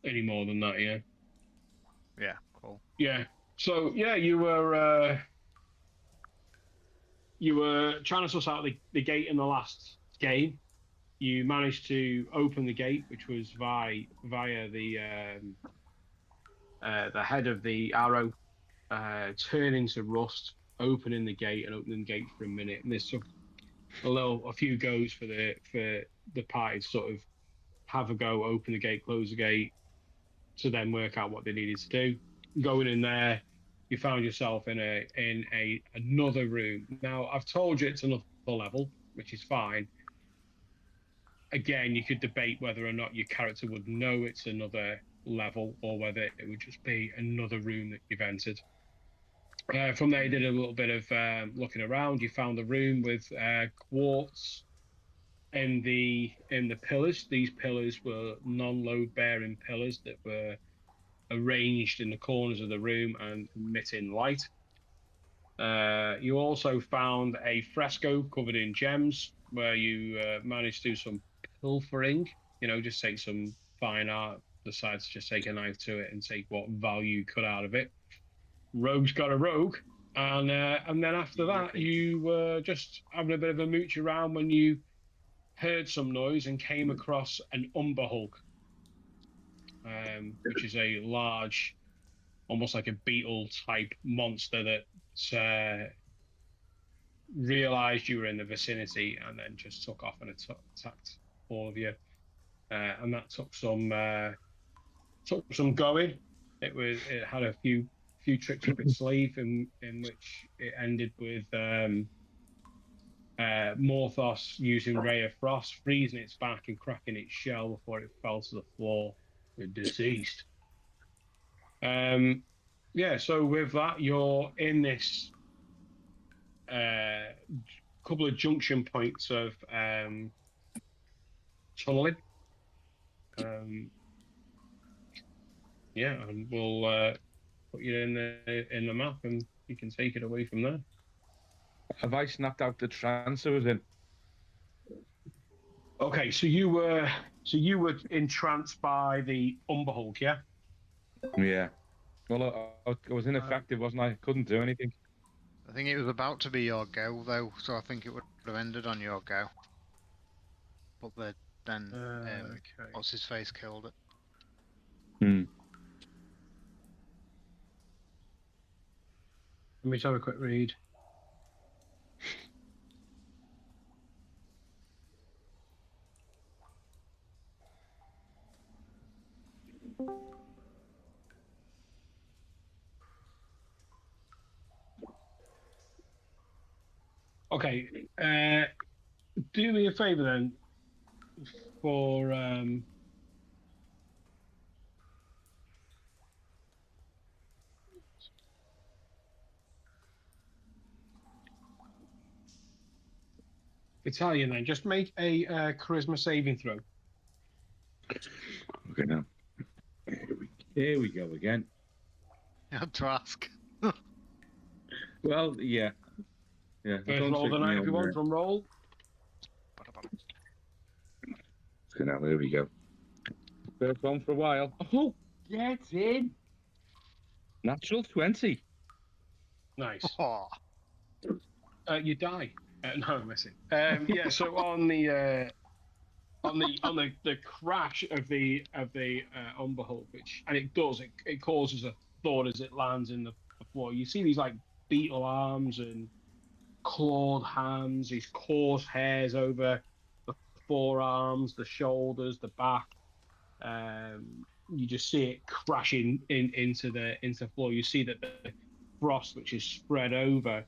any more than that. Yeah. Yeah, cool. Yeah. So yeah, you were trying to suss out the gate in the last game. You managed to open the gate, which was via the head of the arrow, turn into rust, opening the gate and opening the gate for a minute. And this took a few goes for the party to sort of have a go, open the gate, close the gate, to then work out what they needed to do. Going in there, you found yourself in a another room. Now I've told you it's another level, which is fine. Again, you could debate whether or not your character would know it's another level or whether it would just be another room that you've entered. From there, you did a little bit of looking around. You found a room with quartz in the pillars. These pillars were non-load bearing pillars that were arranged in the corners of the room and emitting light. You also found a fresco covered in gems where you managed to do some pilfering, just take some fine art, decide to just take a knife to it and take what value you could out of it. Rogue's got a rogue. And then after that, you were just having a bit of a mooch around when you heard some noise and came across an Umber Hulk, which is a large, almost like a beetle type monster that realized you were in the vicinity and then just took off and attacked all of you. And that took some going. It had a few tricks up its sleeve in which it ended with Morthos using Ray of Frost, freezing its back and cracking its shell before it fell to the floor, deceased. Yeah, so with that, you're in this uh, couple of junction points of tunneling. Um, yeah, and we'll put you in the map, and you can take it away from there. Have I snapped out the trance I was in? Okay, so you were entranced by the Umber Hulk, yeah? Yeah. Well, I was ineffective, wasn't I? Couldn't do anything. I think it was about to be your go though, so I think it would have ended on your go. But then Okay. what's his face killed it. Hmm. Let me just have a quick read. Okay, do me a favor then for Italian then. Just make a charisma saving throw. Okay, now. Here we go again. You had to ask. Well, yeah. Yeah. First roll of the night if you want. Drum roll. Okay, now, here we go. First one for a while. Oh, get in! Natural 20. Nice. Oh, You die. No, I'm missing. Yeah. So on the crash of the Umber Hulk, and it causes a thud as it lands in the floor. You see these like beetle arms and clawed hands, these coarse hairs over the forearms, the shoulders, the back. You just see it crashing into the floor. You see that the frost, which is spread over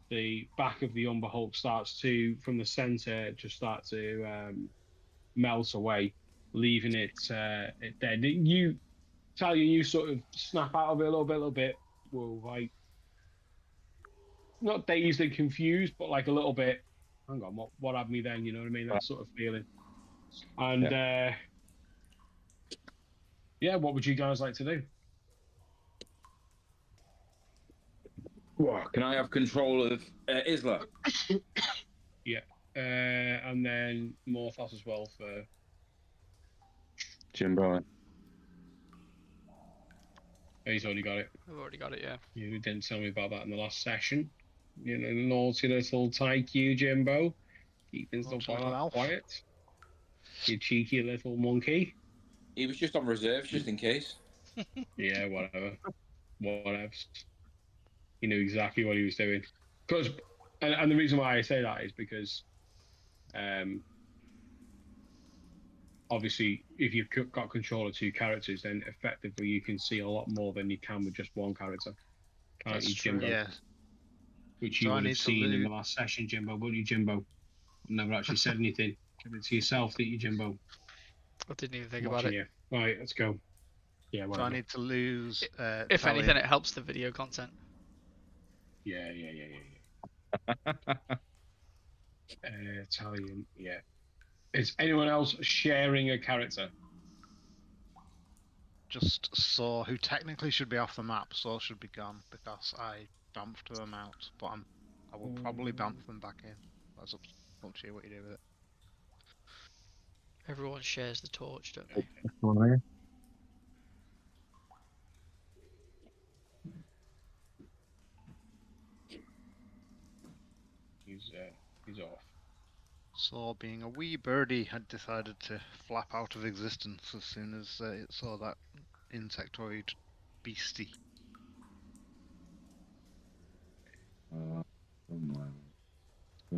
the back of the Umber Hulk, starts to, from the center, just start to melt away, leaving it dead. You sort of snap out of it a little bit. Well, like not dazed and confused, but like a little bit. Hang on, what had me then? You know what I mean? That sort of feeling. And yeah, what would you guys like to do? Can I have control of Isla? Yeah, and then Morthos as well for Jimbo. He's already got it. I've already got it, yeah. You didn't tell me about that in the last session. You know, naughty little tyke you, Jimbo. Keeping stuff Naughty little elf. quiet. You cheeky little monkey. He was just on reserve, just in case. Yeah, whatever. Whatever. He knew exactly what he was doing. And the reason why I say that is because, obviously, if you've got control of two characters, then effectively you can see a lot more than you can with just one character. Can't That's you, true. Jimbo? Yeah. Which So you I would need have to seen in the loot- last session, Jimbo, wouldn't you, Jimbo? Never actually said anything. Kept it to yourself, didn't you, Jimbo? I didn't even think Watching about it. you. Right, let's go. Yeah, So whatever. I need to lose. If Tally. anything, it helps the video content. Yeah. Italian, yeah. Is anyone else sharing a character? Just Saw, who technically should be off the map. Saw should be gone because I bamfed them out, but I will probably bamf them back in. That's up to you what you do with it. Everyone shares the torch, don't they? He's off. Saw, being a wee birdie, had decided to flap out of existence as soon as it saw that insectoid beastie.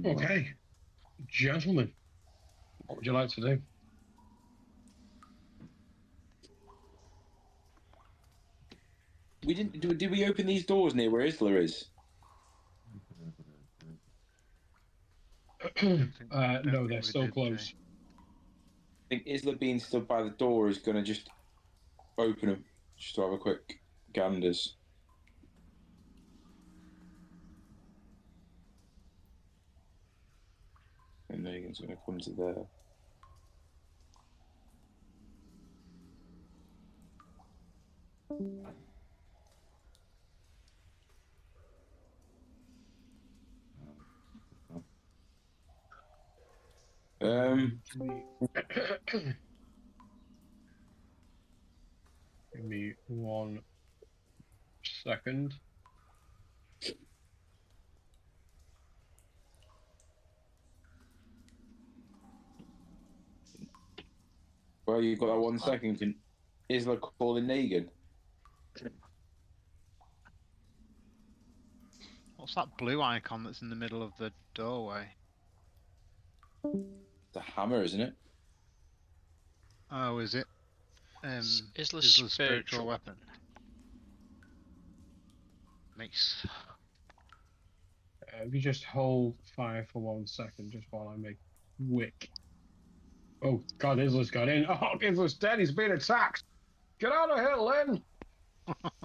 Okay, gentlemen, what would you like to do? We didn't. Did we open these doors near where Isla is? No, they're we still did, closed. I think Isla being stood by the door is going to just open them, just to have a quick ganders. And Megan's going to come to there. Give me 1 second. Well, you've got that 1 second. Can Isla call in Negan? What's that blue icon that's in the middle of the doorway? It's a hammer, isn't it? Oh, is it? Isla's Isla's spiritual weapon. Nice. If you just hold fire for 1 second, just while I make wick. Oh God, Isla's got in. Oh, Isla's dead. He's been attacked. Get out of here, Lynn.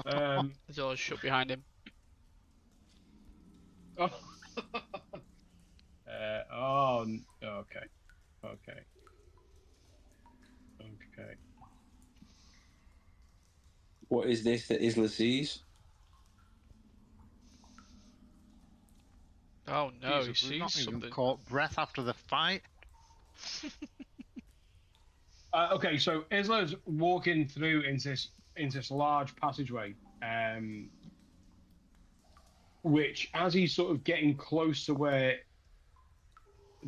The door's shut behind him. Oh. Okay. What is this that Isla sees? Oh no, Jesus, he we've not sees even something. caught breath after the fight. Okay, so Isla's walking through into this large passageway, which, as he's sort of getting close to where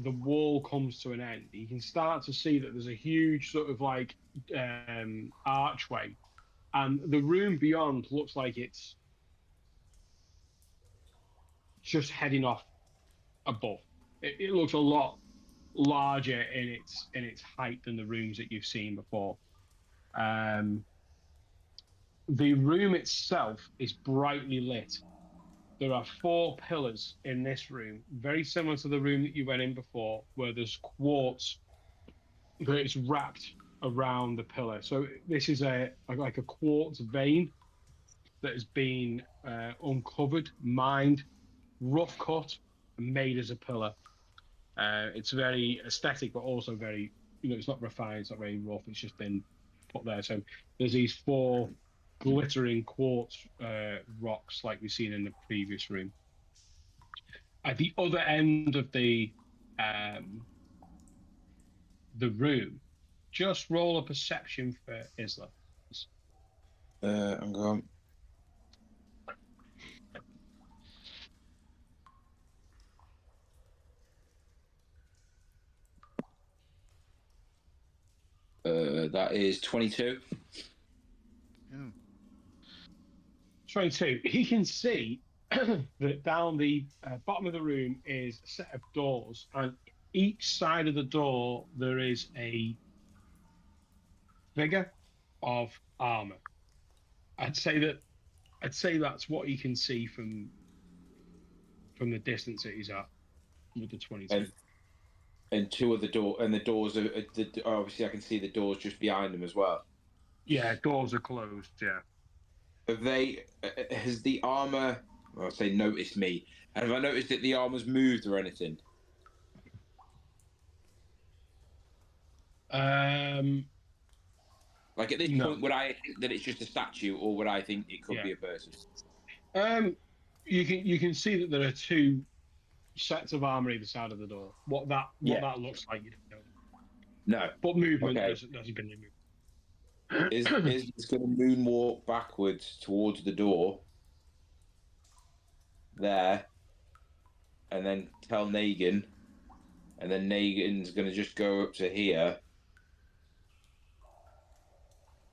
the wall comes to an end, you can start to see that there's a huge sort of like archway, and the room beyond looks like it's just heading off above. It looks a lot larger in its height than the rooms that you've seen before. The room itself is brightly lit. There are 4 pillars in this room, very similar to the room that you went in before, where there's quartz that is wrapped around the pillar. So this is like a quartz vein that has been uncovered, mined, rough cut, and made as a pillar. It's very aesthetic, but also very, it's not refined, it's not very rough, it's just been put there. So there's these 4 glittering quartz rocks like we've seen in the previous room. At the other end of the room, just roll a perception for Isla. I'm going. That is 22. 22. He can see that down the bottom of the room is a set of doors, and each side of the door there is a figure of armor. I'd say that's what he can see from the distance that he's at with the 22. And two of the doors are obviously I can see the doors just behind them as well. Yeah, doors are closed. Yeah. Have they? Has the armor? Well, I'll say noticed me. And have I noticed that the armor's moved or anything? Like at this No. point, would I think that it's just a statue, or would I think it could be a person? You can see that there are two sets of armor either side of the door. What that looks like, you don't know. No. But movement Okay. hasn't been removed. Is going to moonwalk backwards towards the door there, and then tell Negan, and then Negan's going to just go up to here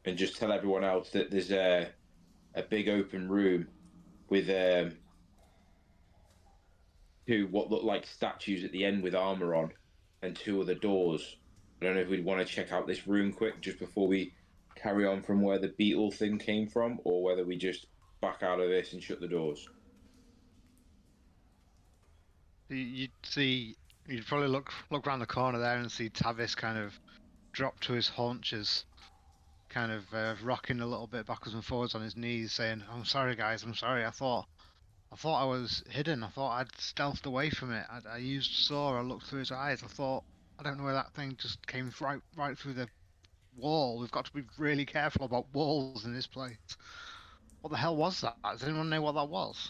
and just tell everyone else that there's a big open room with two what look like statues at the end with armor on, and two other doors. I don't know if we'd want to check out this room quick just before we carry on from where the beetle thing came from, or whether we just back out of this and shut the doors. You'd probably look around the corner there and see Tavis kind of drop to his haunches, kind of rocking a little bit backwards and forwards on his knees, saying, "I'm sorry, guys. I'm sorry. I thought I was hidden. I thought I'd stealthed away from it. I used saw. I looked through his eyes. I don't know where that thing just came right through the wall. We've got to be really careful about walls in this place. What the hell was that? Does anyone know what that was?"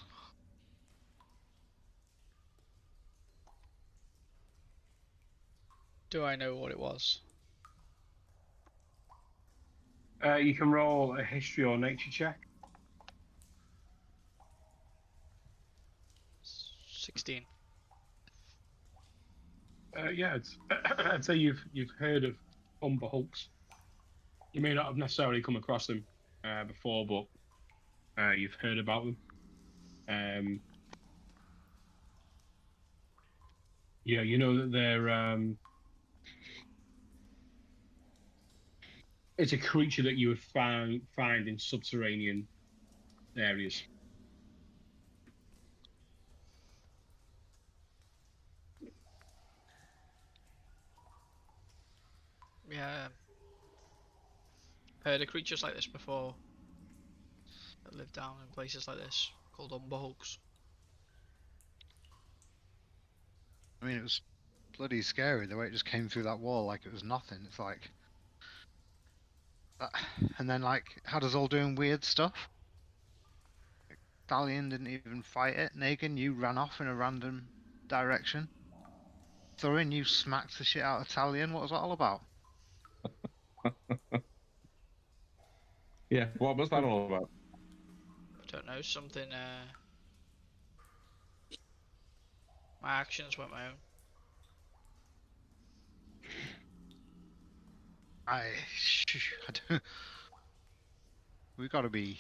Do I know what it was? You can roll a history or nature check. 16. Yeah, I'd say you've heard of Umber Hulks. You may not have necessarily come across them before, but you've heard about them. Yeah, you know that they're it's a creature that you would find in subterranean areas. Yeah. Heard of creatures like this before that live down in places like this called umberhulks. I mean, it was bloody scary the way it just came through that wall like it was nothing. It's like, and then like, how does all doing weird stuff? Dalian didn't even fight it. Negan, you ran off in a random direction. Thorin, you smacked the shit out of Talion. What was that all about? Yeah, what was that all about? I don't know, something my actions weren't my own. I don't. We gotta be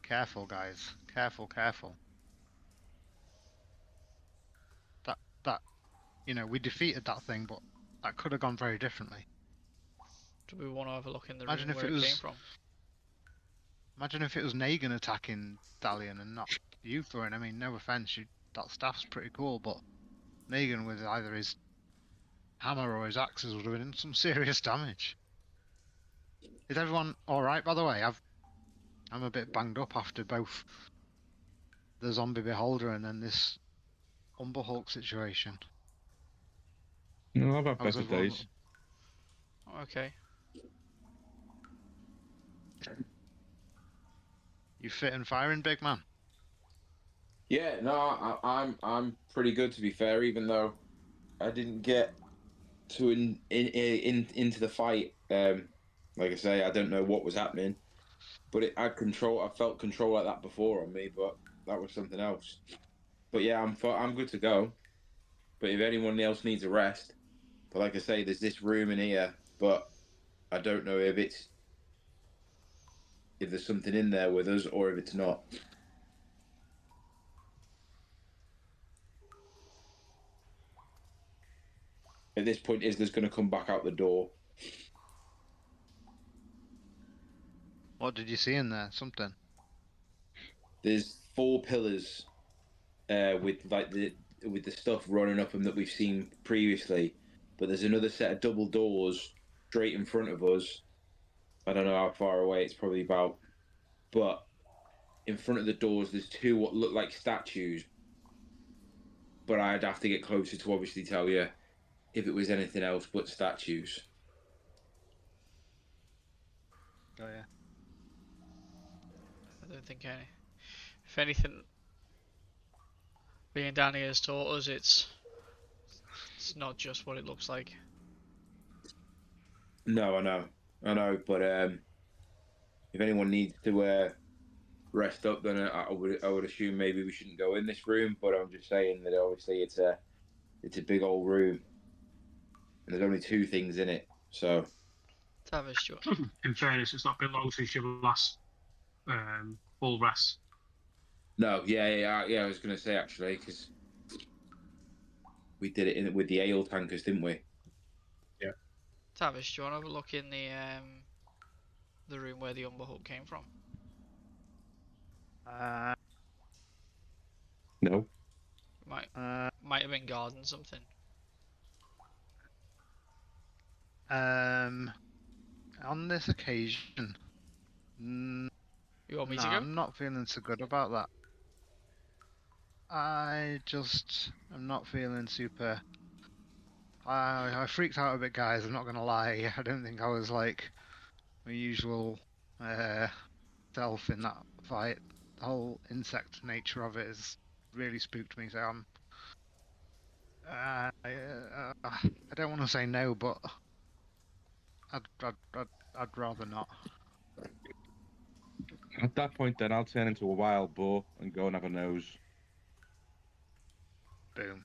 careful, guys. Careful. That we defeated that thing, but that could have gone very differently. Do we want to have a look in the Imagine room if where it it was- came from? Imagine if it was Negan attacking Dalian and not you, Thorin. I mean, no offense, that staff's pretty cool, but Negan with either his hammer or his axes would have been some serious damage. Is everyone all right? By the way, I'm a bit banged up after both the zombie beholder and then this Umber Hulk situation. No, I've had How's better everyone? days. Okay. You fit and firing, big man? Yeah, no, I'm pretty good to be fair. Even though I didn't get to into the fight, like I say, I don't know what was happening, but I felt control like that before on me, but that was something else. But yeah, I'm good to go. But if anyone else needs a rest, but like I say, there's this room in here, but I don't know if there's something in there with us or if it's not. At this point, Isla's going to come back out the door. What did you see in there? Something. There's 4 pillars with the stuff running up them that we've seen previously, but there's another set of double doors straight in front of us. I don't know how far away it's probably about, but in front of the doors there's 2 what look like statues. But I'd have to get closer to obviously tell you if it was anything else but statues. Oh yeah. I don't think any. If anything, being down here has taught us it's not just what it looks like. No, I know, but if anyone needs to rest up, then I would assume maybe we shouldn't go in this room. But I'm just saying that obviously it's a big old room, and there's only 2 things in it. So Tavish, In fairness, it's not been long since your last full rest. no, yeah. I was gonna say actually because we did it with the ale tankers, didn't we? Tavish, do you want to have a look in the room where the Umber Hulk came from? No. Might have been guarding something. On this occasion, You want me no, to go? I'm not feeling so good about that. I just am not feeling super. I freaked out a bit, guys. I'm not gonna lie. I don't think I was like my usual self in that fight. The whole insect nature of it has really spooked me. So I don't want to say no, but I'd rather not. At that point, then I'll turn into a wild boar and go and have a nose. Boom.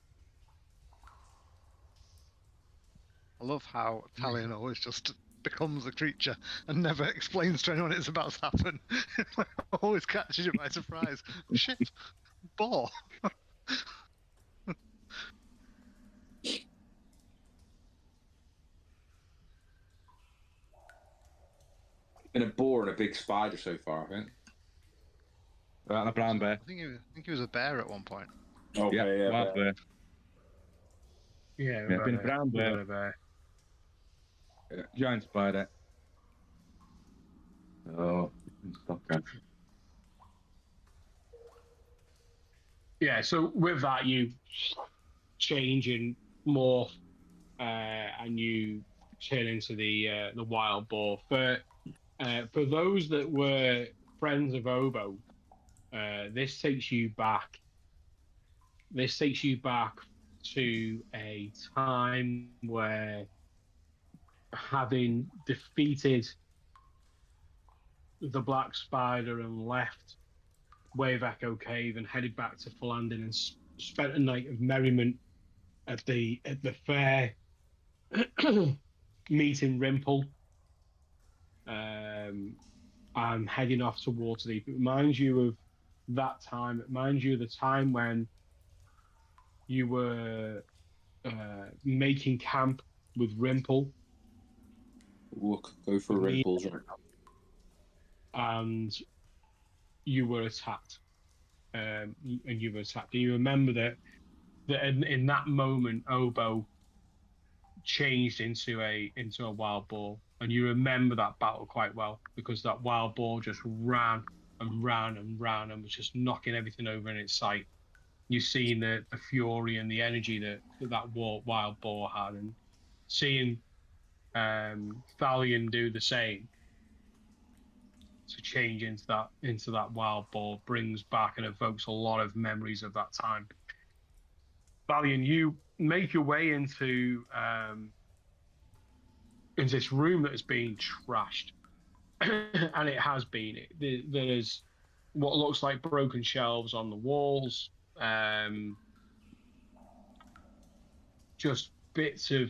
I love how Talion always just becomes a creature and never explains to anyone it's about to happen. Always catches you by surprise. Shit, boar. Been a boar and a big spider so far, I think. And a brown bear. I think he was a bear at one point. Okay, yeah. wild bear. Yeah, Yeah, been a brown we've bear. got a bear. Giant spider. Oh, stop that. Yeah, so with that, you change and morph, and you turn into the wild boar. For those that were friends of Obo, this takes you back. This takes you back to a time where, having defeated the Black Spider and left Wave Echo Cave and headed back to Philandin and spent a night of merriment at the fair, meeting Rimple, and heading off to Waterdeep. It reminds you of that time. It reminds you of the time when you were making camp with Rimple. Look, go for ripples right now. And you were attacked. And you were attacked. Do you remember that in that moment, Obo changed into a wild boar, and you remember that battle quite well because that wild boar just ran and ran and ran and was just knocking everything over in its sight. You've seen the fury and the energy that wild boar had, and seeing Thalion do the same to change into that wild boar brings back and evokes a lot of memories of that time. Thalion, you make your way into this room that has been trashed, and it has been. There is what looks like broken shelves on the walls, just bits of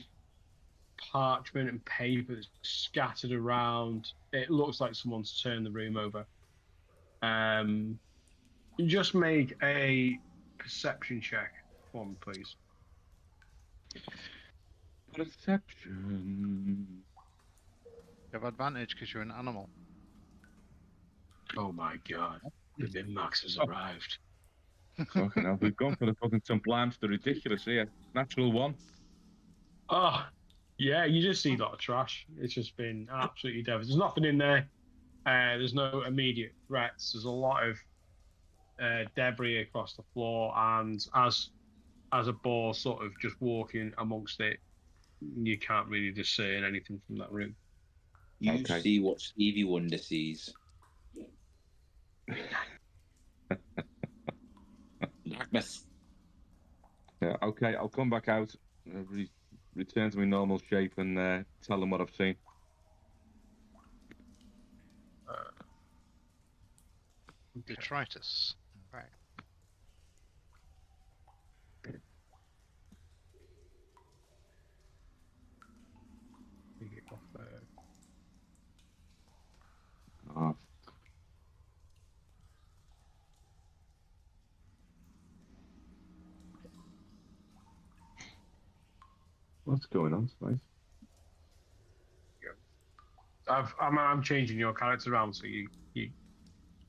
parchment and paper that's scattered around. It looks like someone's turned the room over. Just make a perception check for me, please. Perception. You have advantage because you're an animal. Oh my god, the min-max has Oh. arrived. Fucking hell, we've gone for the fucking sublimes, the ridiculous here. Natural 1. Oh, yeah, you just see a lot of trash. It's just been absolutely devastating. There's nothing in there. There's no immediate threats. There's a lot of debris across the floor, and as a ball sort of just walking amongst it, you can't really discern anything from that room. You Okay. see what Stevie Wonder sees. Darkness. Yeah, okay, I'll come back out, return to my normal shape, and tell them what I've seen. Detritus. Right. Take it off there. Oh. What's going on, Spice? I'm changing your character around, so I'm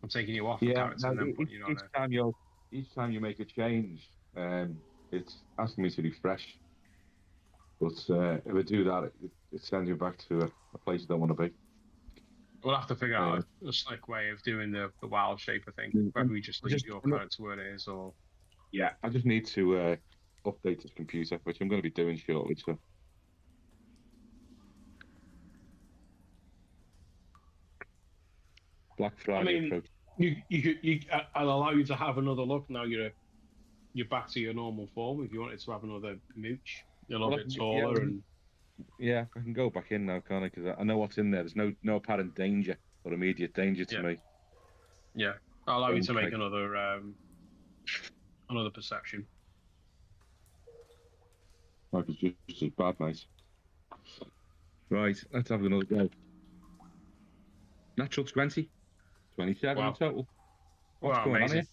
taking you off the character and then putting you on it. Each time you make a change, it's asking me to refresh. But if I do that, it sends you back to a place you don't want to be. We'll have to figure out a slick way of doing the wild shape, I think. Whether we just leave your character where it is, or... Yeah, I just need to update this computer, which I'm going to be doing shortly. So. Black Friday approach. I'll allow you to have another look now. You're back to your normal form. If you wanted to have another mooch, you're a little bit taller and. Yeah, I can go back in now, can't I? Because I know what's in there. There's no apparent danger or immediate danger to me. Yeah, I'll allow you to make another perception. Like it's just as bad, mate. Right, let's have another go. Natural 20, 27 in total. What's going on here?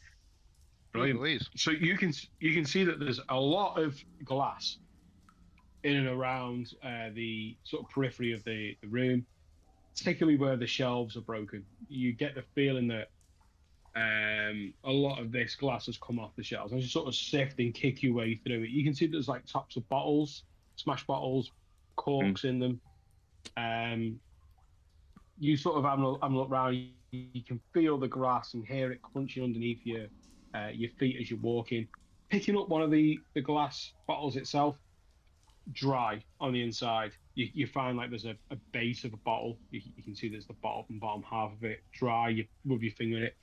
Brilliant. So you can see that there's a lot of glass in and around the sort of periphery of the room, particularly where the shelves are broken. You get the feeling that a lot of this glass has come off the shelves. As you sort of sift and kick your way through it, you can see there's like tops of bottles, smashed bottles, corks in them. You sort of have a look around. You can feel the grass and hear it crunching underneath your feet as you're walking. Picking up one of the glass bottles itself, dry on the inside. You find like there's a base of a bottle. You can see there's the bottom half of it dry. You rub your finger in it,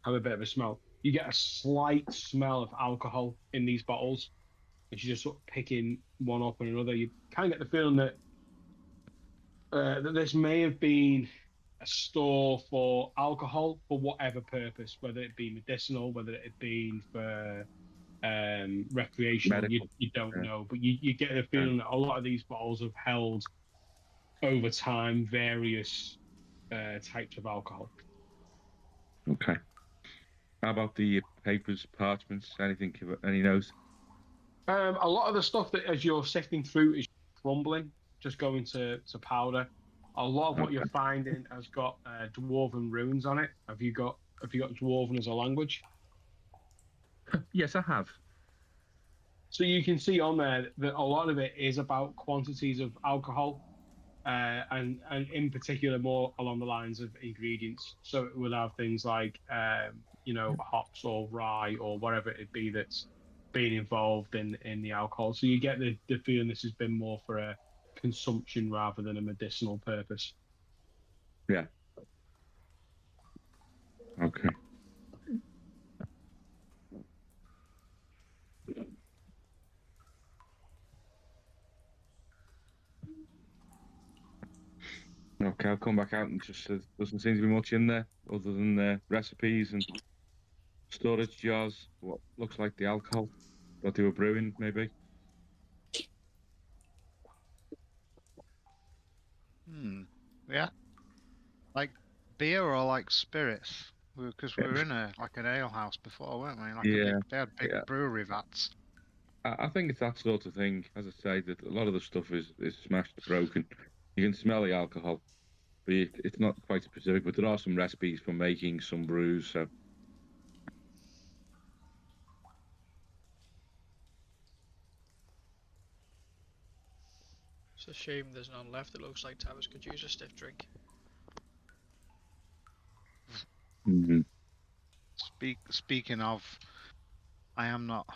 have a bit of a smell. You get a slight smell of alcohol in these bottles. As you're just sort of picking one up and another, you kind of get the feeling that that this may have been a store for alcohol for whatever purpose, whether it be medicinal, whether it had been for recreational, you don't know, but you get the feeling that a lot of these bottles have held over time various types of alcohol. Okay. How about the papers, parchments, anything, any notes? A lot of the stuff that as you're sifting through is crumbling, just going to powder. A lot of what you're finding has got dwarven runes on it. Have you got dwarven as a language? Yes, I have. So you can see on there that a lot of it is about quantities of alcohol, and in particular more along the lines of ingredients. So it would have things like hops or rye or whatever it be that's been involved in the alcohol. So you get the feeling this has been more for a consumption rather than a medicinal purpose. Yeah. Okay. Okay, I'll come back out and just doesn't seem to be much in there other than recipes and storage jars. What looks like the alcohol that they were brewing, maybe. Yeah, like beer or like spirits? Because we were in an ale house before, weren't we? Like they had big yeah. brewery vats. I think it's that sort of thing. As I say, that a lot of the stuff is smashed, broken. You can smell the alcohol, but it's not quite specific. But there are some recipes for making some brews. So It's a shame there's none left. It looks like Tavis could use a stiff drink. mhm. Speaking of, I am not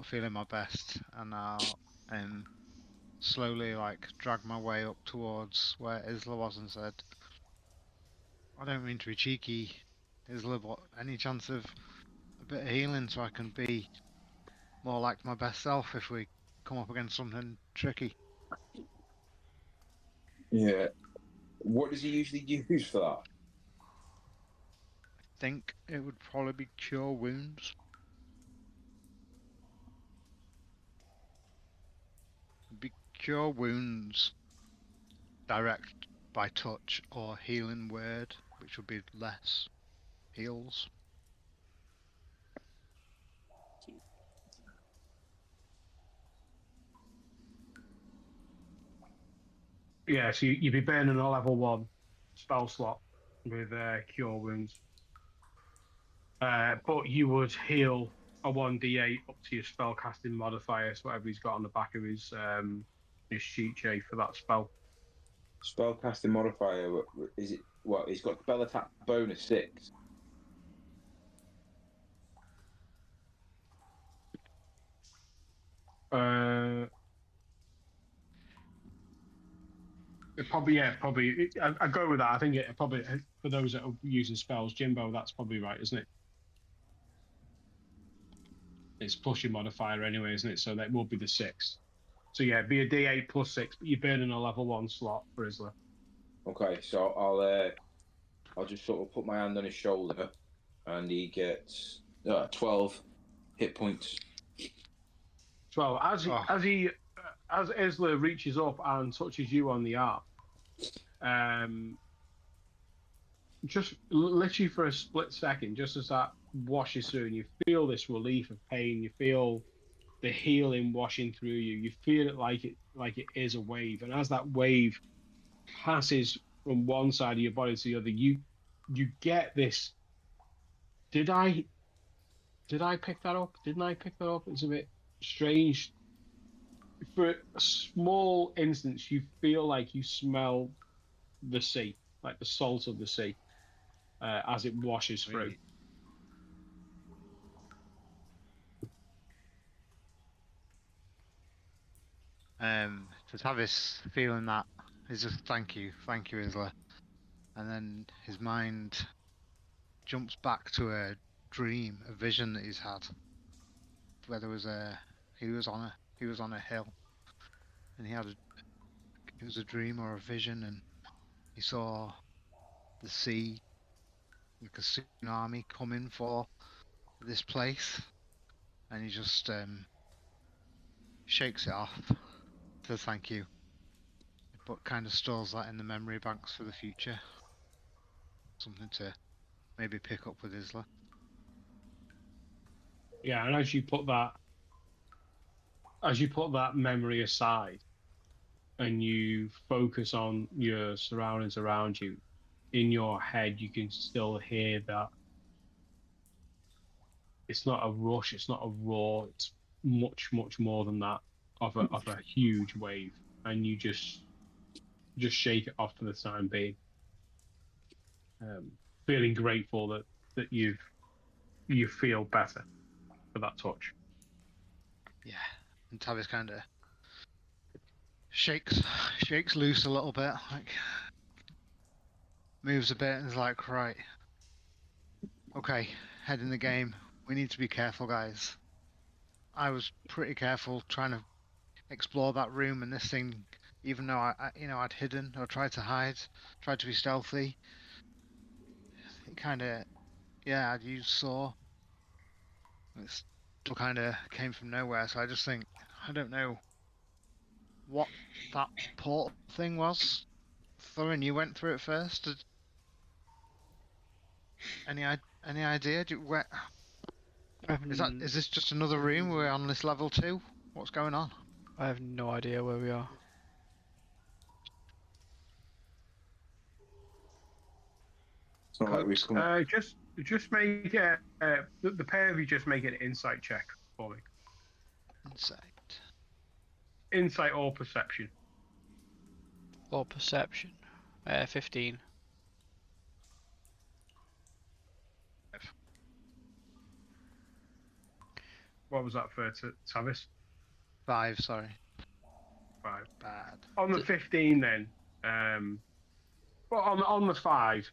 feeling my best, and I'll slowly like drag my way up towards where Isla was and said, I don't mean to be cheeky, Isla, but any chance of a bit of healing so I can be more like my best self if we come up against something tricky? Yeah. What does he usually use for that? Think it would probably be cure wounds. It'd be cure wounds direct by touch or healing word, which would be less heals. Yeah, so you'd be burning a level 1 spell slot with Cure Wounds. But you would heal a 1d8 up to your spell casting modifier, so whatever he's got on the back of his sheet J for that spell. Spellcasting modifier. Is it what? He's got spell attack bonus 6. It probably. I go with that. I think it probably for those that are using spells, Jimbo, that's probably right, isn't it? It's plus your modifier anyway, isn't it? So that will be the 6. So yeah, it'd be a D8 plus 6, but you're burning a level 1 slot for Isla. Okay, so I'll just sort of put my hand on his shoulder, and he gets 12 hit points. So Oh, as Isla reaches up and touches you on the arm, just literally for a split second, just as that washes through, and you feel this relief of pain, you feel the healing washing through you. You feel it like it is a wave, and as that wave passes from one side of your body to the other, you get this. Did I pick that up? Didn't I pick that up? It's a bit strange. For a small instance, you feel like you smell the sea, like the salt of the sea, as it washes through. sweet. To Tavis feeling that is just thank you, Isla. And then his mind jumps back to a dream, a vision that he's had, where there was he was on a hill, and it was a dream or a vision, and he saw the sea, like a tsunami coming for this place, and he just shakes it off to thank you, but kind of stores that in the memory banks for the future. Something to maybe pick up with Isla. Yeah, and as you put that memory aside, and you focus on your surroundings around you, in your head, you can still hear that it's not a rush, it's not a roar, it's much, much more than that of a huge wave, and you just shake it off for the time being, feeling grateful that you feel better for that touch. Yeah, and Tavis kind of shakes loose a little bit, like moves a bit, and is like, right, okay, head in the game. We need to be careful, guys. I was pretty careful trying to explore that room and this thing, even though I'd hidden or tried to hide, tried to be stealthy. It kind of, yeah, I'd used saw. It still kind of came from nowhere. So I just think, I don't know what that portal thing was. Thorin, you went through it first. Any idea? Where is this just another room? We're on this level 2. What's going on? I have no idea where we are. It's not like we've come. Just make it the pair of you just make an insight check for me. Insight. Insight or perception. Or perception. 15. What was that for Tavis? 5, sorry. 5. Bad. On the 15 then, well on the 5,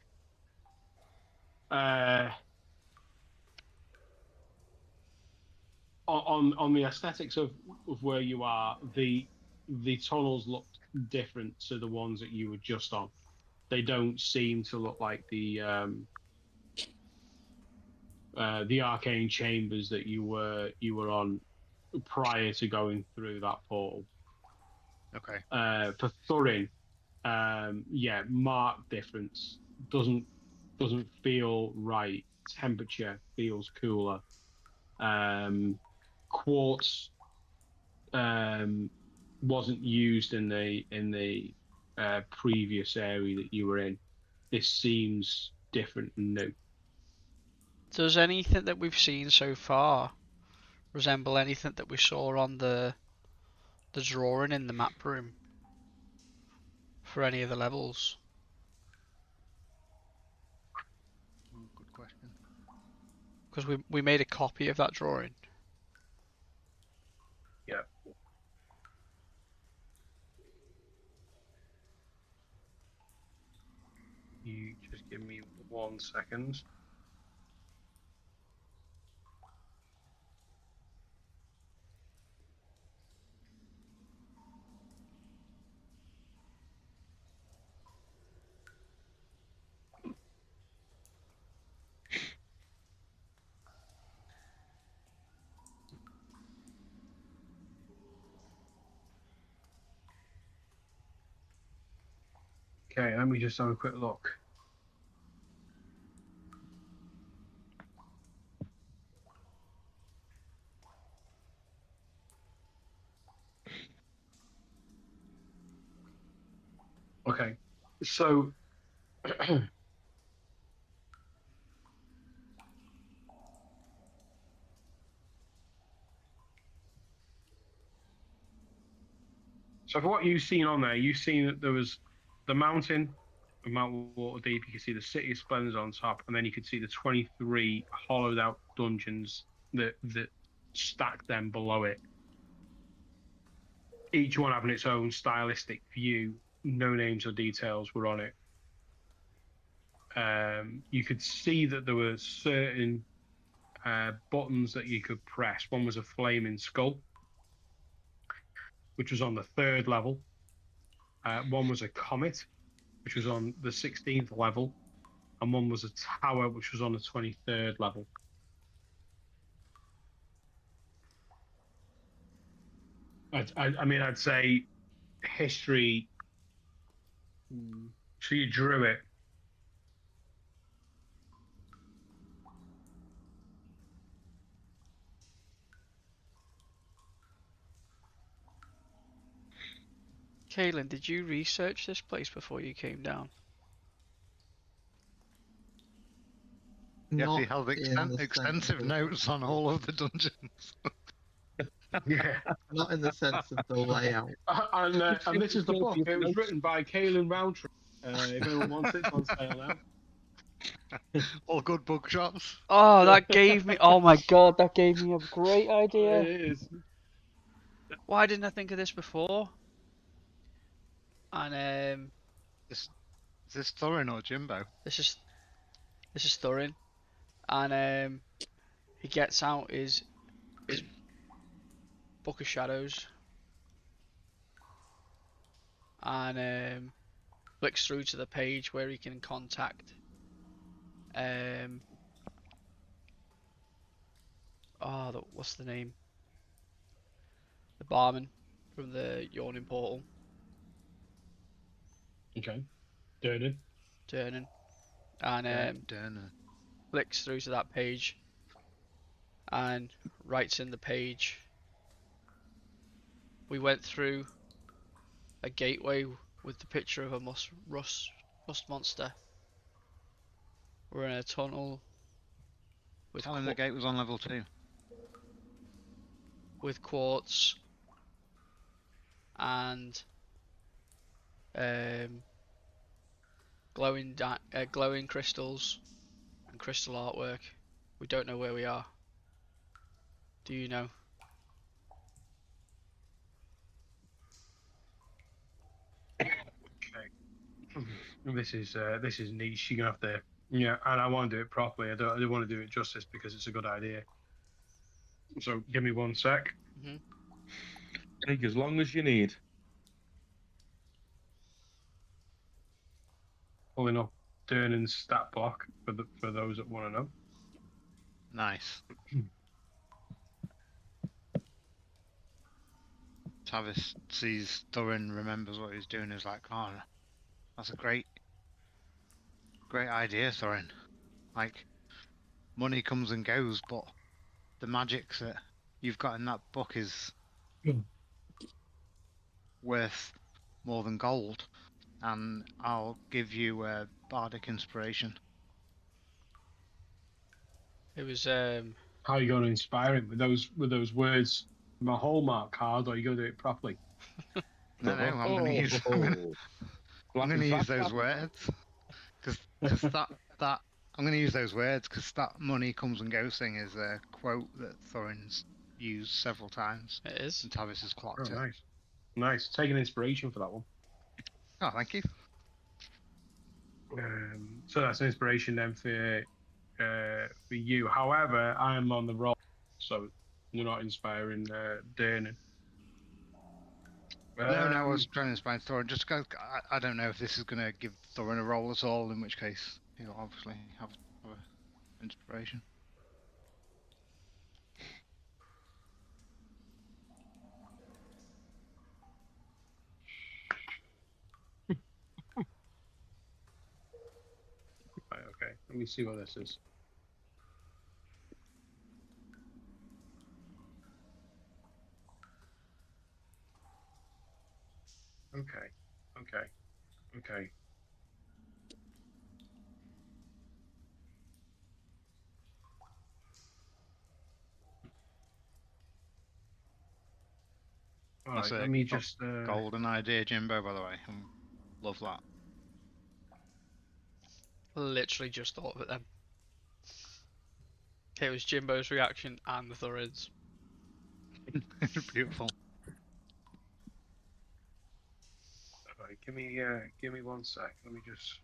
on the aesthetics of where you are, the tunnels look different to the ones that you were just on. They don't seem to look like the arcane chambers that you were on prior to going through that portal. Okay. For Thurin, yeah, marked difference. Doesn't feel right. Temperature feels cooler. Quartz wasn't used in the previous area that you were in. This seems different and new. Does anything that we've seen so far resemble anything that we saw on the drawing in the map room for any of the levels? Good question. Because we made a copy of that drawing. Yeah. You just give me 1 second. Okay, let me just have a quick look. Okay, so so for what you've seen on there, you've seen that there was the mountain, Mount Waterdeep. You can see the City of Splendors on top, and then you could see the 23 hollowed out dungeons that stack them below it. Each one having its own stylistic view. No names or details were on it. You could see that there were certain buttons that you could press. One was a flaming skull, which was on the 3rd level. One was a comet, which was on the 16th level, and one was a tower, which was on the 23rd level. I mean, I'd say history. So you drew it. Kaylin, did you research this place before you came down? Yes, he Not held in the extensive sense of- notes on all of the dungeons. Yeah. Not in the sense of the layout. And this is the book. It was written by Kaylin Roundtree. If anyone wants it, it's on sale now. All good bookshops. Oh, that gave me. Oh my god, that gave me a great idea. It is. Why didn't I think of this before? And Is this Thorin or Jimbo? this is Thurin, and he gets out his Book of Shadows, and flicks through to the page where he can contact what's the name? The barman from the Yawning Portal. Okay. Durden. Turning, and Don't. flicks through to that page and writes in the page. We went through a gateway with the picture of a rust monster. We're in a tunnel with Tell him the gate was on level 2. with quartz and glowing crystals and crystal artwork. We don't know where we are. Do you know? This is niche. You're gonna have to, yeah, and I want to do it properly. I don't want to do it justice because it's a good idea. So give me 1 sec. Take as long as you need. Pulling up Dernan's stat block for those that want to know. Nice. Tavis sees Thorin, remembers what he's doing, is like, oh, that's a great idea, Thorin. Like, money comes and goes, but the magics that you've got in that book is worth more than gold, and I'll give you a bardic inspiration. It was How are you going to inspire him with those words? My Hallmark card, or are you going to do it properly? No, I'm going to use I'm going to use those words because that I'm going to use those words because that money comes and goes thing is a quote that Thorin's used several times. It is. And Tavis has clocked it. Nice. Take an inspiration for that one. Oh, thank you. So that's an inspiration then for you. However, I'm on the roll, so you're not inspiring Dernan. No, I was trying to inspire Thorin. Just go. I don't know if this is going to give Thorin a roll at all. In which case, he'll obviously have inspiration. Right, okay. Let me see what this is. Okay. All That's right, a let me just golden idea, Jimbo. By the way, love that. Literally just thought of it then. Okay, it was Jimbo's reaction and the Thorin's. Beautiful. All right, give me 1 sec. Let me just.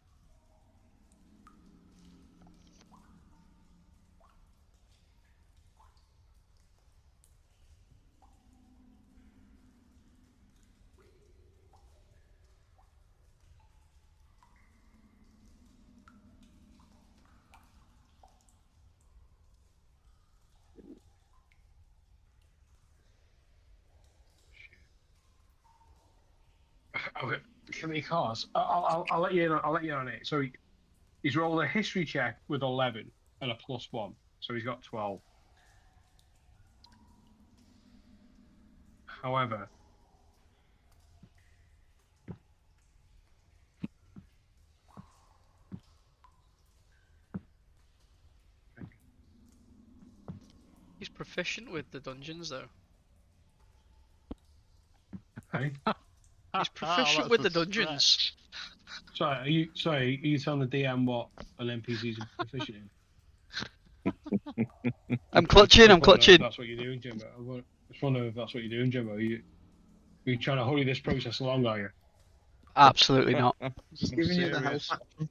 Okay, give me cards. I'll let you in. I'll let you on it. So he's rolled a history check with 11 and a +1, so he's got 12. However, He's proficient with the dungeons though. hey, He's proficient with the dungeons. Are you telling the DM what an NPC's proficient in? I'm clutching. If that's what you're doing, Jimbo. I just wonder if that's what you're doing, Jimbo. Are you trying to hurry this process along, are you? Absolutely not. Just giving you the health action.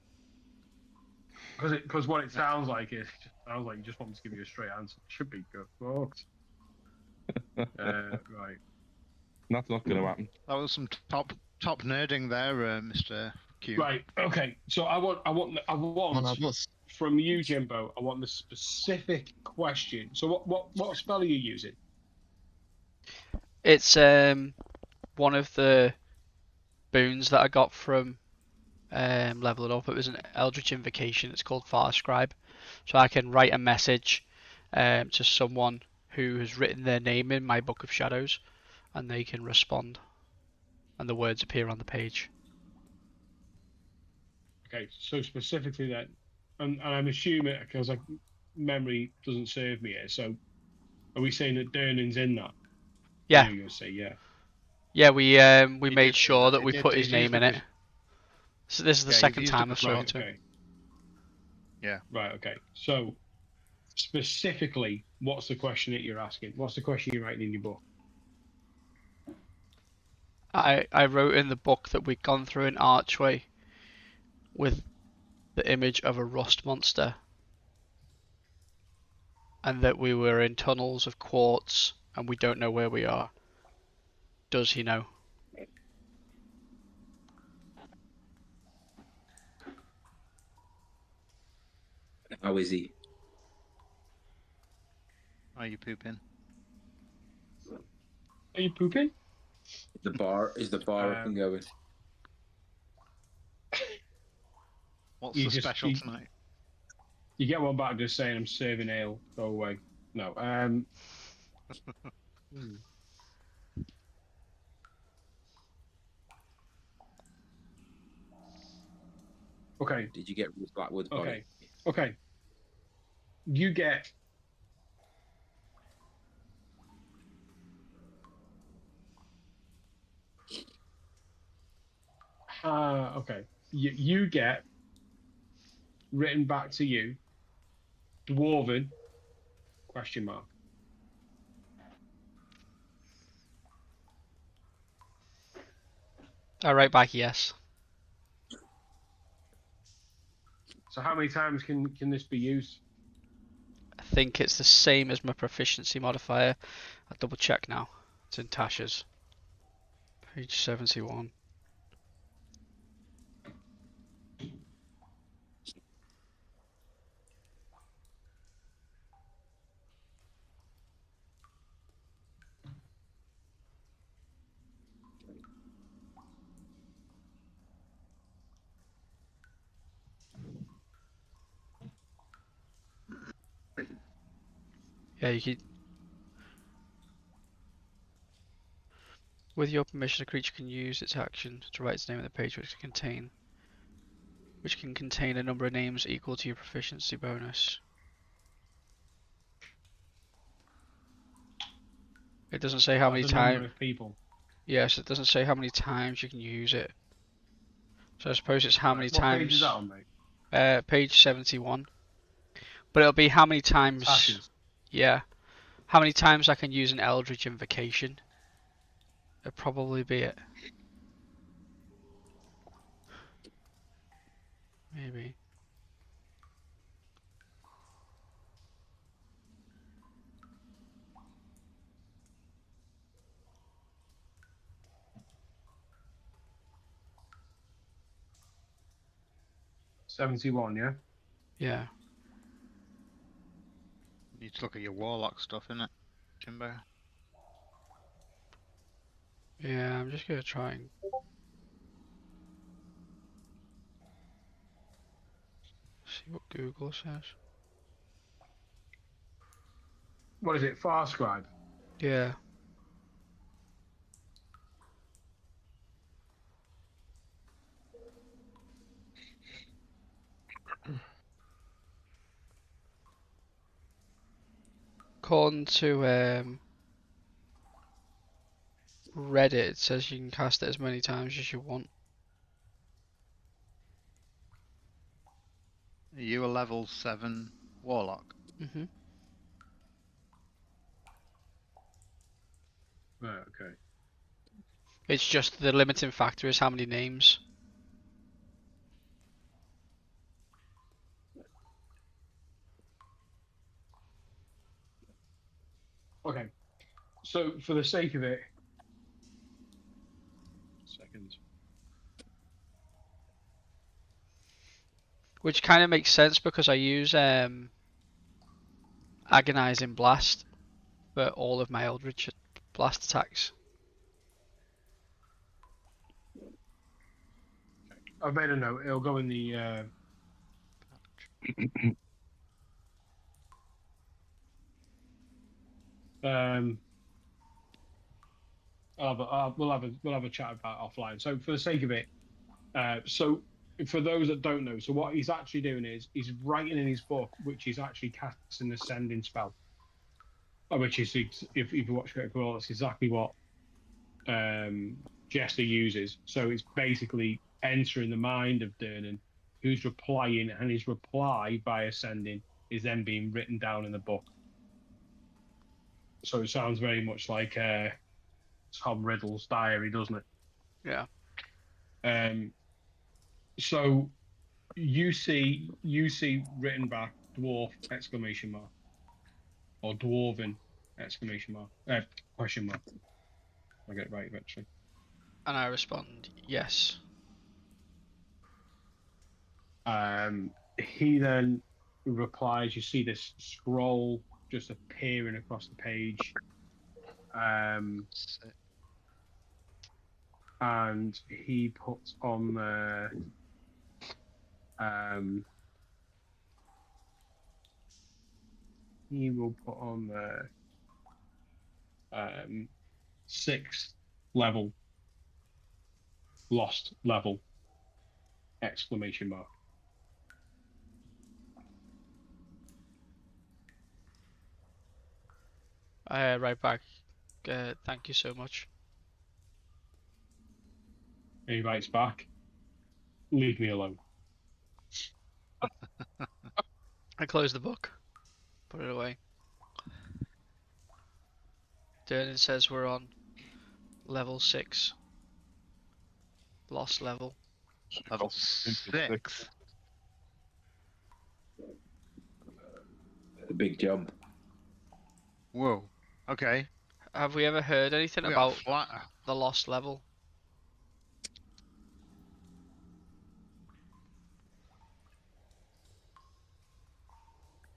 Because what it sounds like is, you just want me to give you a straight answer. Should be good. Fucked. Right. That's not going to happen. That was some top nerding there, Mr. Q. Right. Okay. So I want One of us. from you, Jimbo. I want the specific question. So what spell are you using? It's one of the boons that I got from level it up. It was an Eldritch Invocation. It's called Far Scribe. So I can write a message to someone who has written their name in my Book of Shadows, and they can respond, and the words appear on the page. Okay, so specifically then, and I'm assuming, because like memory doesn't serve me here, so are we saying that Durnan's in that? Yeah. I know you're gonna say yeah. Yeah, we He made did say sure that he we did- put his he's name used in up it. So this is the Yeah, you've second used time up I've his spoken Right, to him. okay. Yeah. Right, okay. So specifically, what's the question that you're asking? What's the question you're writing in your book? I wrote in the book that we'd gone through an archway with the image of a rust monster, and that we were in tunnels of quartz and we don't know where we are. Does he know? How is he? Are you pooping? Are you pooping? Is the bar up and going? What's You the just- special you- tonight? You get one back just saying I'm serving ale. Go away. No. Okay. Did you get Ruth Blackwood's body? Okay. You get okay. You get written back to you, dwarven, question mark. I write back yes. So how many times can this be used? I think it's the same as my proficiency modifier. I'll double check now. It's in Tasha's. Page 71. Yeah, you can. With your permission, a creature can use its action to write its name on the page, which can contain a number of names equal to your proficiency bonus. It doesn't say how many That's a number times. of people. Yes, it doesn't say how many times you can use it. So I suppose it's how many What times. page is that on, mate? Page 71. But it'll be how many times. Tasha's. Yeah. How many times I can use an Eldritch Invocation. It'll probably be it. Maybe. $71, yeah? Yeah. You need to look at your warlock stuff, innit, Jimbo? Yeah, I'm just gonna try and. See what Google says. What is it? Far Scribe? Yeah. According to Reddit, it says you can cast it as many times as you want. Are you a level 7 warlock? Mhm. Right, okay. It's just the limiting factor is how many names. Okay. So for the sake of it, seconds. Which kind of makes sense because I use Agonizing Blast for all of my Eldritch Blast attacks. I've made a note. It'll go in the. We'll have a chat about it offline. So for the sake of it, so for those that don't know, so what he's actually doing is he's writing in his book, which is actually casting the sending spell, which is if you watch Critical Role, that's exactly what Jester uses. So it's basically entering the mind of Durnan, who's replying, and his reply by ascending is then being written down in the book. So it sounds very much like Tom Riddle's diary, doesn't it? Yeah. So you see written back dwarf exclamation mark or dwarven exclamation mark question mark. I'll get it right eventually. And I respond, yes. He then replies, you see this scroll just appearing across the page. And he puts on the he will put on the 6th level, lost level, exclamation mark. I write back, thank you so much. And he writes back, leave me alone. I close the book, put it away. Durnan says we're on level 6. Lost level. Level 6. A big jump. Whoa. Okay. Have we ever heard anything We about got the lost level?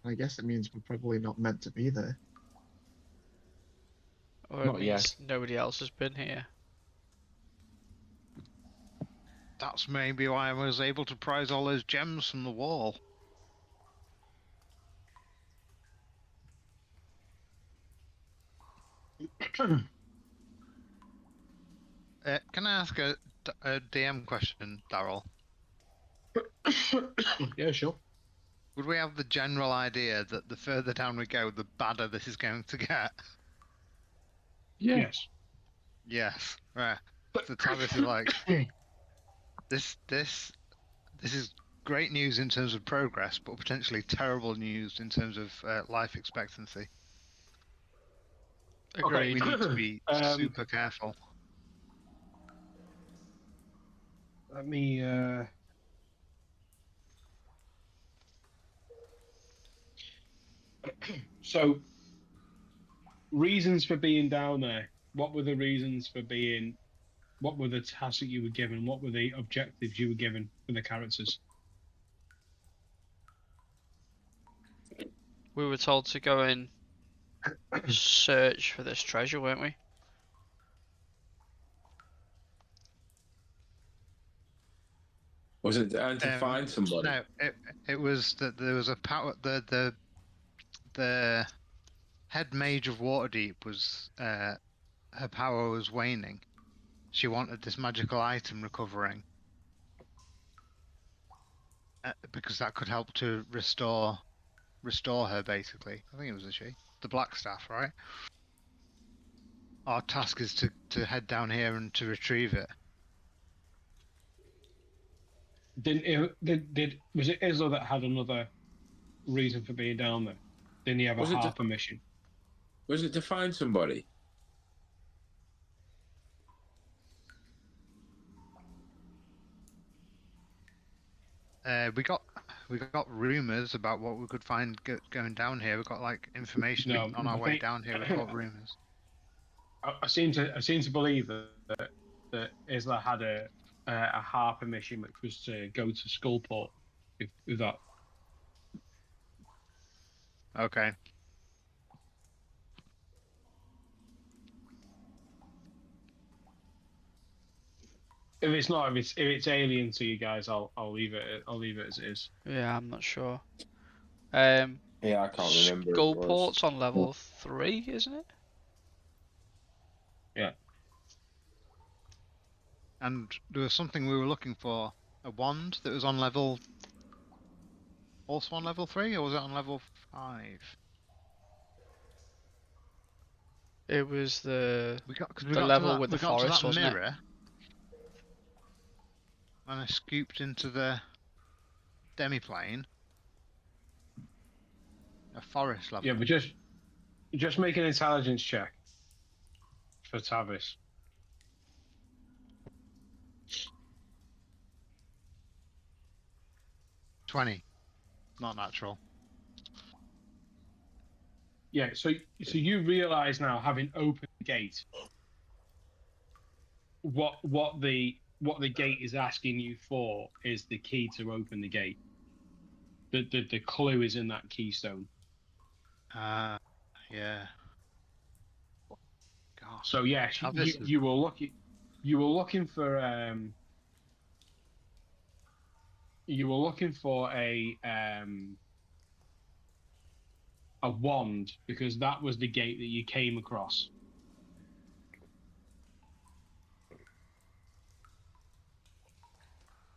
I guess it means we're probably not meant to be there. Or Not it means nobody else has been here. That's maybe why I was able to prize all those gems from the wall. Can I ask a DM question, Daryl? Yeah, sure. Would we have the general idea that the further down we go, the badder this is going to get? Yes. Yes. Right. So Tavis is like, this is great news in terms of progress, but potentially terrible news in terms of life expectancy. Agreed. We need to be super careful. Let me. So, reasons for being down there. What were the reasons for being? What were the tasks that you were given? What were the objectives you were given for the characters? We were told to go and search for this treasure, weren't we? Was it to find somebody? No, it was that there was a power. The head mage of Waterdeep was her power was waning. She wanted this magical item recovering because that could help to restore her. Basically, I think it was a she, the black staff, right? Our task is to head down here and to retrieve it. Was it Isla that had another reason for being down there? Didn't he have a Harper mission? Was it to find somebody? We got rumors about what we could find going down here. We got like information on our way down here. We've got rumors. I seem to believe that Isla had a Harper mission, which was to go to Skullport. If that. Okay. If it's not, if it's alien to you guys, I'll leave it. I'll leave it as it is. Yeah, I'm not sure. Yeah, I can't remember. If it was. Skullport's on level 3, isn't it? Yeah. And there was something we were looking for, a wand that was on level, also on level 3, or was it on level 5? It was the Because the level with we the got to forest, that wasn't it? mirror, and I scooped into the demiplane, a forest level. Yeah, but just make an intelligence check for Tavis. $20, not natural. Yeah, so you realise now, having opened the gate, what the gate is asking you for is the key to open the gate. The clue is in that keystone. Yeah. God. So yes, Tavis is... you were looking for a wand, because that was the gate that you came across.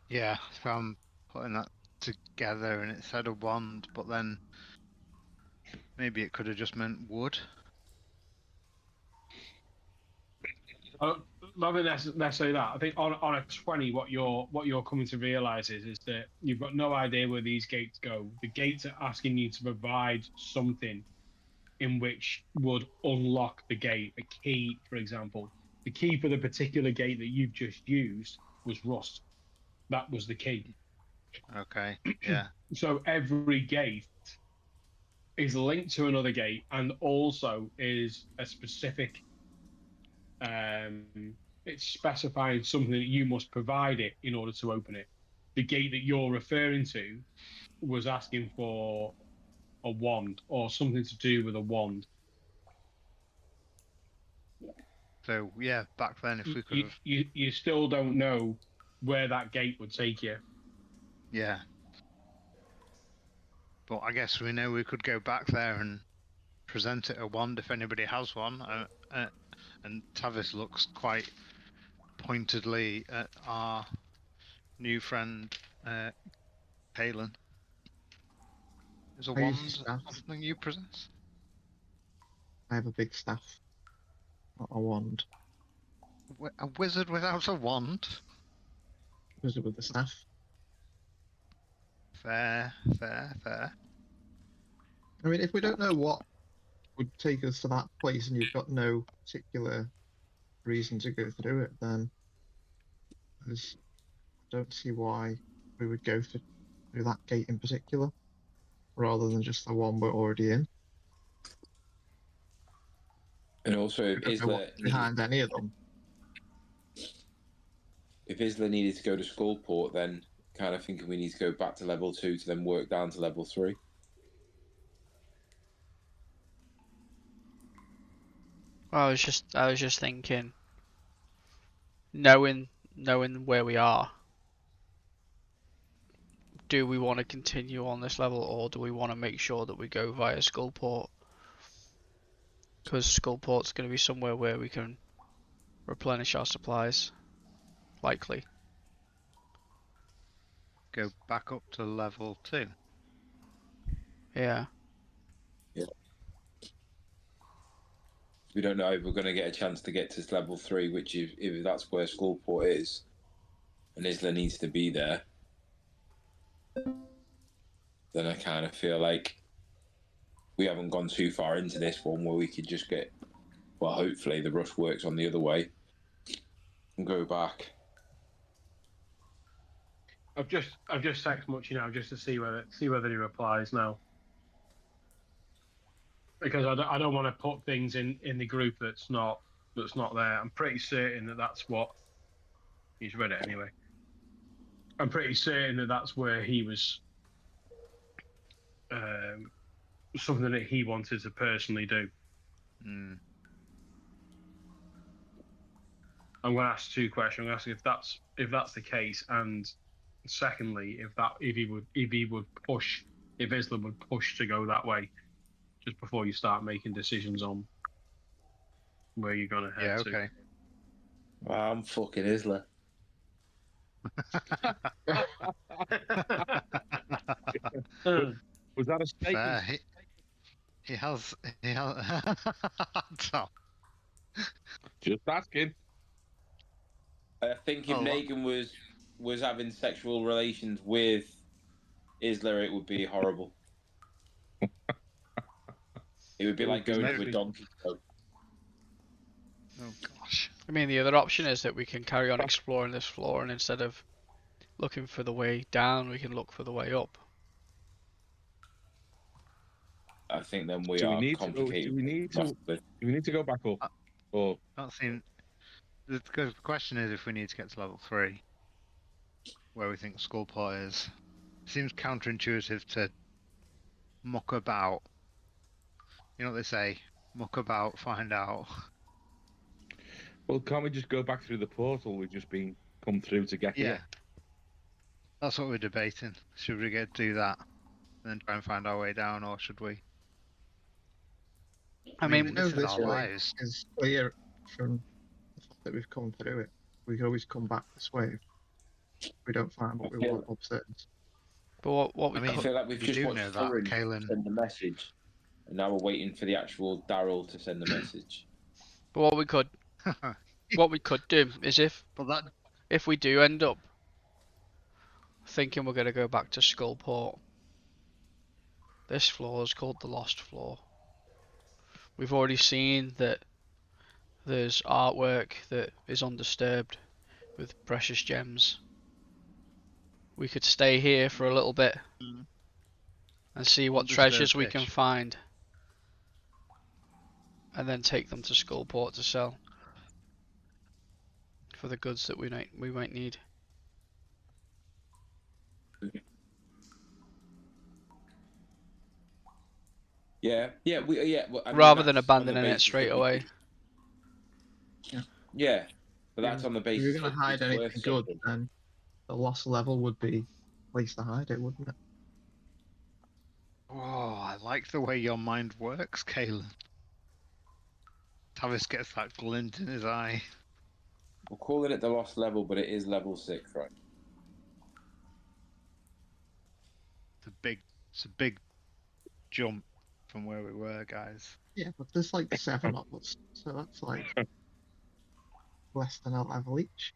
Yeah, so I'm putting that together, and it said a wand, but then maybe it could have just meant wood. Not necessarily that. I think on a 20, what you're coming to realise is that you've got no idea where these gates go. The gates are asking you to provide something in which would unlock the gate. A key, for example. The key for the particular gate that you've just used was rust. That was the key. Okay, yeah. So every gate is linked to another gate and also is a specific it's specifying something that you must provide it in order to open it. The gate that you're referring to was asking for a wand or something to do with a wand. So, yeah, back then if we could have... You still don't know where that gate would take you. Yeah. But I guess we know we could go back there and present it a wand if anybody has one. And Tavis looks quite pointedly at our new friend, Palin. Is a I use wand staff. something you possess? I have a big staff, not a wand. A wizard without a wand? Wizard with a staff. Fair, fair, fair. I mean, if we don't know what would take us to that place and you've got no particular reason to go through it, then I don't see why we would go through that gate in particular, rather than just the one we're already in. And also, We don't know what's behind any of them. if Isla needed to go to Skullport, then kind of thinking we need to go back to level 2 to then work down to level 3. I was just thinking, knowing where we are, do we want to continue on this level, or do we want to make sure that we go via Skullport? Because Skullport's going to be somewhere where we can replenish our supplies, likely. Go back up to level 2. Yeah. We don't know if we're going to get a chance to get to level 3, which if that's where Skullport is, and Isla needs to be there, then I kind of feel like we haven't gone too far into this one where we could just get, well, hopefully the rush works on the other way and go back. I've just texted Muchy now just to see whether he replies now, because I don't want to put things in the group that's not there. I'm pretty certain that that's what he's read it anyway. I'm pretty certain that that's where he was something that he wanted to personally do. Mm. I'm going to ask two questions. I'm going to ask if that's the case, and secondly, if he would push, if Islam would push to go that way, just before you start making decisions on where you're going to head Yeah, to. okay. Wow, I'm fucking Isla. Was that a Fair. statement? He has. Tom. Just asking. I think if Oh, Negan was having sexual relations with Isla, it would be horrible. It would be It like would be going to a messy. donkey show. oh gosh. I mean, the other option is that we can carry on exploring this floor, and instead of looking for the way down, we can look for the way up. I think then we Do we are need to? complicated. Do we need to? massively. Do we need to go back up? Or Not seen. The question is if we need to get to level 3, where we think Skullport is. Seems counterintuitive to muck about. You know what they say? Muck about, find out. well, can't we just go back through the portal we've just been come through to get Yeah. here? That's what we're debating. Should we do that and then try and find our way down, or should we? I I mean, this is this our way lives. is clear from the fact that we've come through it. We can always come back this way if we don't find what we Yeah. want upstairs. but what we I mean, I could, feel like we've we just do watched know that, Thorin Kaelin. send the message, and now we're waiting for the actual Daryl to send the message. but what we could do is But that if we do end up thinking we're going to go back to Skullport, this floor is called the Lost Floor. We've already seen that there's artwork that is undisturbed with precious gems. We could stay here for a little bit and see what Undisturbed treasures we can pitch. find, and then take them to Skullport to sell for the goods that we might need. Yeah, yeah, well, I mean, Rather than that's on the abandoning it basis straight that we away. could- Yeah, but that's on the If basis you're going that to hide it's anything worth good, something. then the lost level would be a place to hide it, wouldn't it? Oh, I like the way your mind works, Kaelin. Tavis gets that glint in his eye. We're calling it the lost level, but it is level 6, right? It's a big jump from where we were, guys. Yeah, but there's like 7 of us, so that's like less than a level each.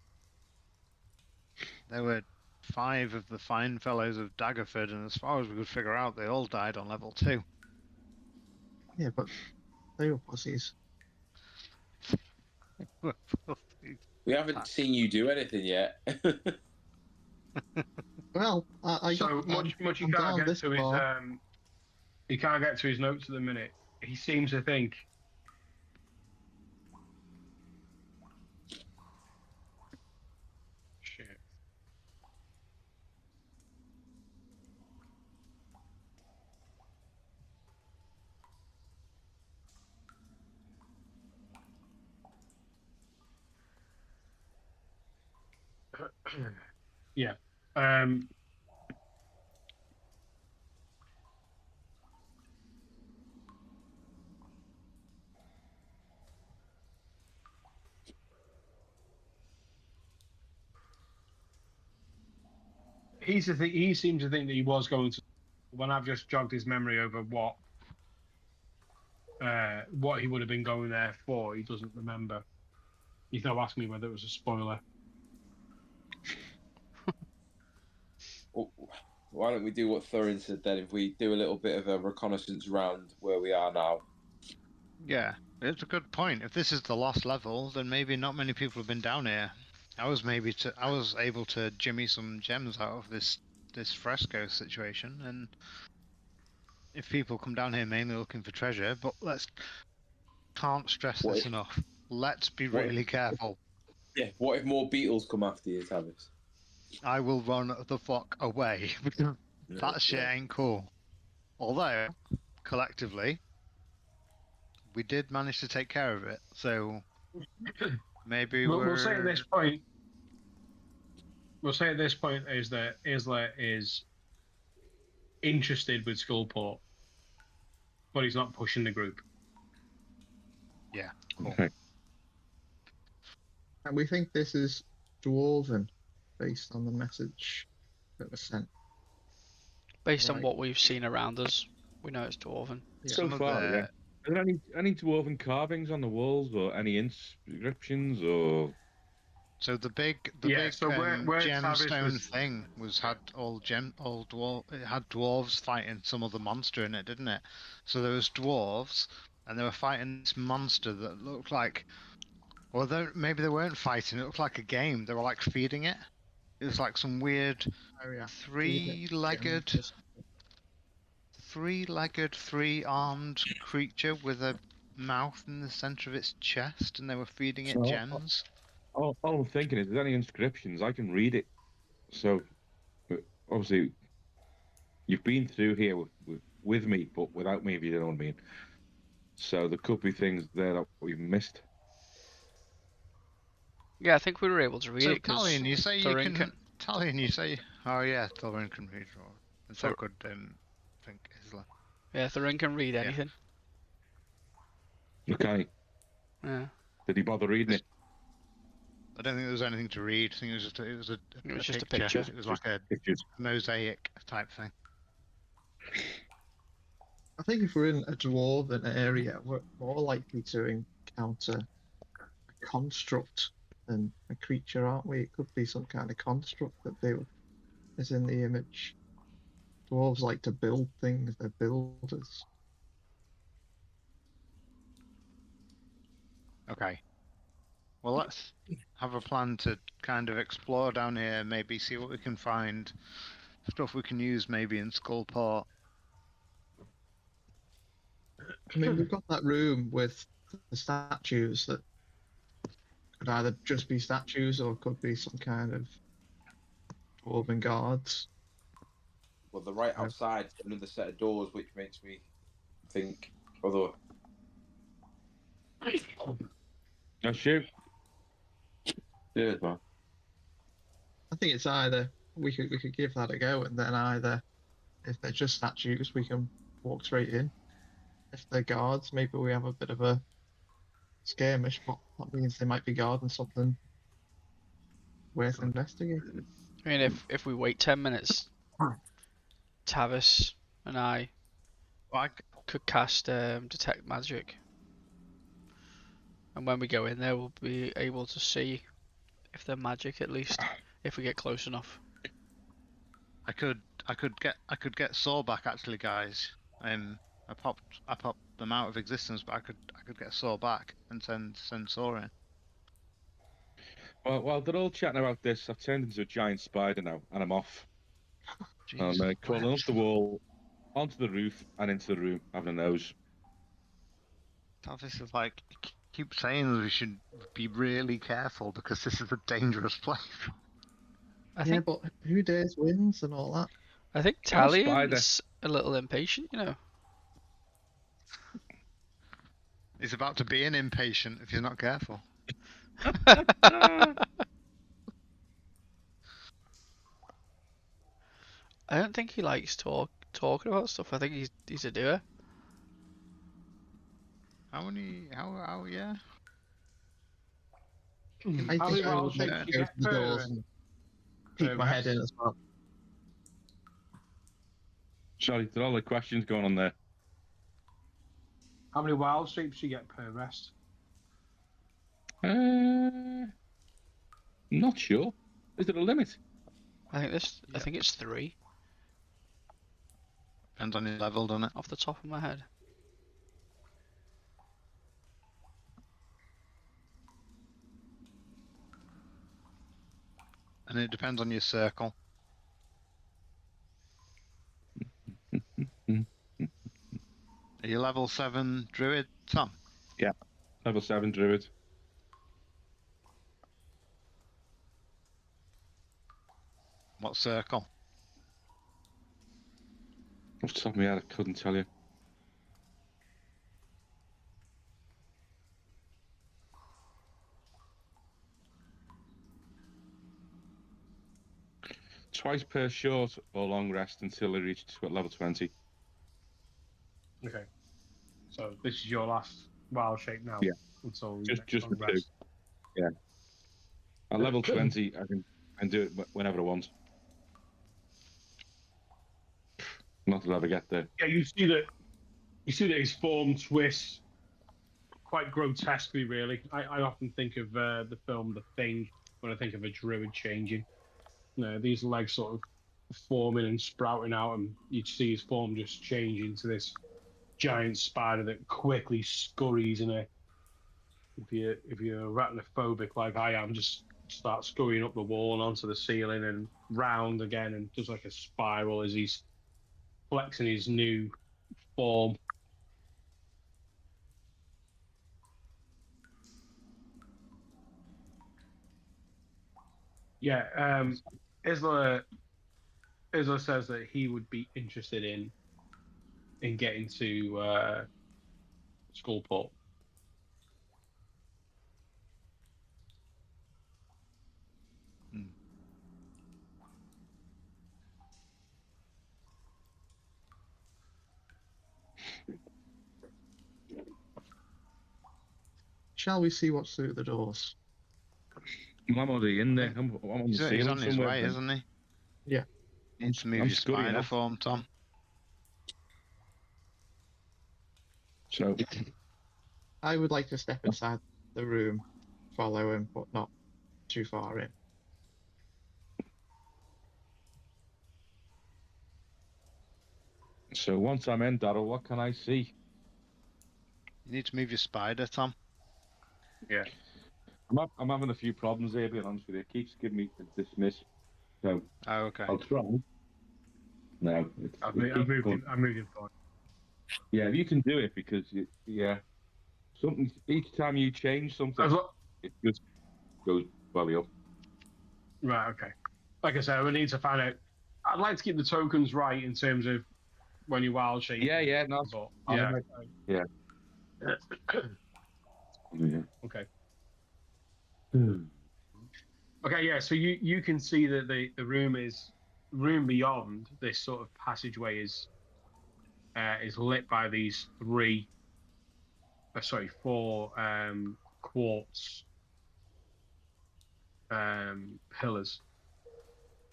There were 5 of the fine fellows of Daggerford, and as far as we could figure out, they all died on level 2. Yeah, but they were pussies. We haven't seen you do anything yet. Well, I So got, much he I'm can't down get this to his far. he can't get to his notes at the minute. He seems to think shit. Yeah. He seems to think that he was going to. When I've just jogged his memory over what he would have been going there for, he doesn't remember. He's now asking me whether it was a spoiler. Why don't we do what Thorin said then? If we do a little bit of a reconnaissance round where we are now. Yeah, it's a good point. If this is the lost level, then maybe not many people have been down here. I was able to jimmy some gems out of this fresco situation, and if people come down here mainly looking for treasure, but can't stress What this if- enough. Let's be what if- really careful. Yeah. What if more beetles come after you, Tavis? I will run the fuck away because that shit Yeah. ain't cool. Although, collectively, we did manage to take care of it, so maybe We'll say at we're. this point. We'll say at this point is that Isla is interested with Skullport, but he's not pushing the group. Yeah. Cool. Okay. And we think this is dwarven, based on the message that was sent. Based on Right. what we've seen around us, we know it's dwarven. Yeah. So Some of far, the- yeah. Are there any dwarven carvings on the walls or any inscriptions or? So the big Yeah, so where Tavis gemstone was- thing had it had dwarves fighting some other monster in it, didn't it? So there was dwarves, and they were fighting this monster that looked like, well, maybe they weren't fighting. It looked like a game. They were like feeding it. It was like some weird Oh, yeah. three-legged, three-armed creature with a mouth in the center of its chest, and they were feeding it So- gems. All I'm thinking is, there's any inscriptions, I can read it. So, obviously, you've been through here with me, but without me, if you know what I mean. So there could be things there that we've missed. Yeah, I think we were able to read So it because Talion, you say you Thorin can. Talion, you say. Oh yeah, Thorin can read. And so Thor- could think Isla. Yeah, Thorin can read Yeah. anything. Okay. Yeah, Did he bother reading it? I don't think there was anything to read. I think it was just a picture. It was like a Pictures. mosaic type thing. I think if we're in a dwarven area, we're more likely to encounter a construct than a creature, aren't we? It could be some kind of construct that is in the image. Dwarves like to build things, they're builders. Okay. Well, let's have a plan to kind of explore down here. Maybe see what we can find. Stuff we can use maybe in Skullport. I mean, we've got that room with the statues that could either just be statues or could be some kind of dwarven guards. Well, they're right Yeah. outside another set of doors, which makes me think other. No, shoot. Yeah, man. I think it's either we could give that a go, and then either if they're just statues, we can walk straight in. If they're guards, maybe we have a bit of a skirmish, but that means they might be guarding something worth investigating. I mean, if we wait 10 minutes, Tavis and I Like, could cast detect magic, and when we go in there, we'll be able to see if they're magic at least, if we get close enough. I could get Saw back actually, guys. I popped them out of existence, but I could get Saw back and send Saw in. Well, while they're all chatting about this, I've turned into a giant spider now, and I'm off. I'm Jeez. crawling up the wall, onto the roof, and into the room, having a nose. Tavis is like, keep saying that we should be really careful because this is a dangerous place. I Yeah, think but who dares wins and all that? I think I'm a spider. Talion's a little impatient, you know. He's about to be an impatient if you're not careful. I don't think he likes talking about stuff. I think he's a doer. How yeah? I How think many I wild would like shapes to you go get to the doors and peek my head in as well. Sorry, there are all the questions going on there. How many wild shapes you get per rest? Not sure. Is there a limit? I think it's 3 Depends on your level, doesn't it? off the top of my head. And it depends on your circle. Are you level 7 druid, Tom? Level 7 druid. What circle? Off the top of my head, I couldn't tell you. twice per short or long rest until they reach level 20. Okay. So this is your last wild shape now. Yeah. Until Just long the two. rest. Yeah. At level 20, I can do it whenever I want. Not that I'll ever get there. Yeah, you see that his form twists quite grotesquely. Really, I often think of the film The Thing when I think of a druid changing. You know, these legs sort of forming and sprouting out, and you'd see his form just change into this giant spider that quickly scurries in a. If you're arachnophobic like I am, just start scurrying up the wall and onto the ceiling and round again, and does like a spiral as he's flexing his new form. Yeah, Isla says that he would be interested in getting to Skullport. Hmm. Shall we see what's through the doors? I'm already in there. I'm on the He's ceiling on his somewhere. way, isn't he? Yeah. You need to move I'm your scurrying spider off. form, Tom. So, I would like to step inside the room, follow him, but not too far in. once I'm in, Daryl, what can I see? You need to move your spider, Tom. Yeah, I'm having a few problems here, being honest with you. It keeps giving me a dismiss. So Oh, okay. I'll try. No, I've it keeps moved going. him. I moved him forward. Yeah, you can do it because something each time you change something, it just goes belly up. Right. Okay. Like I said, we need to find out. I'd like to keep the tokens right in terms of when you wild shape. Yeah, no, But yeah, yeah. yeah. Okay. Okay. Yeah. So you can see that the room beyond this sort of passageway is lit by these four quartz pillars.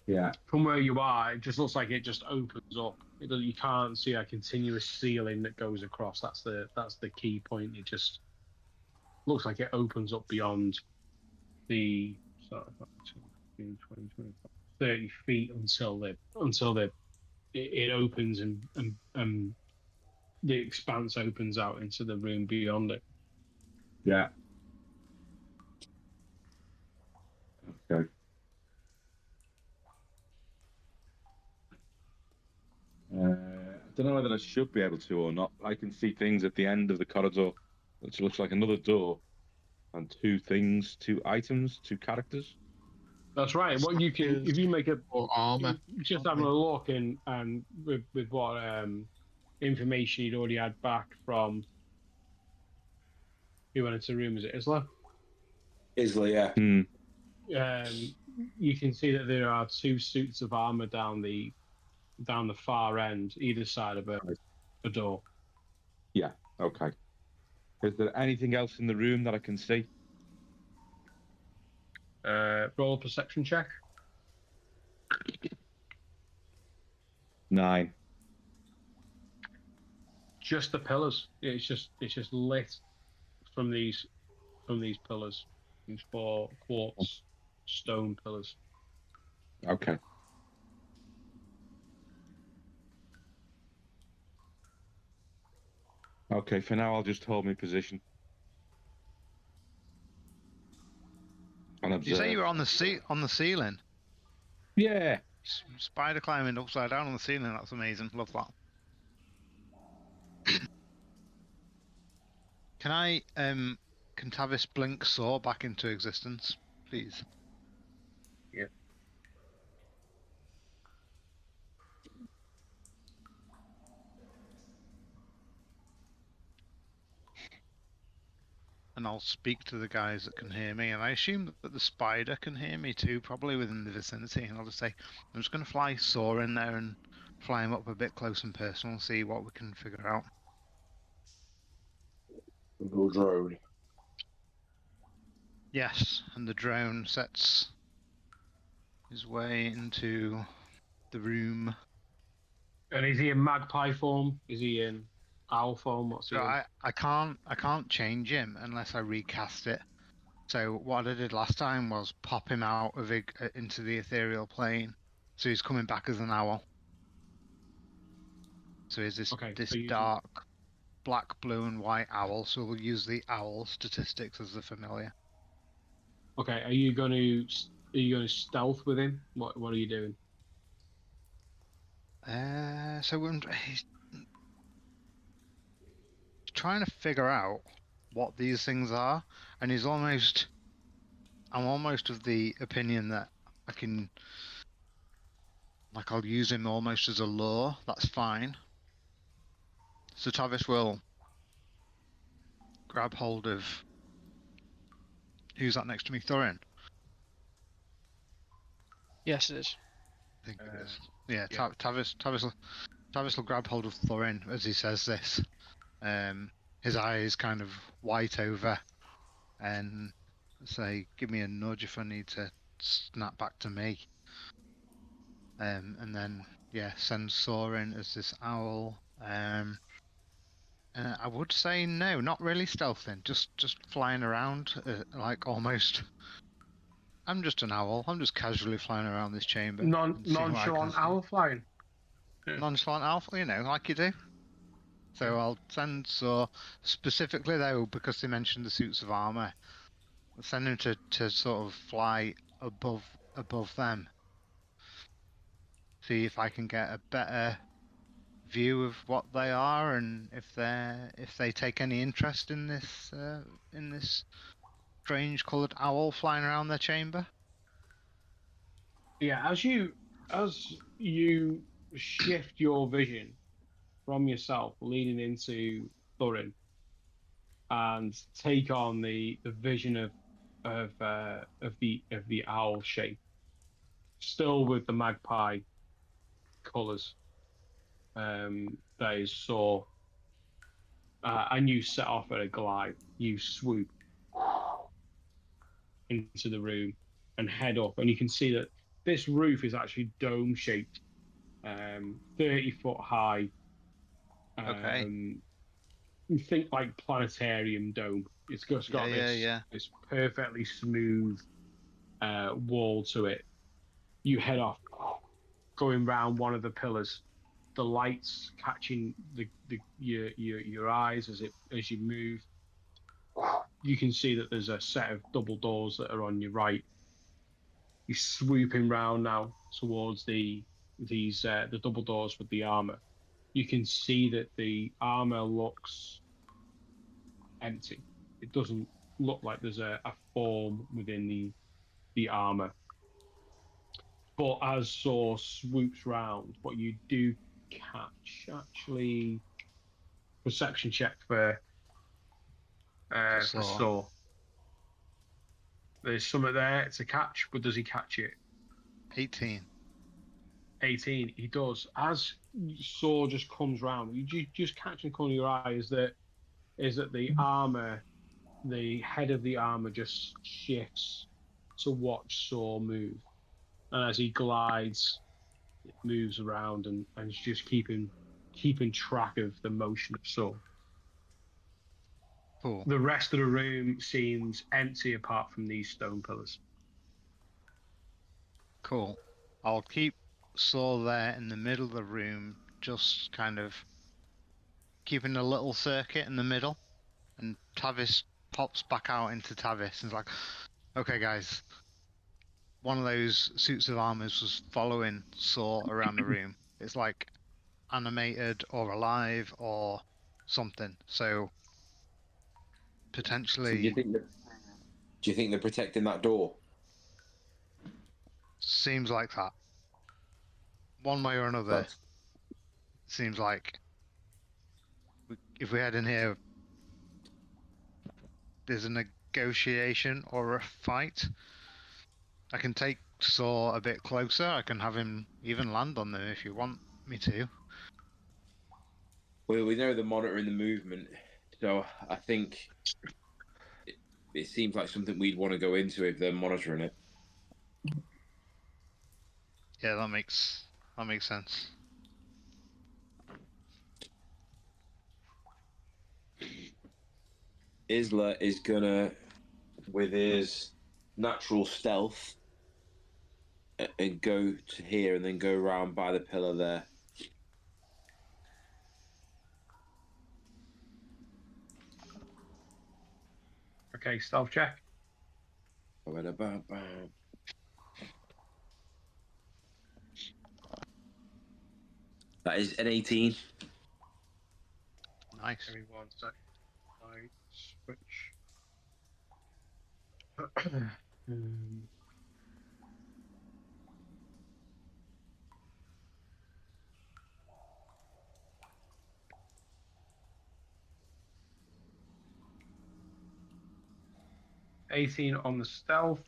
Yeah. From where you are, it just looks like it just opens up. You can't see a continuous ceiling that goes across. That's the key point. It just looks like it opens up beyond the 20, 25, 30 feet until it opens and the expanse opens out into the room beyond it. Yeah. Okay. I don't know whether I should be able to or not. I can see things at the end of the corridor, which looks like another door, and two items, two characters. That's right. What you can, if you make a Or armor. just having a look and with what information you'd already had back from who went into the room, is it Isla? Isla, yeah. You can see that there are two suits of armor down the far end, either side of a door. Yeah. Okay. Is there anything else in the room that I can see? Roll a perception check. 9. Just the pillars. It's just lit from these pillars. These four quartz stone pillars. Okay. Okay, for now I'll just hold my position. And Did you say observe. you were on the ceiling? Yeah. Spider climbing upside down on the ceiling. That's amazing. Love that. Can I can Tavis blink saw back into existence, please? Yeah. and I'll speak to the guys that can hear me. And I assume that the spider can hear me too, probably within the vicinity. And I'll just say, I'm just going to fly Saw in there and fly him up a bit close and personal and see what we can figure out. Little drone. Yes, and the drone sets his way into the room. And is he in magpie form? Is he in owl form? What's he So in? I can't change him unless I recast it. So what I did last time was pop him out of into the ethereal plane. So he's coming back as an owl. So he's this Okay, this so you dark black, blue, and white owl. So we'll use the owl statistics as the familiar. okay. Are you going to stealth with him? What are you doing? So he's trying to figure out what these things are, and I'm almost of the opinion that I can, like, I'll use him almost as a lure. That's fine. So Tavis will grab hold of, who's that next to me? Thorin. Yes, it is. I think it is. Yeah, yeah. Tavis will grab hold of Thorin as he says this. His eyes kind of white over, and say, "Give me a nudge if I need to snap back to me." And then send Sorin as this owl. I would say no, not really stealthing, just flying around, like almost. I'm just an owl. I'm just casually flying around this chamber. Nonchalant owl flying. Nonchalant owl, like you do. So I'll send specifically though, because they mentioned the suits of armor. I'll send him to sort of fly above them. See if I can get a better view of what they are and if they take any interest in this strange coloured owl flying around their chamber. Yeah, as you shift your vision from yourself, leaning into Thorin, and take on the vision of the owl shape, still with the magpie colours. That is Saw, and you set off at a glide. You swoop into the room and head up, and you can see that this roof is actually dome shaped, 30-foot high. Okay. You think like planetarium dome. It's just got this perfectly smooth wall to it. You head off, going round one of the pillars. The lights catching your eyes as you move. You can see that there's a set of double doors that are on your right. You're swooping round now towards the double doors with the armor. You can see that the armor looks empty. It doesn't look like there's a form within the armor. But as Saw swoops round, what you do catch, actually, perception check for Saw. There's something there. It's a catch, but does he catch it? 18. 18. He does. As Saw just comes round, you just catch in the corner of your eye is that the armor, the head of the armor just shifts to watch Saw move, and as he glides, it moves around and it's just keeping track of the motion of Saw. Cool. The rest of the room seems empty apart from these stone pillars. Cool. I'll keep Saw there in the middle of the room, just kind of keeping a little circuit in the middle, and Tavis pops back out into Tavis and is like, "Okay, guys, one of those suits of armors was following Saw around the room. It's like animated or alive or something. So potentially." So do you think they're protecting that door? Seems like that. One way or another. Seems like if we head in here, there's a negotiation or a fight, I can take Saw a bit closer. I can have him even land on them if you want me to. Well, we know they're monitoring the movement, so I think it seems like something we'd want to go into if they're monitoring it. Yeah, that makes sense. Isla is gonna, with his natural stealth, and go to here and then go around by the pillar there. Okay, stealth check. That is an 18. Nice. Give me 1 sec. I switch. 18 on the stealth.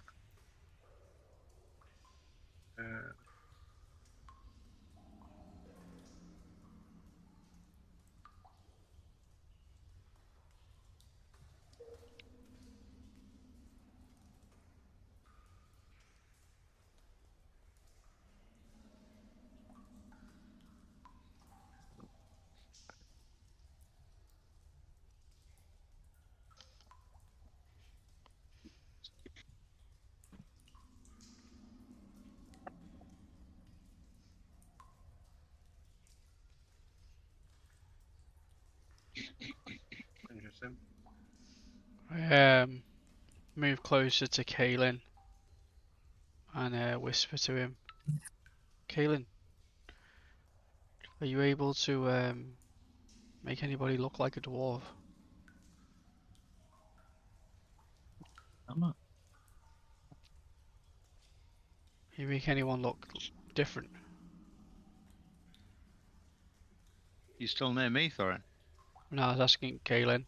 Interesting. Move closer to Kaelin and whisper to him. Kaelin, are you able to make anybody look like a dwarf? I'm not. You make anyone look different? You still near me, Thorin? No, I was asking Kaelin.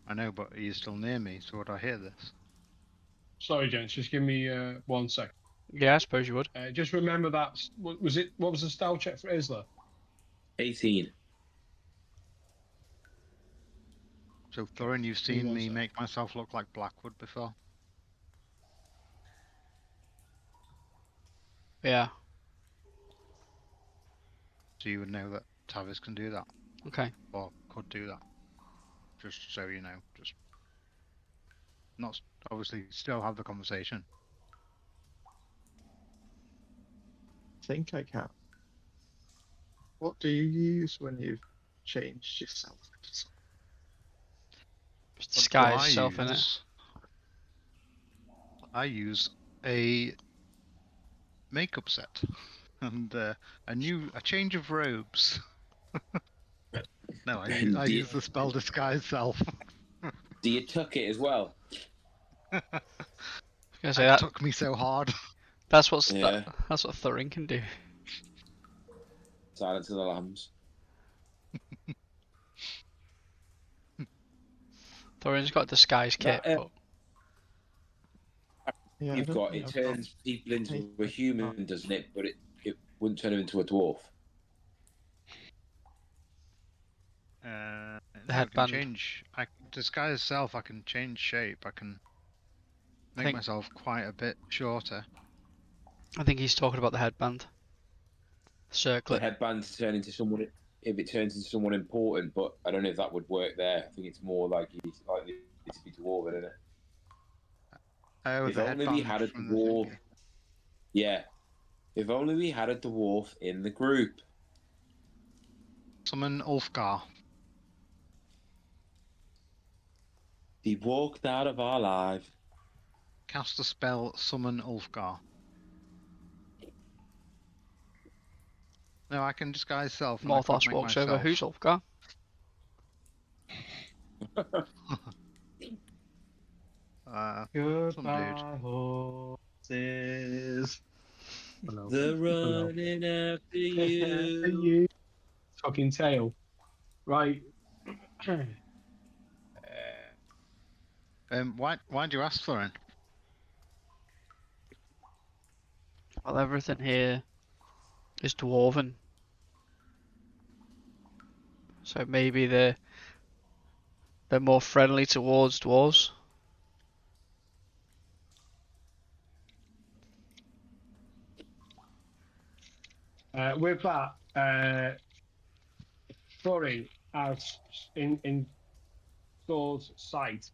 I know, but are you still near me? So would I hear this? Sorry, gents. Just give me 1 sec. Yeah, I suppose you would. Just remember that. Was it? What was the stealth check for Isla? 18. So Thorin, you've Give me seen 1 me sec. make myself look like Blackwood before? Yeah. So you would know that Tavis can do that, Okay. or could do that. Just so you know, just not obviously still have the conversation. I think I can. What do you use when you've changed yourself into something? What do Disguise I yourself in it. use? I use a makeup set and a change of robes. No, I use the spell disguise self. Do you tuck it as well? I was gonna say It that. took me so hard. That's what Yeah. that's what Thorin can do. Silence of the Lambs. Thorin's got a disguise kit, That, but Yeah, I you've don't got, think it I've got turns people into anything a human, doesn't it? But it wouldn't turn them into a dwarf. No, I can headband. change. I disguise self. I can change shape. I can make myself quite a bit shorter. I think he's talking about the headband. The Circlet. headband turn into someone if it turns into someone important, but I don't know if that would work there. I think it's more like he's likely to be dwarven, isn't it? Oh, If the only we headband had a from the dwarf. thingy. Yeah. If only we had a dwarf in the group. Summon Ulfgar. He walked out of our lives. Cast the spell Summon Ulfgar. No, I can disguise self. And I could Morthos make walks myself. over. Who's Ulfgar? Some dude. Goodbye, horses. Hello. They're running after you. You fucking tail. Right. Why'd you ask for it? Well, everything here is dwarven. So maybe they're more friendly towards dwarves. With that, Thorin, as in Thor's sight,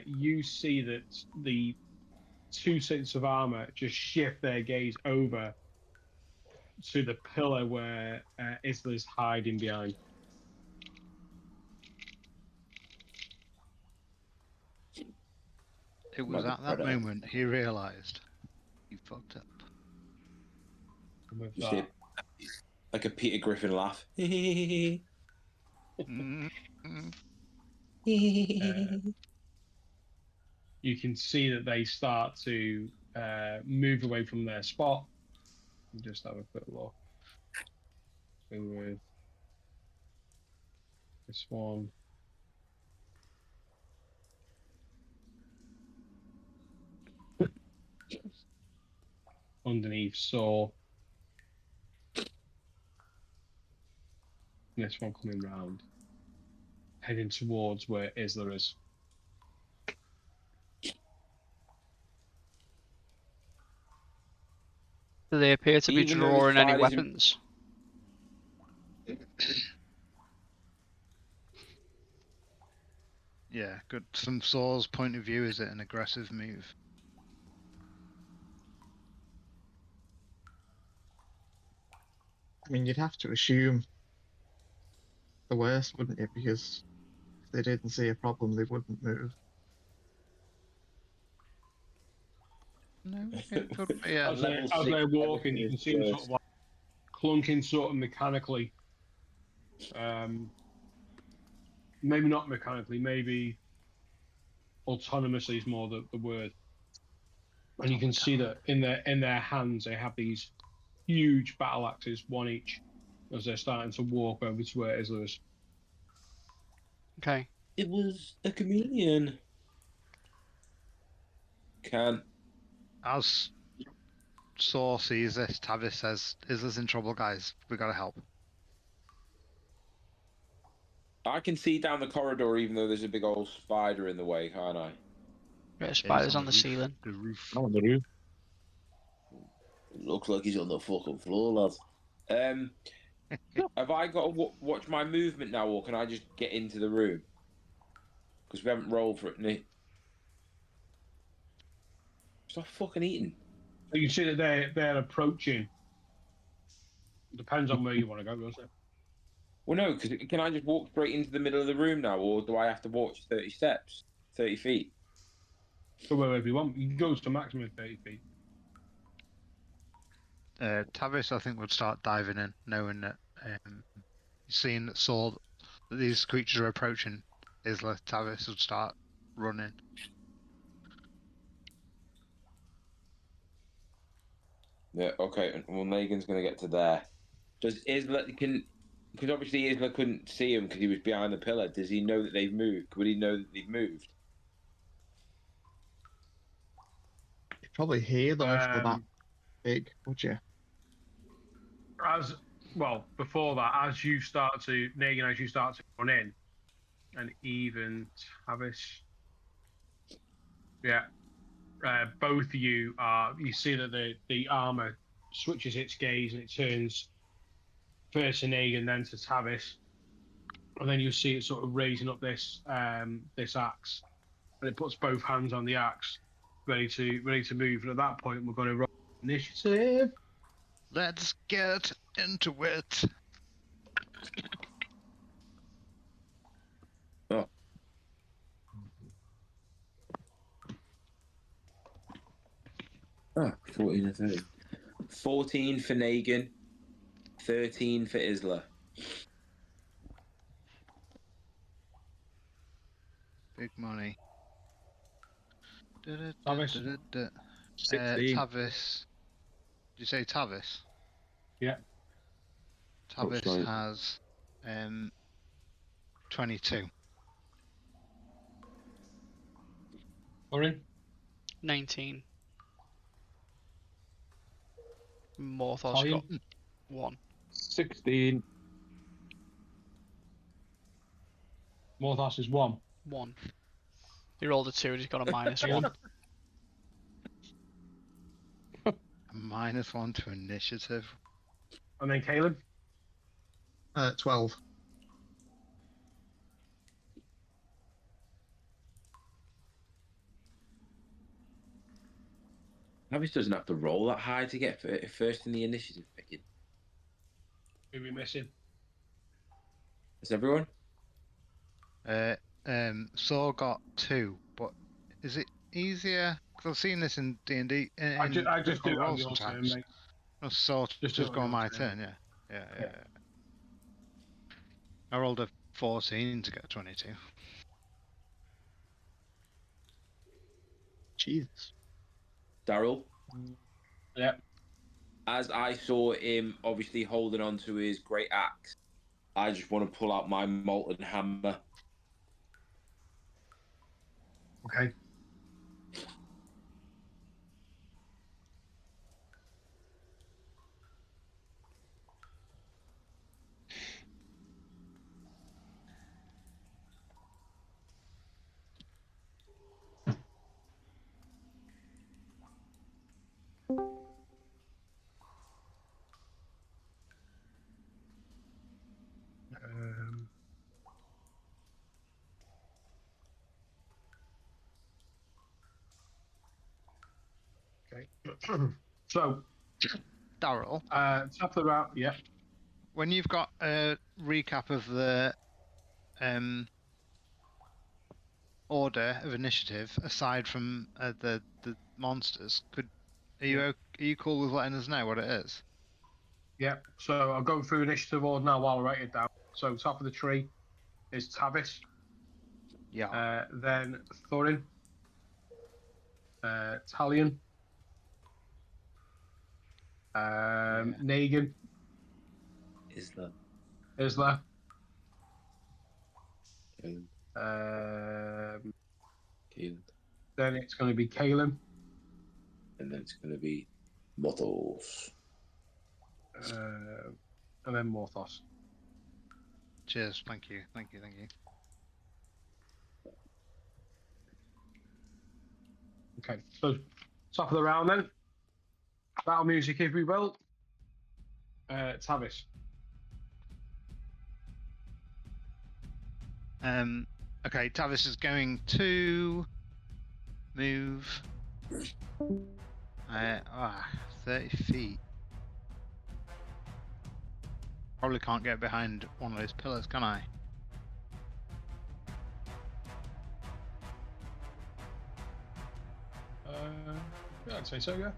you see that the two sets of armor just shift their gaze over to the pillar where Isla's hiding behind. It was Like a at that predator. moment he realised he fucked up. And with You see, that, like a Peter Griffin laugh. Mm. you can see that they start to move away from their spot. Just have a quick look. Go with this one. Underneath saw. This one coming round. Heading towards where Isla is. Do they appear to be Even though his drawing any pride is in- weapons? Yeah, good. From Saul's point of view, is it an aggressive move? I mean, you'd have to assume the worst, wouldn't you? Because if they didn't see a problem, they wouldn't move. No, it could be. As Level as 6, they're walking, everything you is can see them sort worse. of like clunking sort of mechanically. Maybe not mechanically, maybe autonomously is more the word. And you can see that in their hands they have these huge battle axes, one each, as they're starting to walk over to where Isla is. Okay. It was a chameleon. Can As Saul sees this, Tavis says, "Isla's in trouble, guys. We gotta help." I can see down the corridor even though there's a big old spider in the way, can't I? Yeah, It is spiders on the roof. ceiling. The roof. On the roof. Looks like he's on the fucking floor, lads. Have I got to watch my movement now, or can I just get into the room? Because we haven't rolled for it. Stop fucking eating. You can see that they're approaching. Depends on where you want to go, doesn't it? Well, no, because can I just walk straight into the middle of the room now, or do I have to walk 30 steps, 30 feet? Go wherever you want. You can go to maximum 30 feet. Tavis, I think, would start diving in, knowing that seeing that Saul, that these creatures are approaching Isla. Tavis would start running. Yeah, okay. Well, Megan's going to get to there. Does Isla because obviously Isla couldn't see him because he was behind the pillar. Does he know that they've moved? Would he know that they've moved? You'd probably hear them if they're that big, would you? Before that, as you start to run in, and even Tavis, yeah, both of you see that the armor switches its gaze and it turns first to Negan, then to Tavis, and then you see it sort of raising up this axe, and it puts both hands on the axe, ready to move. And at that point, we're going to roll initiative. Let's get into it. Oh. Ah, 14 and 13. 14 for Negan, 13 for Isla. Big money. Tavis. 16. Tavis. Did you say Tavis? Yeah. Tavis sorry. has 22. Thorin? 19. Morthos Talia? got 1. 16. Morthos is 1. 1. He rolled a 2 and he's got a -1. Caleb? -1 to initiative. And then Caleb? 12. Travis doesn't have to roll that high to get first in the initiative picking. Who are we missing? Is everyone? Saw got 2, but is it easier? Because I've seen this in D&D. I just do it on rolls your turn, sometimes. mate. No, Saw Just do it just on go on your my turn. turn, yeah. I rolled a 14 to get 22. Jesus. Daryl? Yeah. As I saw him obviously holding on to his great axe, I just want to pull out my molten hammer. Okay. Okay. So, Daryl, top of the round. Yeah. when you've got a recap of the order of initiative, aside from the monsters, are you cool with letting us know what it is? Yeah. So I'll go through initiative order now while I write it down. So top of the tree is Tavis. Yeah. Then Thorin. Talion. Negan. Isla. Isla. Caleb. Then it's going to be Caleb. And then it's going to be Mottles. And then Morthos. Cheers. Thank you. Okay. So top of the round then. Battle music, if we will. Tavis. Okay, Tavis is going to move 30 feet. Probably can't get behind one of those pillars, can I? Yeah, I'd say so, yeah.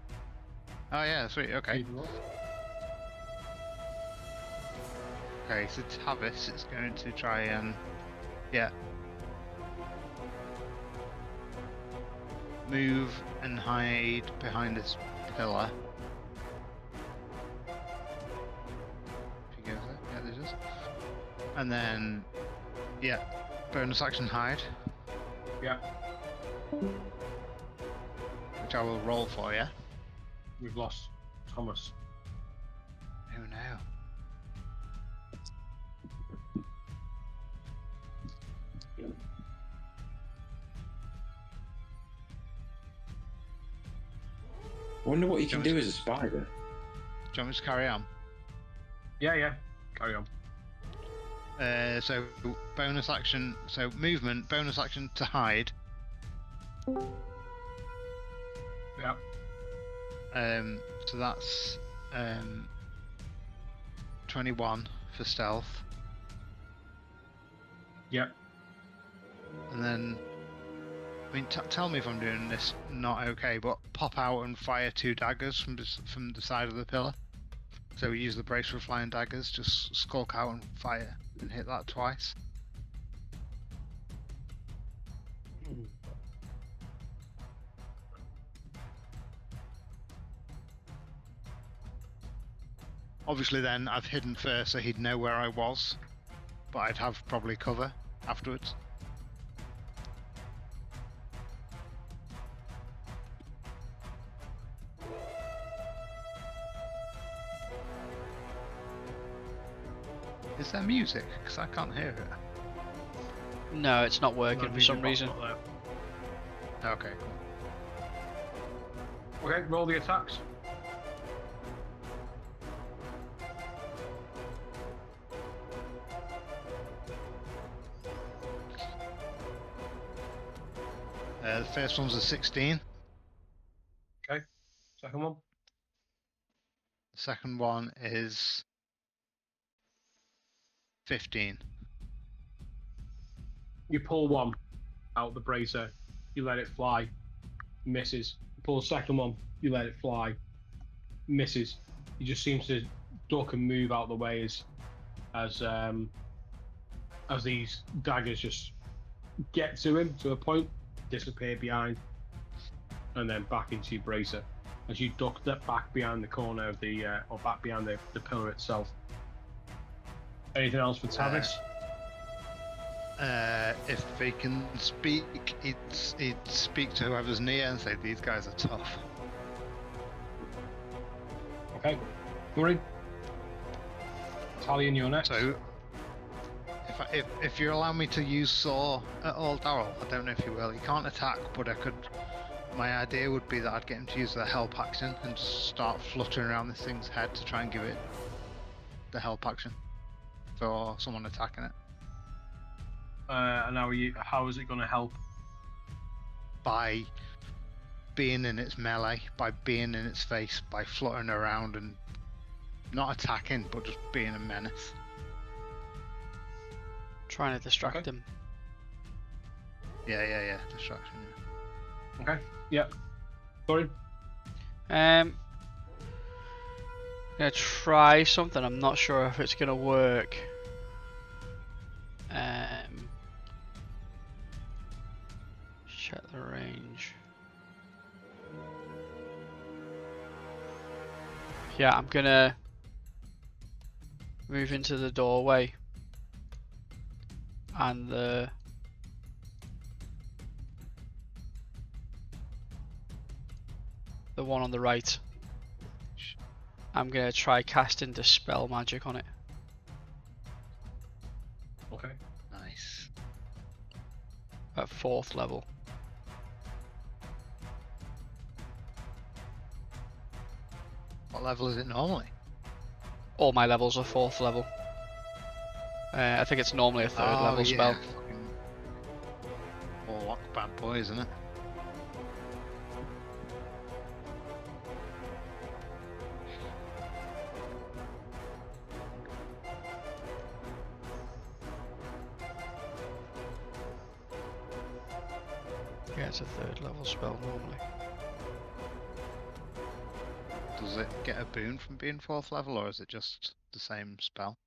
Oh yeah, sweet, okay. Either or. Okay, so Tavis is going to try and move and hide behind this pillar. If he goes there, yeah, there it is. And then, bonus action hide, Yeah. which I will roll for you. We've lost Thomas. Oh no. I wonder what you can do as a spider. Do you want me to carry on? Yeah. Carry on. So bonus action, so movement, bonus action to hide. Yeah. So that's 21 for stealth. Yep. And then, I mean, tell me if I'm doing this not okay, but pop out and fire 2 daggers from the side of the pillar. So we use the brace for flying daggers, just skulk out and fire and hit that twice. Obviously then I've hidden first so he'd know where I was, but I'd have probably cover afterwards. Is there music? Because I can't hear it. No, it's not No, working for music some box reason. not there. Okay, cool. Okay, roll the attacks. The first one's a 16. Okay. Second one. The second one is 15. You pull one out the bracer. You let it fly. Misses. You pull the second one. You let it fly. Misses. He just seems to duck and move out the way as these daggers just get to him to a point, disappear behind, and then back into your bracer as you duck that back behind the corner of the or back behind the pillar itself. Anything else for Tavis? If they can speak, he'd speak to whoever's near and say, these guys are tough. Okay. Murray? Talion, you're next. So, if you allow me to use Saw at all, Daryl, I don't know if you will. He can't attack, but I could. My idea would be that I'd get him to use the help action and just start fluttering around this thing's head to try and give it the help action for someone attacking it. And how is it going to help? By being in its melee, by being in its face, by fluttering around and not attacking, but just being a menace. Trying to distract Okay. him. Yeah. Distraction. Yeah. Okay. Yeah. Sorry. Gonna try something. I'm not sure if it's gonna work. Check the range. Yeah, I'm gonna move into the doorway and the one on the right. I'm gonna try casting Dispel Magic on it. Okay. Nice. At 4th level. What level is it normally? All my levels are 4th level. I think it's normally a 3rd level spell. Fucking Warlock bad boy, isn't it? Yeah, it's a 3rd level spell normally. Does it get a boon from being 4th level, or is it just the same spell?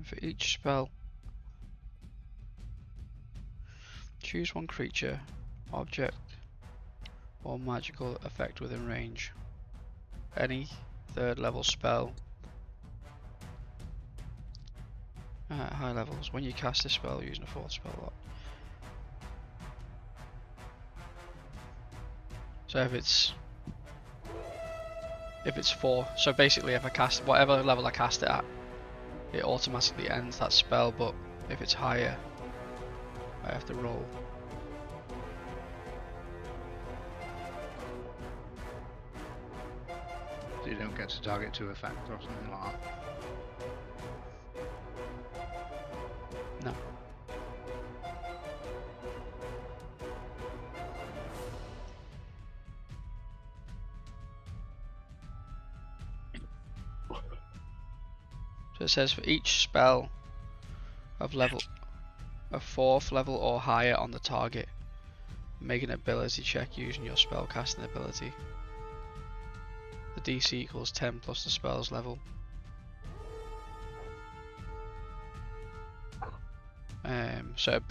For each spell, choose one creature, object, or magical effect within range. Any 3rd level spell at high levels. When you cast a spell using a 4th spell lock. So if it's 4, so basically if I cast whatever level I cast it at, it automatically ends that spell, but if it's higher, I have to roll. So you don't get to target 2 effect or something like that? No. So it says for each spell of 4th level or higher on the target, make an ability check using your spell casting ability. The DC equals 10 plus the spell's level. So I'd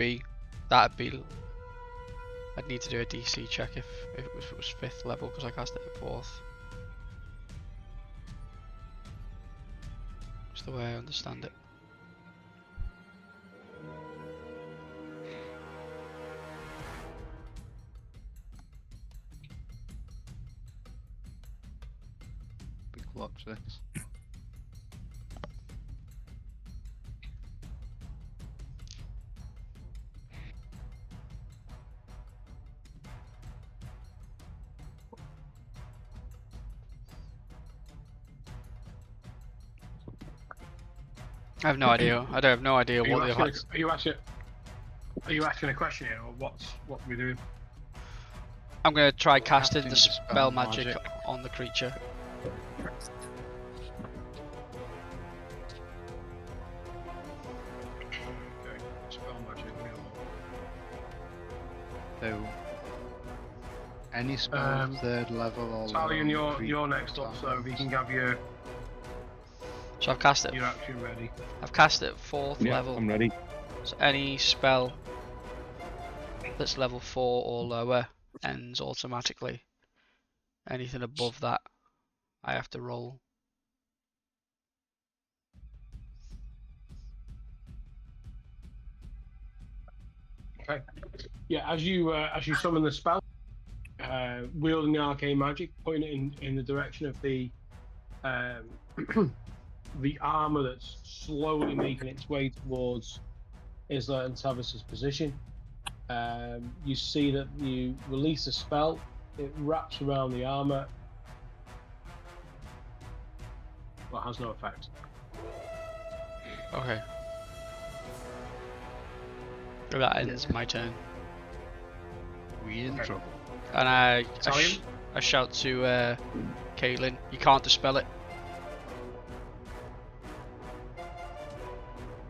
need to do a DC check if it was 5th level because I cast it at 4th. That's the way I understand it. watch this. I have no idea. I don't have no idea Are you, what the asking effects. are you asking a question here, or what are we doing? I'm gonna try casting Casting the dispel spell magic magic. on the creature. Okay, spell magic. So, any spell Um, 3rd level or Talion, lower you're next up, so if you can have So I've cast it. your action ready. I've cast it at 4th Yeah, level. I'm ready. So any spell that's level 4 or lower ends automatically. Anything above that, I have to roll. Okay. Yeah, as you summon the spell, wielding the arcane magic, pointing it in the direction of the the armor that's slowly making its way towards Isla and Tavis's position. You see that you release a spell, it wraps around the armor, but has no effect. Okay. So that ends my turn. We in Okay. trouble. And I Talion? shout to Caitlin, you can't dispel it.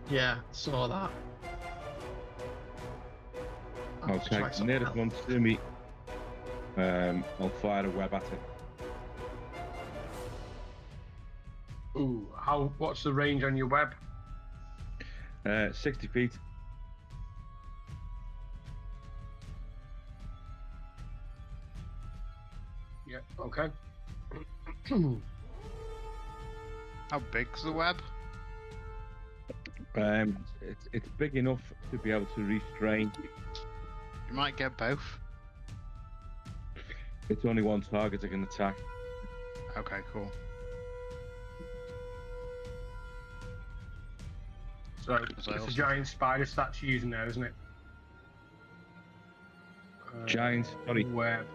Yeah, saw that. I'll just Okay, try something nearest else. one to me. I'll fire a web at it. Ooh, what's the range on your web? 60 feet. Yeah, okay. How big's the web? It's big enough to be able to restrain. You might get both. It's only one target I can attack. Okay, cool. So Because I it's a also- giant spider statue using there, isn't it? Giant, sorry. Web.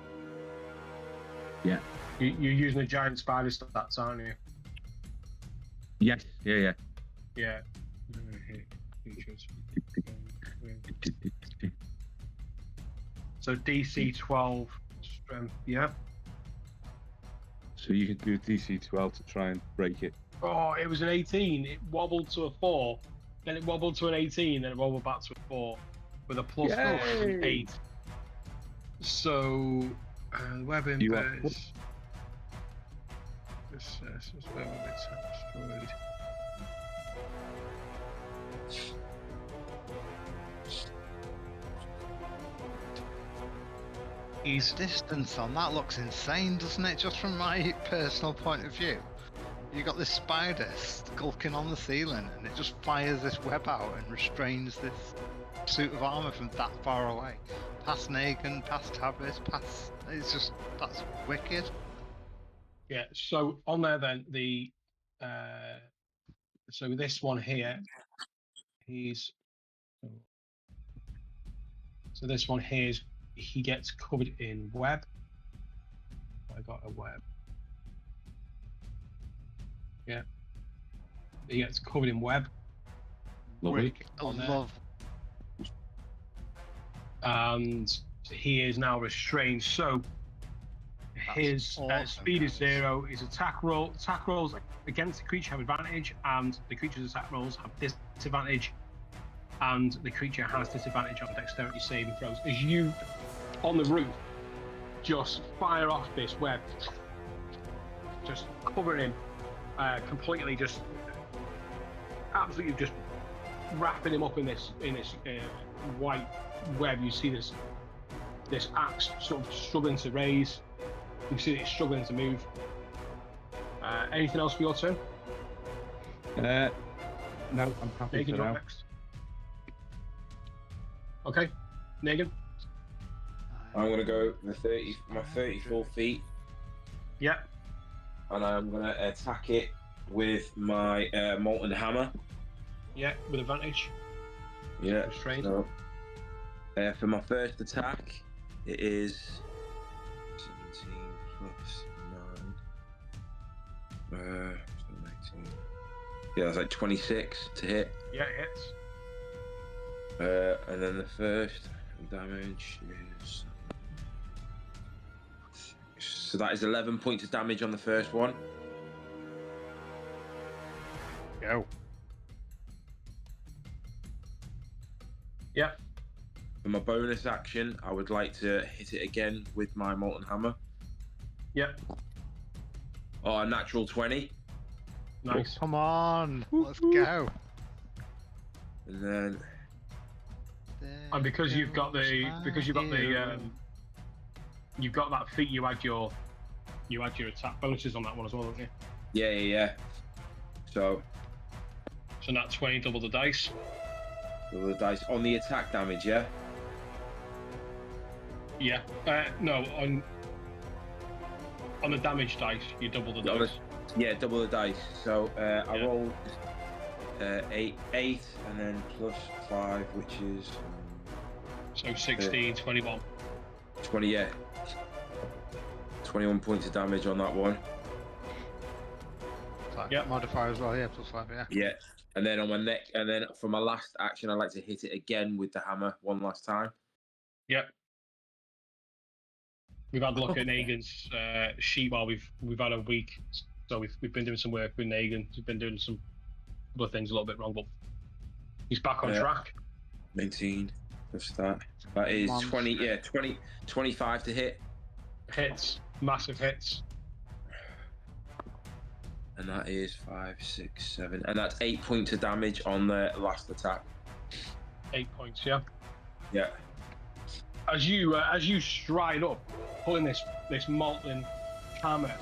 Yeah. You're using a giant spider stats, aren't you? Yes, yeah. Yeah. So DC 12 strength, yeah. So you can do DC 12 to try and break it. Oh, it was an 18. It wobbled to a 4. Then it wobbled to an 18. Then it wobbled back to a 4 with a plus Yay! 8. So, weapon You are- burst. This weapon gets destroyed. He's Distance on that looks insane, doesn't it? Just from my personal point of view. You got this spider skulking on the ceiling, and it just fires this web out and restrains this suit of armor from that far away. Past Negan, past Tavis, past. It's just that's wicked. yeah. So on there then so this one here, so this one here is he gets covered in web. I got a web. Yeah. He gets covered in web. Lovely. Rick I on there. love. And he is now restrained. So his awesome, speed is guys. 0. His attack rolls against the creature have advantage, and the creature's attack rolls have disadvantage, and the creature has disadvantage on dexterity saving throws. As you on the roof just fire off this web, just covering him completely, just absolutely just wrapping him up in this white web. You see this axe sort of struggling to raise. You see it struggling to move. Anything else for your turn? No, I'm happy Negan, for you're now. next. Okay, Negan. I'm gonna go my 34 feet. Yeah. and I'm gonna attack it with my molten hammer. Yeah, with advantage. Yeah. Restrained. So, for my first attack, it is 17 plus 9. 19. Yeah, that's like 26 to hit. Yeah, it hits. And then the first damage is. So that is 11 points of damage on the first one. Go. Yeah. For my bonus action, I would like to hit it again with my molten hammer. Yeah. Oh, a natural 20. Nice. Come on, let's go. And then And because you've got that feat, you add your attack bonuses on that one as well, don't you? yeah. So nat 20, double the dice. roll the dice on the attack damage, yeah. Yeah. No, on the damage dice, you double the dice. Yeah, double the dice. So I Yeah. rolled 8, and then plus 5, which is So 16, 21. 20. Yeah, 21 points of damage on that one. Yep. Modifier as well, yeah, +5, yeah. Yeah, and then on my neck, and then for my last action, I like to hit it again with the hammer one last time. Yep. We've had a look at Nagan's sheet while we've had a week, so we've been doing some work with Nagan. He's been doing some couple of things a little bit wrong, but he's back on track. 19 plus that. That is 20. Yeah, 25 to hit. Hits, massive hits. And that is 5, 6, 7, and that's 8 points of damage on the last attack. 8 points, yeah. Yeah. As you stride up, pulling this molten hammer,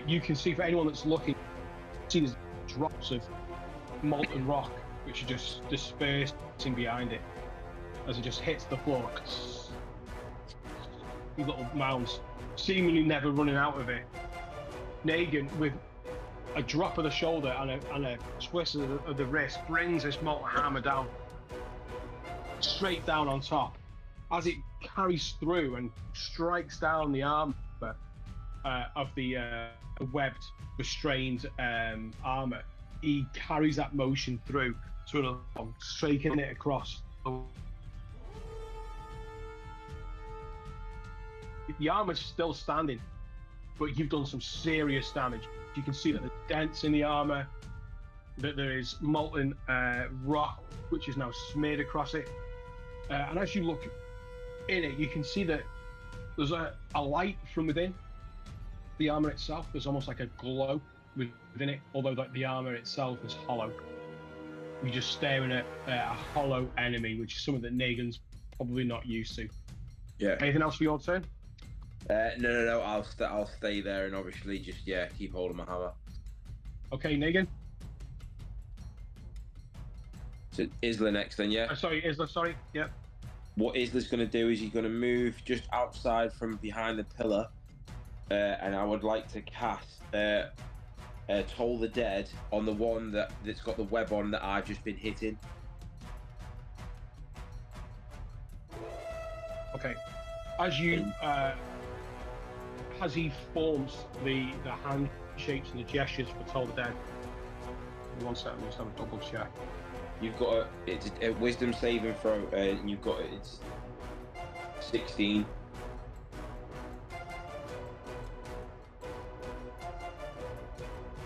you can see, for anyone that's looking, see there's drops of molten rock which are just dispersing behind it as it just hits the floor. These little mounds, seemingly never running out of it. Nagan, with a drop of the shoulder and a twist of the wrist, brings this molten hammer down, straight down on top. As it carries through and strikes down the armor of the webbed, restrained armor, he carries that motion through, sort of striking it across. The armor's still standing, but you've done some serious damage. You can see that there's dents in the armor, that there is molten rock which is now smeared across it. And as you look in it, you can see that there's a light from within the armor itself. There's almost like a glow within it, although the armor itself is hollow. You're just staring at a hollow enemy, which is something that Nagan's probably not used to. Yeah. Anything else for your turn? No. I'll stay there and obviously just keep holding my hammer. Okay, Nagan. So Isla next then, yeah. Sorry, Isla. Sorry. Yep. What Isla's going to do is he's going to move just outside from behind the pillar, and I would like to cast Toll the Dead on the one that's got the web on that I've just been hitting. Okay. As he forms the hand shapes and the gestures for Toll the Dead. One second, just have a double check. You've got it's a wisdom saving throw, and you've got it's 16.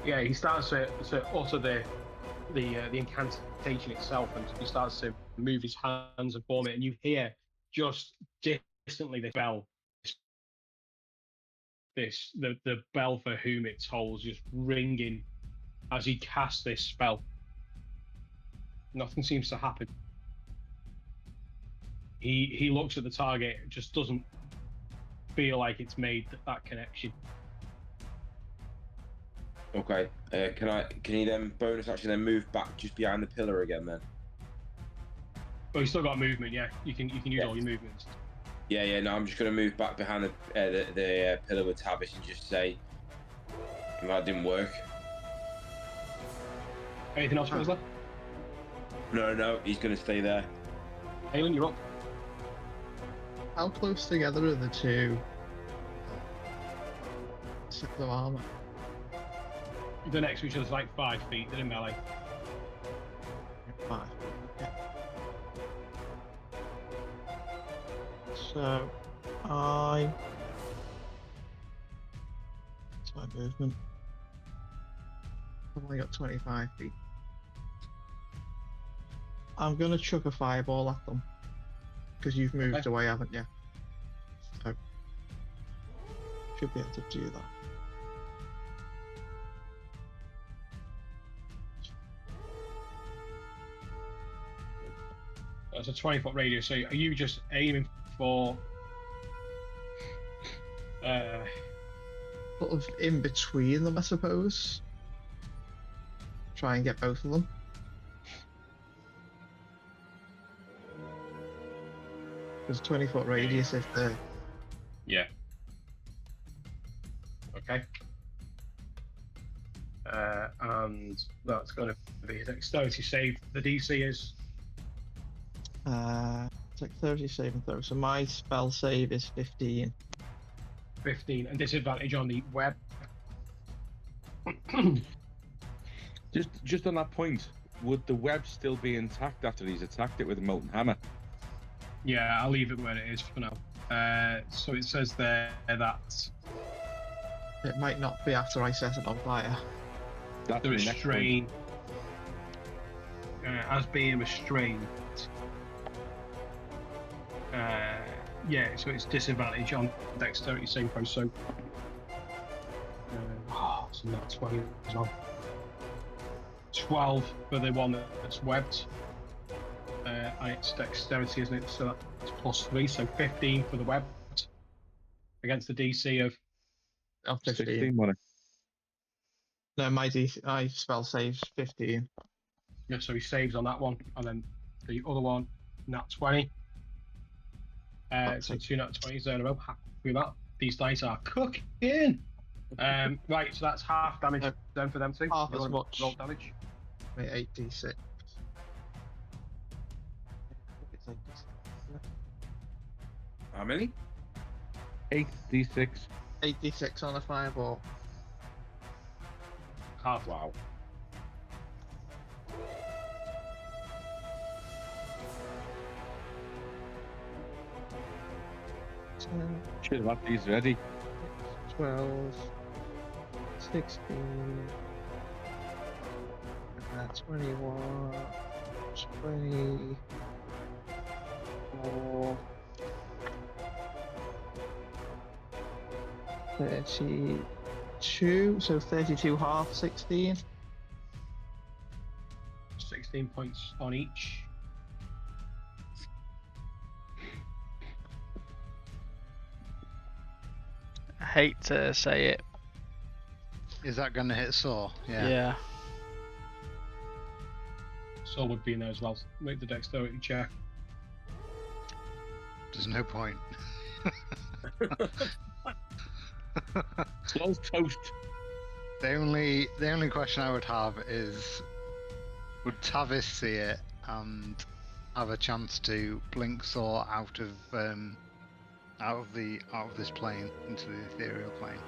Yeah, he starts to utter the incantation itself, and he starts to move his hands and form it, and you hear just distantly this bell, the bell for whom it tolls, just ringing as he casts this spell. Nothing seems to happen. He looks at the target, it just doesn't feel like it's made that connection. Okay. Can he then bonus action then move back just behind the pillar again then? But he's still got movement, yeah. You can use all your movements. Yeah. No, I'm just gonna move back behind the pillar with Tavish and just say, And that didn't work. Anything else, Grizzly? No, he's going to stay there. Aelin, you're up. How close together are the two sets of armour? The next to each other's like 5 feet. They're in melee. 5. Yeah. So, That's my movement. I've only got 25 feet. I'm gonna chuck a fireball at them. Because you've moved away, haven't you? So, should be able to do that. That's a 20-foot radius. So are you just aiming for? Sort of in between them, I suppose. Try and get both of them. There's a 20-foot radius if they're... Yeah. Okay. And that's going to be a dexterity save. The DC is Dexterity saving throw. So my spell save is 15. 15 and disadvantage on the web. Just on that point, would the web still be intact after he's attacked it with a molten hammer? Yeah, I'll leave it where it is for now. So it says there that It might not be after I set it on fire. That's the my next point. restrain, as being restrained. Yeah, so it's disadvantage on dexterity saving throw. So, so not 20 as well. 12 for the one that's webbed. And it's dexterity, isn't it? So that's +3, so 15 for the webbed against the DC of. Of 15. 16, wasn't it? No, my spell saves 15. Yeah, so he saves on that one, and then the other one, nat 20. So 2 nat 20s there in a row. Happy with that. These dice are cooking. Right, so that's half damage then for them two. Half You as wanna much. roll damage. 8d6. How many? 8d6. 8d6 on a fireball. Half. Wow. Should have had these ready. 12, 16, 21, 24, 32, so 32 half, 16. 16 points on each. I hate to say it. Is that going to hit Saw? Yeah. Soul would be in there as well. Make the dexterity check. There's no point. Close toast. The only question I would have is, would Tavis see it and have a chance to blink Saw out of this plane into the ethereal plane?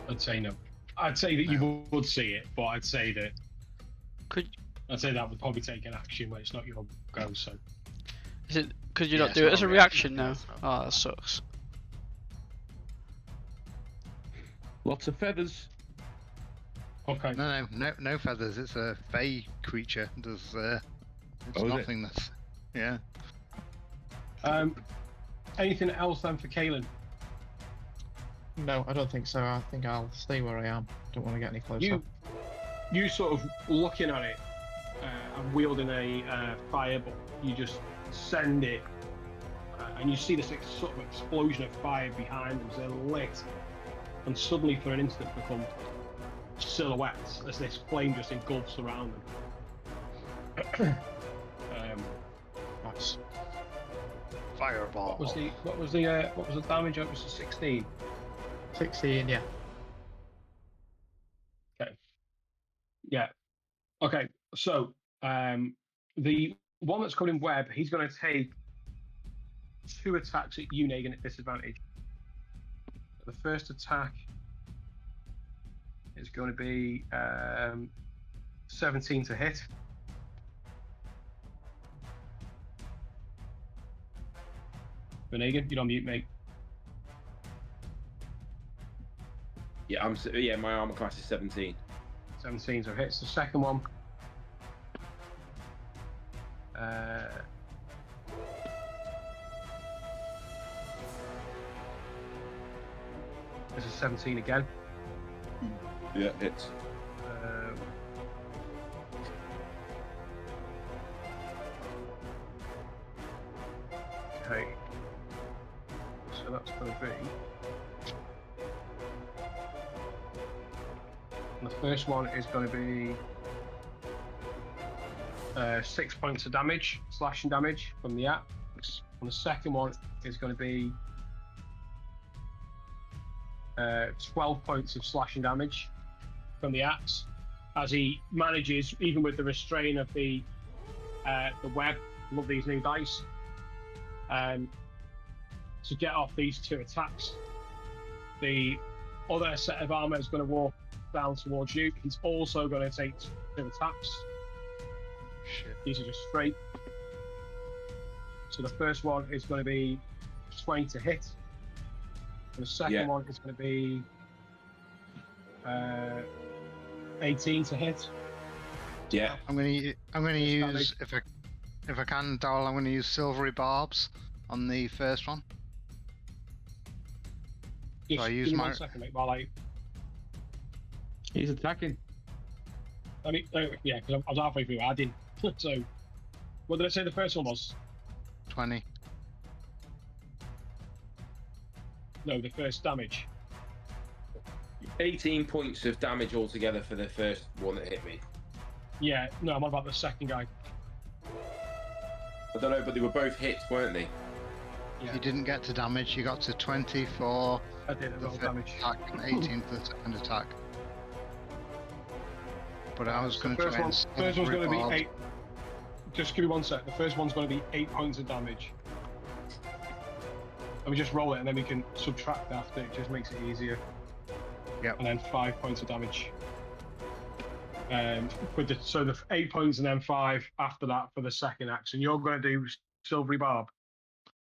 I'd say no. I'd say that you would see it, but I'd say that would probably take an action where it's not your go. So could you Yeah, not it's do it not as a a reaction reaction, now? that's right. Oh, that sucks. Lots of feathers. okay. No feathers. It's a fey creature. There's it's Oh, is it? nothingness. Yeah. Anything else then for Kaelin? No, I don't think so. I think I'll stay where I am. Don't want to get any closer. You sort of looking at it and wielding a fireball. You just send it, and you see this sort of explosion of fire behind them as they're lit, and suddenly for an instant become silhouettes as this flame just engulfs around them. Nice. Fireball. What was the damage? It was a 16. 16, yeah. Yeah. Okay. So the one that's coming in web, he's going to take 2 attacks at you, Negan, at disadvantage. The first attack is going to be 17 to hit. Negan, you're on mute, mate. Yeah, my armor class is 17. 17 to hits. The second one. This is 17 again. Yeah, hits. Okay. So that's going to be. And the first one is going to be 6 points of damage, slashing damage from the axe. And the second one is going to be 12 points of slashing damage from the axe, as he manages, even with the restraint of the web, love these new dice, to get off these 2 attacks. The other set of armor is going to walk down towards you. He's also going to take 2 attacks. Shit. These are just straight. So the first one is going to be 20 to hit. And the second one is going to be 18 to hit. Yeah. I'm gonna use, if I can, Darrell, I'm gonna use silvery barbs on the first one. Just I give use me my- 1 second, mate, while I... He's attacking. I mean, yeah, because I was halfway through adding. So, what did I say the first one was? 20. No, the first damage. 18 points of damage altogether for the first one that hit me. Yeah, no, I'm on about the second guy. I don't know, but they were both hits, weren't they? Yeah, You didn't get to damage. You got to 20 for I did the roll first damage. attack and 18 for the second attack. But I was So going to first try one, and first one's going to be barbs. 8. Just give me 1 sec. The first one's going to be 8 points of damage. And we just roll it, and then we can subtract after. It just makes it easier. Yep. And then 5 points of damage. With the 8 points and then 5 after that for the second action. You're going to do silvery barb.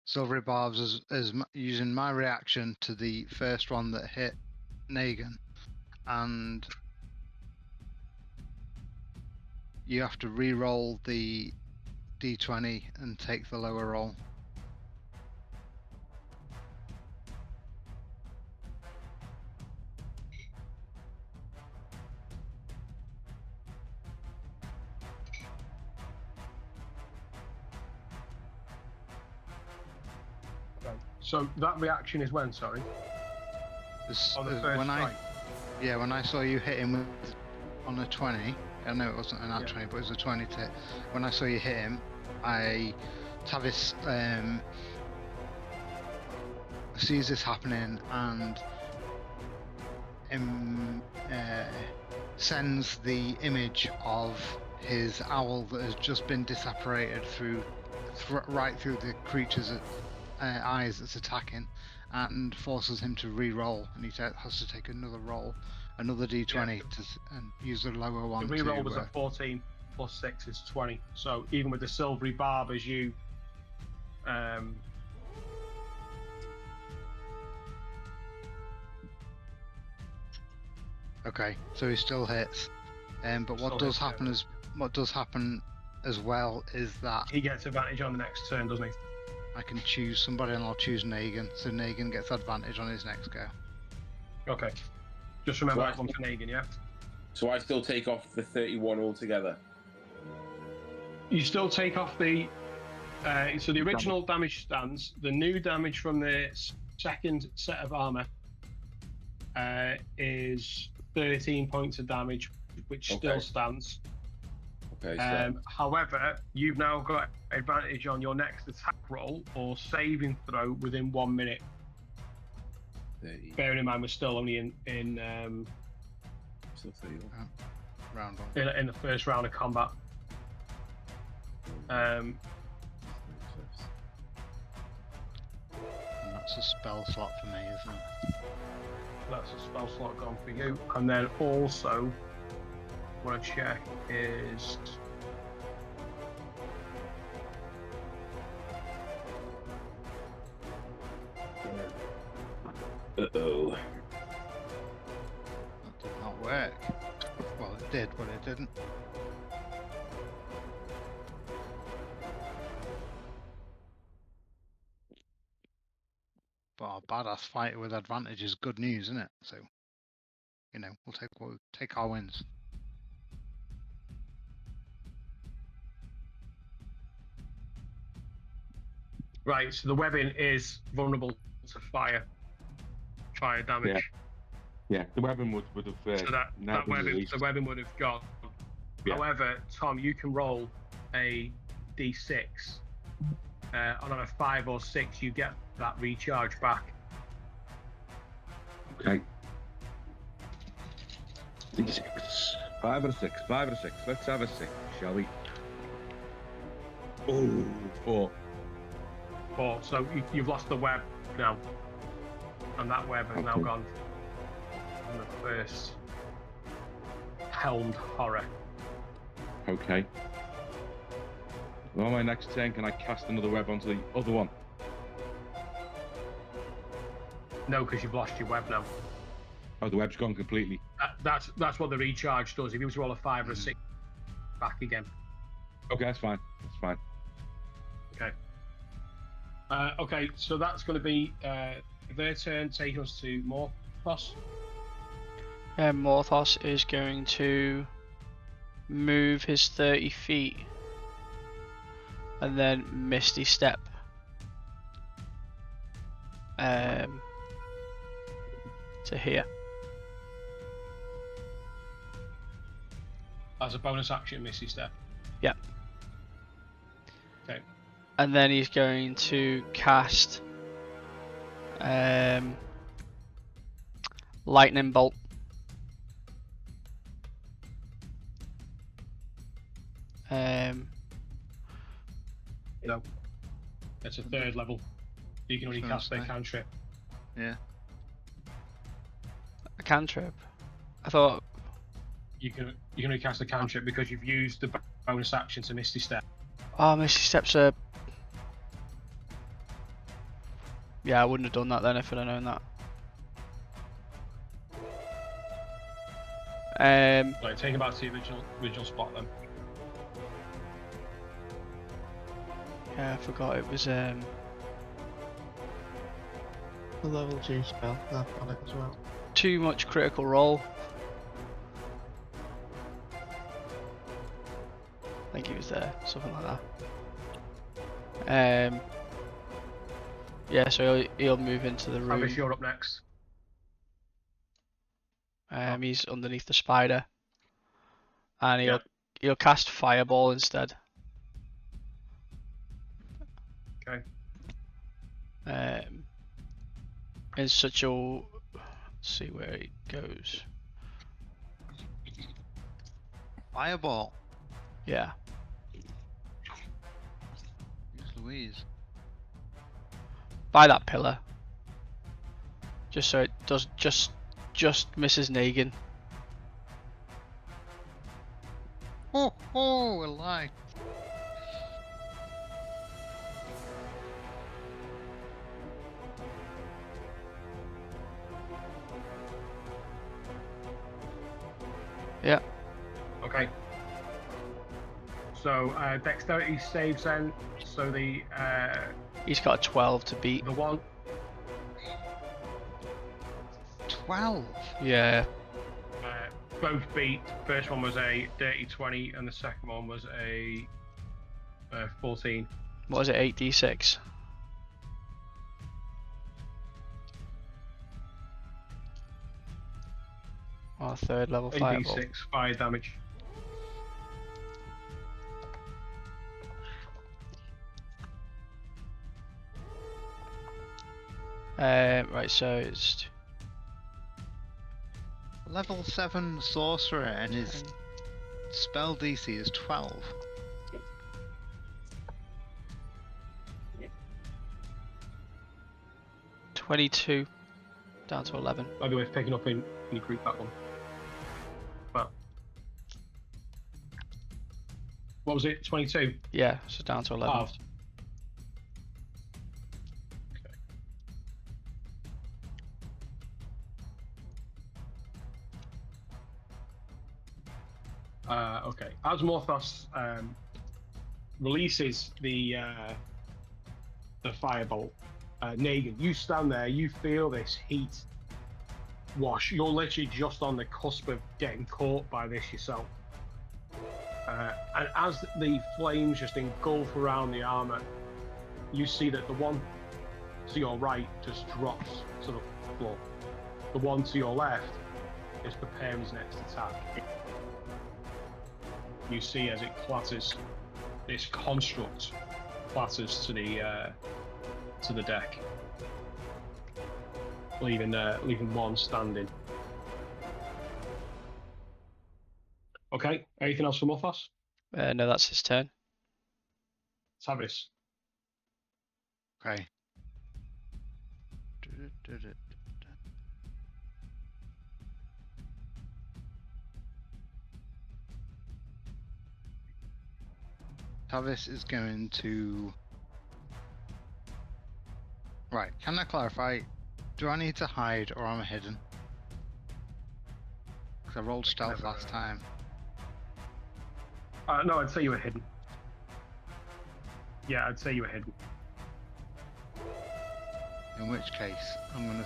Silvery barbs is using my reaction to the first one that hit Negan, and you have to re-roll the d20 and take the lower roll. Right. So that reaction is when, sorry? On the first When strike. when I saw you hit him on a 20, I know it wasn't an at Yeah. 20, but it was a 20 to hit. When I saw you hit him, Tavis sees this happening and sends the image of his owl that has just been disapparated right through the creature's eyes that's attacking, and forces him to re-roll, and he has to take another roll, another d20 and use the lower one. The re-roll was a 14 plus 6 is 20. So even with the silvery barb as you Okay, so he still hits. But what Still does hits, happen as well is that he gets advantage on the next turn, doesn't he? I can choose somebody, and I'll choose Negan, so Negan gets advantage on his next go. Okay. Just remember So that one for Negan, yeah? So I still take off the 31 altogether. You still take off the... so the original damage stands. The new damage from the second set of armor is 13 points of damage, which still Okay. stands. Okay, so However, you've now got advantage on your next attack roll or saving throw within 1 minute. 30, Bearing in mind we're still only in still 31. round one. in the first round of combat. And that's a spell slot for me, isn't it? That's a spell slot gone for you. And then also, what I check is. Uh-oh. That did not work. Well, it did, but it didn't. But a badass fighter with advantage is good news, isn't it? So, you know, we'll take our wins. Right, so the webbing is vulnerable to fire damage. Yeah, the weapon would have So that now been released. the webbing would have gone. Yeah. However, Tom, you can roll a d6. And on a 5 or 6, you get that recharge back. Okay. D6. 5 or 6. 5 or 6. Let's have a 6, shall we? Oh, 4. 4. So you've lost the web now, and that web has now Okay. gone on the first helmed horror. Okay. On my next turn, can I cast another web onto the other one? No, because you've lost your web now. Oh, the web's gone completely. That's what the recharge does. If you were to roll a 5 or a 6, back again. Okay, that's fine. That's fine. Okay. Okay, so that's going to be their turn, taking us to Morthos. Morthos is going to move his 30 feet and then Misty Step. To here. As a bonus action, Misty Step. Yeah. Okay. And then he's going to cast Lightning Bolt. No. It's a 3rd level. You can only That's what cast their I'm saying. cantrip. Yeah. A cantrip. I thought. You can only cast a cantrip because you've used the bonus action to Misty Step. Oh, Misty Step's a. Yeah, I wouldn't have done that then if I'd have known that. Right, take him back to the original spot then. Yeah, I forgot it was The level 2 spell, I've got it as well. too much critical roll. I think he was there, something like that. Yeah, so he'll move into the room. Travis, you're up next. He's underneath the spider, and Yeah. he'll cast Fireball instead. Okay. In such a, let's see where he goes. Fireball. Yeah, Jeez Louise. by that pillar, just so it does just misses Negan. Oh, a lie. Yeah. Okay. So dexterity saves then. So He's got a 12 to beat. the one 12. Yeah. both beat. First one was a dirty 20, and the second one was a 14. What is it? 8d6. Oh, 3rd level fireball. 8d6 fire damage. Right, so it's Level 7 sorcerer and his spell DC is 12. $22 down to 11. Maybe worth picking up in your group, that one. But what was it? 22. Yeah, so down to 11. Halved. Okay. As Morthos releases the firebolt, Negan, you stand there. You feel this heat wash. You're literally just on the cusp of getting caught by this yourself. And as the flames just engulf around the armor, you see that the one to your right just drops to the floor. The one to your left is preparing his next attack. You see as it clatters, this construct clatters to the deck, leaving one standing. Okay. Anything else for Morthos? No, that's his turn. Tavis. Okay. Tavis is going to... Right, can I clarify? Do I need to hide or am I hidden? Because I rolled stealth last time. No, I'd say you were hidden. Yeah, I'd say you were hidden. In which case, I'm going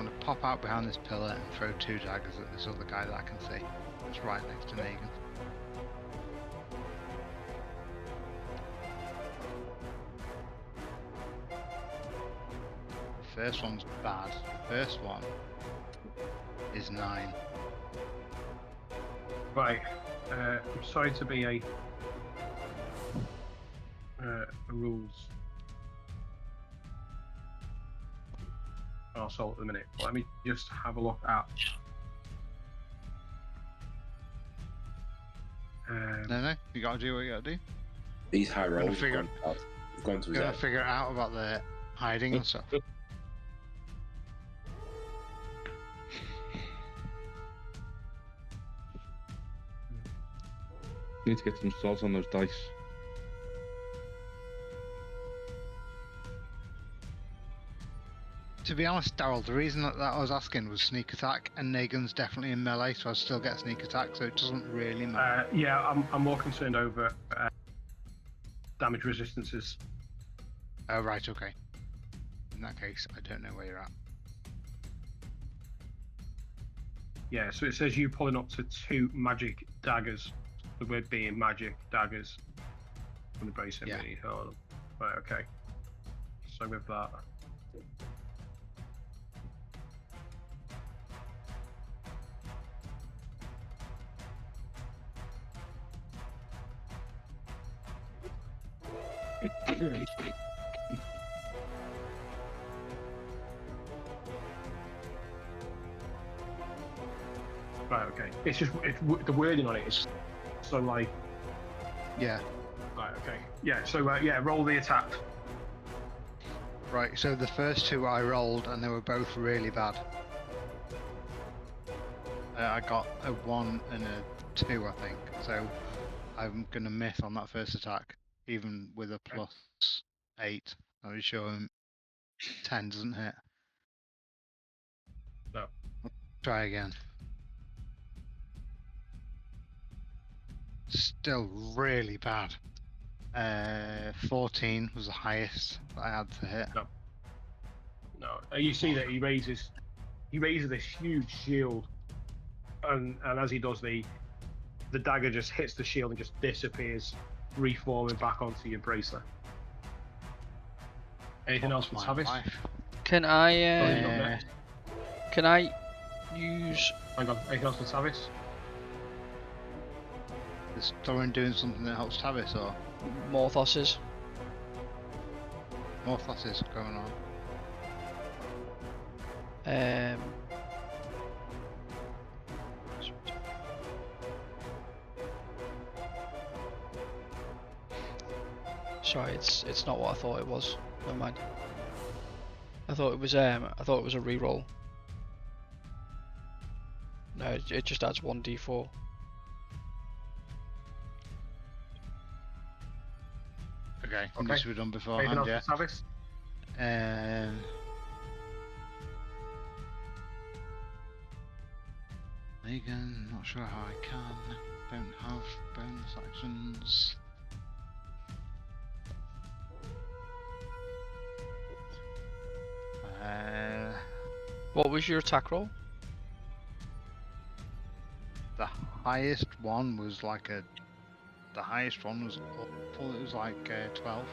to pop out behind this pillar and throw 2 daggers at this other guy that I can see. That's right next to Negan. First one's bad. The first one is 9. Right. I'm sorry to be a rules arsehole at the minute. Let me just have a look at. No, you gotta do what you gotta do. These high rolls figure- have gone to You his gotta head. figure it out about the hiding and stuff. Need to get some salt on those dice. To be honest, Daryl, the reason that I was asking was sneak attack, and Negan's definitely in melee, so I still get sneak attack, so it doesn't really matter. Yeah, I'm more concerned over damage resistances. Oh, right, okay. In that case, I don't know where you're at. Yeah, so it says you pulling up to 2 magic daggers. The word being magic daggers from the base Yeah. enemy. Hold on. Right, okay. So with that. Right, okay. It's just the wording on it is so like. Yeah. Right, okay. Yeah. So yeah, roll the attack. Right, so the first 2 I rolled, and they were both really bad. I got a 1 and a 2, I think, so I'm gonna miss on that first attack, even with a +8. I was sure 10 doesn't hit. No. Try again. Still really bad. 14 was the highest that I had to hit. No. You see that he raises this huge shield, and as he does, the dagger just hits the shield and just disappears, reforming back onto your bracelet. Anything else for My Tavis? life. Can Oh, I you're not next. can I use Hang on. Anything else for Tavis? Is Thorin doing something that helps Tavis, or Morthos's? more flashes going on? Sorry, it's not what I thought it was. Never mind. I thought it was a reroll. No, it just adds 1d4. Okay, Okay. this we've done Anything beforehand, else yeah. for Tavis? Megan, not sure how I can. Don't have bonus actions. What was your attack roll? The highest one was like a. The highest one was awful. It was like 12.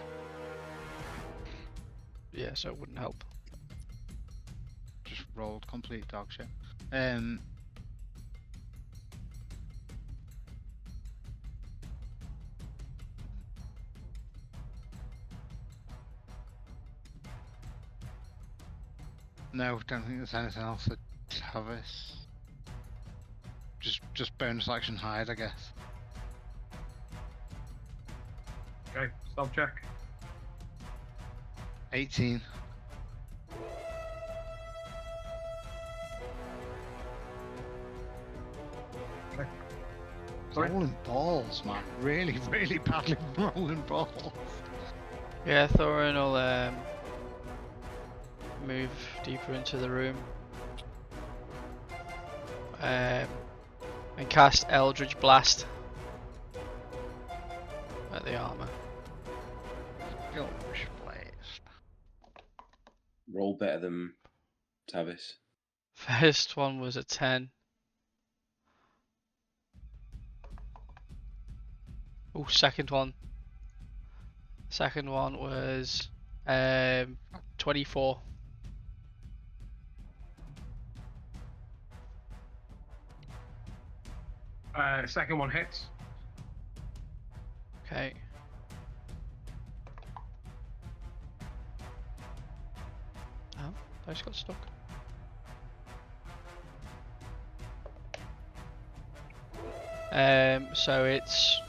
Yeah, so it wouldn't help. Just rolled complete dog shit. No, don't think there's anything else for Tavis. Just bonus action hide, I guess. Okay, stealth check. 18. Sorry? Rolling balls, man. Really, really badly rolling balls. Yeah, Thorin will move deeper into the room. And cast Eldritch Blast at the armor. Eldritch Blast. Roll better than Tavis. First one was a 10. Oh, second one. Second one was 24. Second one hits. Okay. Oh, I just got stuck. So it's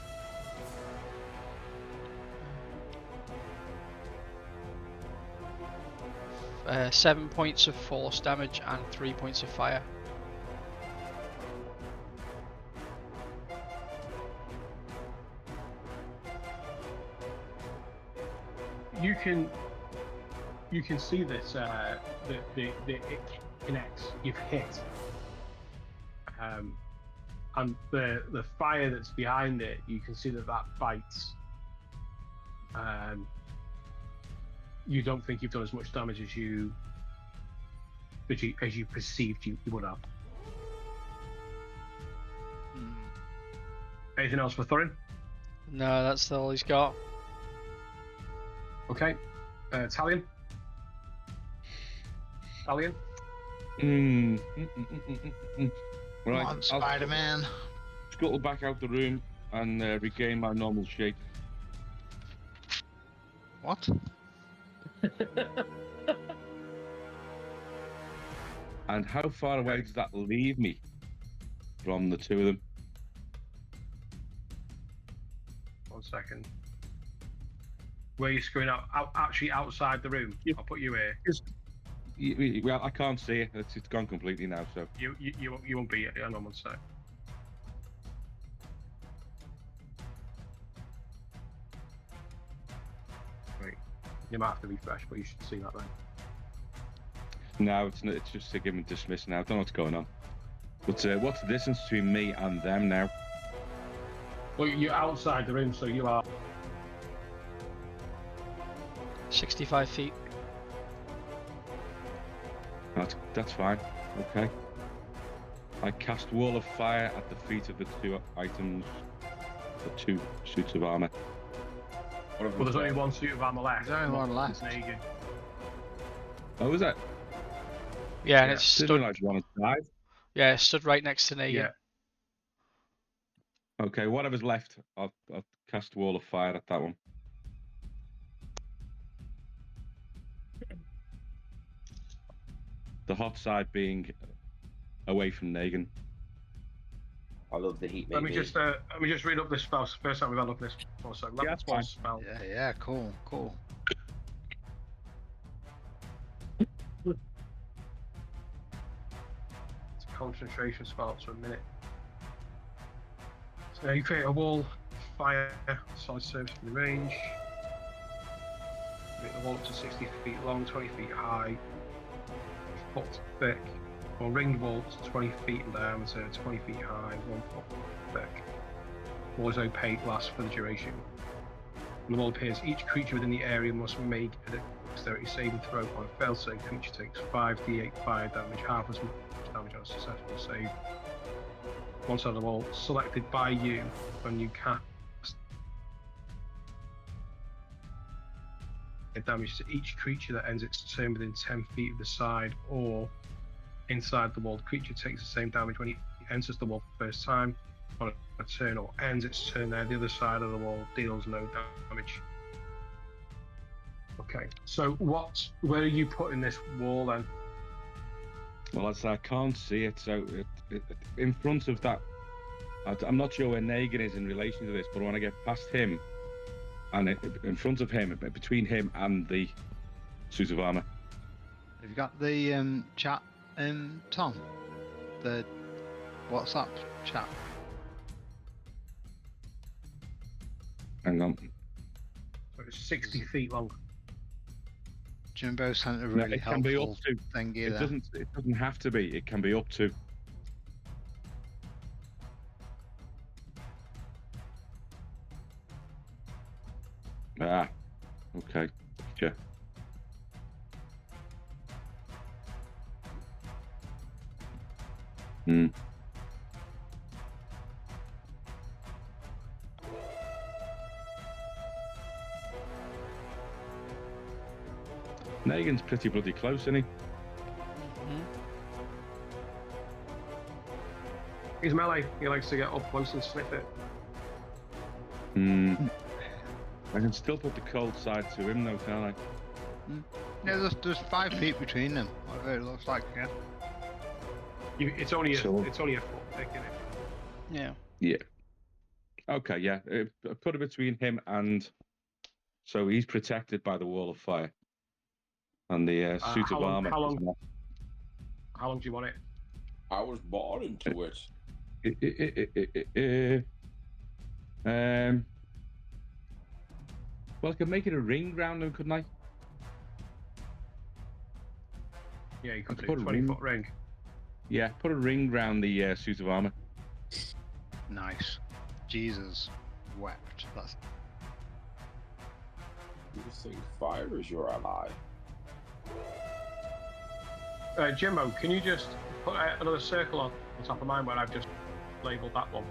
7 points of force damage and 3 points of fire. You can see this. It connects. You've hit. And the fire that's behind it, you can see that bites. You don't think you've done as much damage as you perceived you would have. Anything else for Thorin? No, that's all he's got. Okay. Talion? Talion? Right, Come on, Spider-Man. scuttle back out the room and regain my normal shape. What? And how far away does that leave me from the two of them? 1 second. Where are you screwing out? Actually outside the room. Yeah. I'll put you here. Well, I can't see it. It's gone completely now. So You won't be here. Hang on 1 sec. Wait. You might have to refresh, but you should see that then. no, it's just a give and dismiss now. I don't know what's going on. But what's the distance between me and them now? Well, you're outside the room, so you are. 65 feet. That's fine. Okay. I cast Wall of Fire at the feet of the two items, the two suits of armor. Well, there's only one suit of armor left. There's only one left. Negan. Oh, is that? Yeah, and Yeah. it's Didn't stood. realise one had died. Yeah, it stood right next to Negan. Yeah. Okay, whatever's left, I'll cast Wall of Fire at that one. The hot side being away from Negan. I love the heat. Let me just read up this spell. It's the first time we've had up this before, so level that's 12 fine. spell. Yeah, cool. It's a concentration spell, so a minute. So you create a wall, fire, solid surface from the range. Make the wall up to 60 feet long, 20 feet high, a foot thick, or ringed wall to 20 feet in diameter, 20 feet high, 1 foot thick. Wall is opaque, lasts for the duration. When the wall appears, each creature within the area must make a dexterity saving throw. On a failed save, creature takes 5d8 fire damage, half as much damage on a successful save. One side of the wall selected by you when you cast damage to each creature that ends its turn within 10 feet of the side or inside the wall. The creature takes the same damage when it enters the wall for the first time on a turn or ends its turn there. The other side of the wall deals no damage. Okay, so where are you putting this wall then? Well, I can't see it, so in front of that, I'm not sure where Negan is in relation to this, but when I get past him, and in front of him, between him and the suit of armour. Have you got the chat, Tom? The WhatsApp chat? Hang on. So it's 60 feet long. Jimbo sent a No, really it can be up helpful to. thingy It there. doesn't have to be. It can be up to. Ah, okay. Sure. Hmm. Negan's pretty bloody close, isn't he? He's melee. He likes to get up close and sniff it. Hmm. I can still put the cold side to him, though, can't I? Yeah, there's 5 feet between them. Whatever it looks like. Yeah. It's only a So- foot thick, isn't it? Yeah. Yeah. Okay, yeah. Put it between him and. So he's protected by the wall of fire. And the suit how of long- armour. how is long- not. How long do you want it? I was born into it. Well, I could make it a ring round him, couldn't I? Yeah, you could I'd do put a 20-foot ring. Yeah, put a ring round the suit of armour. Nice. Jesus wept. That's You think fire is your ally? Jimbo, can you just put another circle on top of mine where I've just labelled that one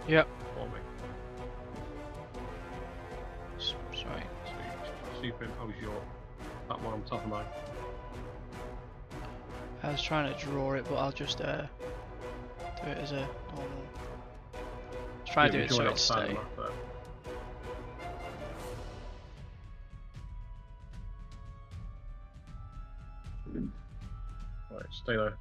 Yep. for me? Sorry. So you superimpose that one on top of mine. I was trying to draw it, but I'll just do it as a normal. Try to do it so it stays. Right, stay there.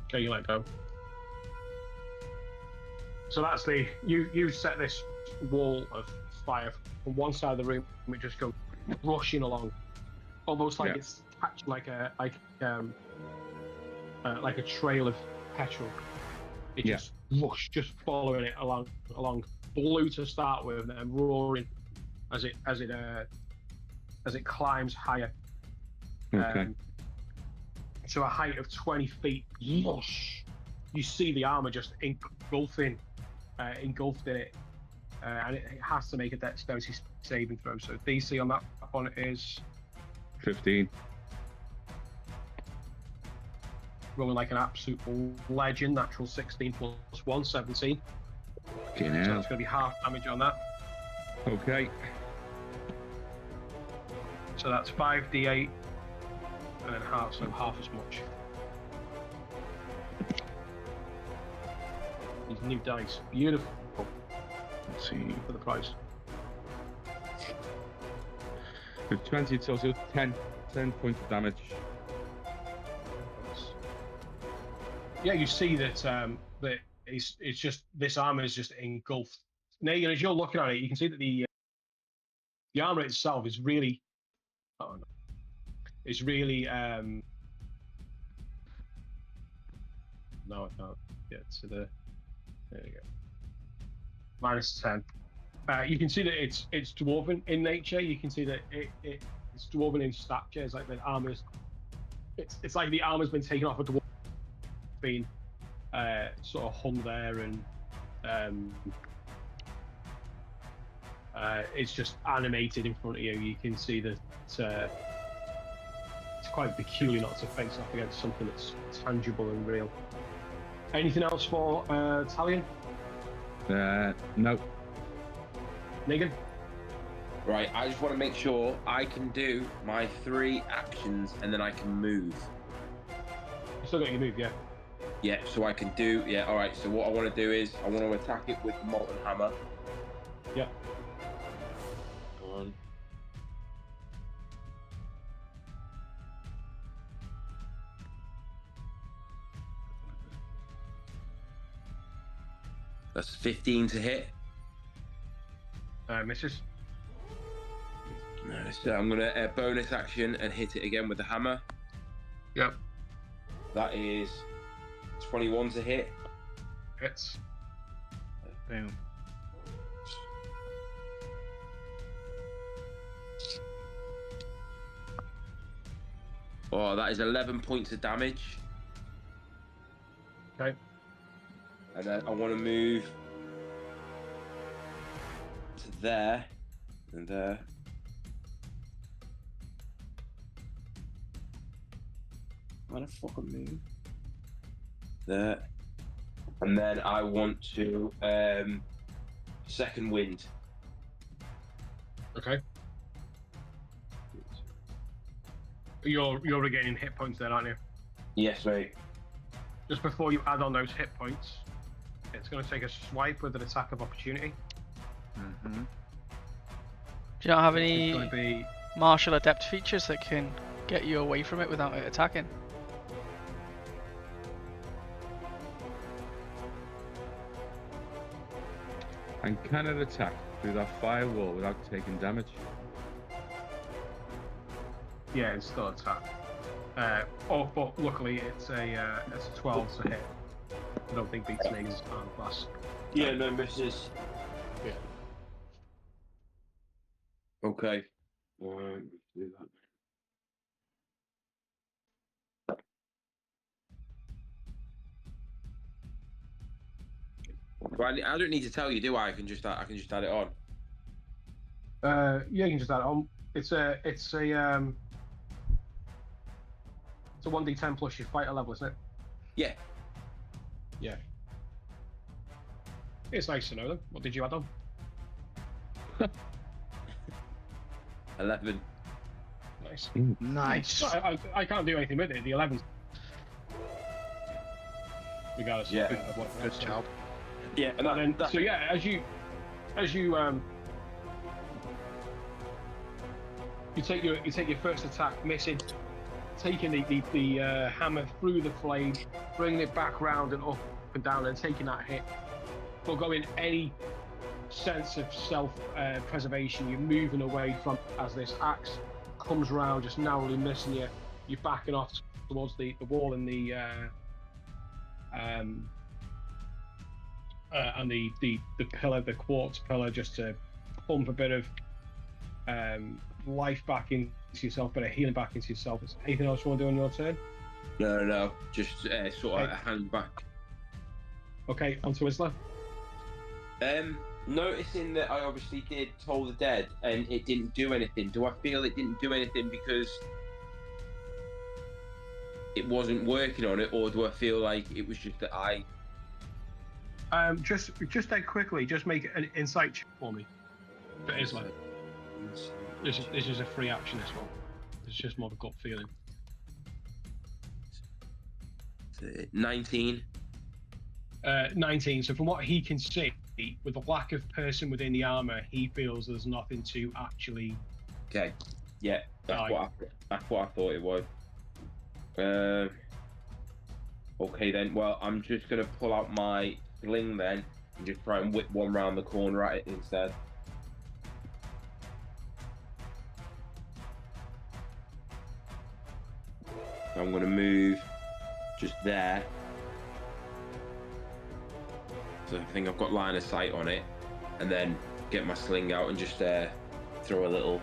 Okay, you let go. So that's you set this wall of fire from one side of the room, and it just goes rushing along, almost like it's catching like a trail of petrol. It just just following it along, blue to start with, and then roaring as it climbs higher. Okay. To a height of 20 feet. Whoosh, you see the armor just engulfed in it, and it has to make a dexterity saving throw. So DC on that one is 15. rolling like an absolute legend. Natural 16 plus 1, 17. Okay, So now. that's going to be half damage on that. Okay. So that's 5d8 and then half as much. These new dice, beautiful. Let's see. For the price. With 20, it's also 10 points of damage. Yeah, you see that that it's just this armor is just engulfed. Now, as you're looking at it, you can see that the armor itself is really, it's really. No, I can't get to the. There you go. -10. You can see that it's dwarven in nature. You can see that it's dwarven in stature. It's like the armor's. It's like the armor's been taken off a dwarf, been sort of hung there, and it's just animated in front of you. You can see that it's quite peculiar not to face off against something that's tangible and real. Anything else for Talion? No. Negan? Right, I just want to make sure I can do my 3 actions and then I can move. You still got your move, yeah? Yeah, so I can do. Yeah, all right. So what I want to do is I want to attack it with the molten hammer. Yeah. On. That's 15 to hit. Misses. So I'm gonna bonus action and hit it again with the hammer. Yep. That is 21 to hit. Hits. Boom. Oh, that is 11 points of damage. Okay. And then I want to move to there and there. Why the fucking move? There. And then I want to second wind. Okay. You're regaining hit points there, aren't you? Yes, mate. Just before you add on those hit points, it's going to take a swipe with an attack of opportunity. Mm-hmm. Do you not have It's any going to be martial adept features that can get you away from it without it attacking? And can it attack through that firewall without taking damage? yeah, it's still attack. But luckily it's a 12 to hit. I don't think beats Negan's arm class. Yeah, no misses. Yeah. Okay. Let's do that. Well, I don't need to tell you, do I? I can just add it on. Yeah, you can just add it on. It's a 1d10 plus your fighter level, isn't it? Yeah. Yeah. It's nice to know them. What did you add on? 11. Nice. Nice. No, I can't do anything with it. The 11. Regardless Yeah. of what. Good job. Yeah, and And then, that, so yeah, as you take your first attack, missing, taking the hammer through the flame, bringing it back round and up and down, and taking that hit. But going any sense of self preservation, you're moving away from as this axe comes round, just narrowly missing you. You're backing off towards the wall and the pillar, the quartz pillar, just to pump a bit of life back into yourself, bit of healing back into yourself. Is anything else you want to do on your turn? no, just sort of a hand back. Okay, on to Isla. Noticing that I obviously did Toll the Dead and it didn't do anything, do I feel it didn't do anything because it wasn't working on it, or do I feel like it was just that I... Just dead quickly, just make an insight check for me. For Isla. This is a free action, this one. It's just more of a gut feeling. 19. 19. So from what he can see, with the lack of person within the armor, he feels there's nothing to actually. Okay. Yeah, that's what I thought it was. Okay then. Well, I'm just gonna pull out my sling then and just try and whip one round the corner at it instead. So I'm gonna move just there. So I think I've got line of sight on it, and then get my sling out and just throw a little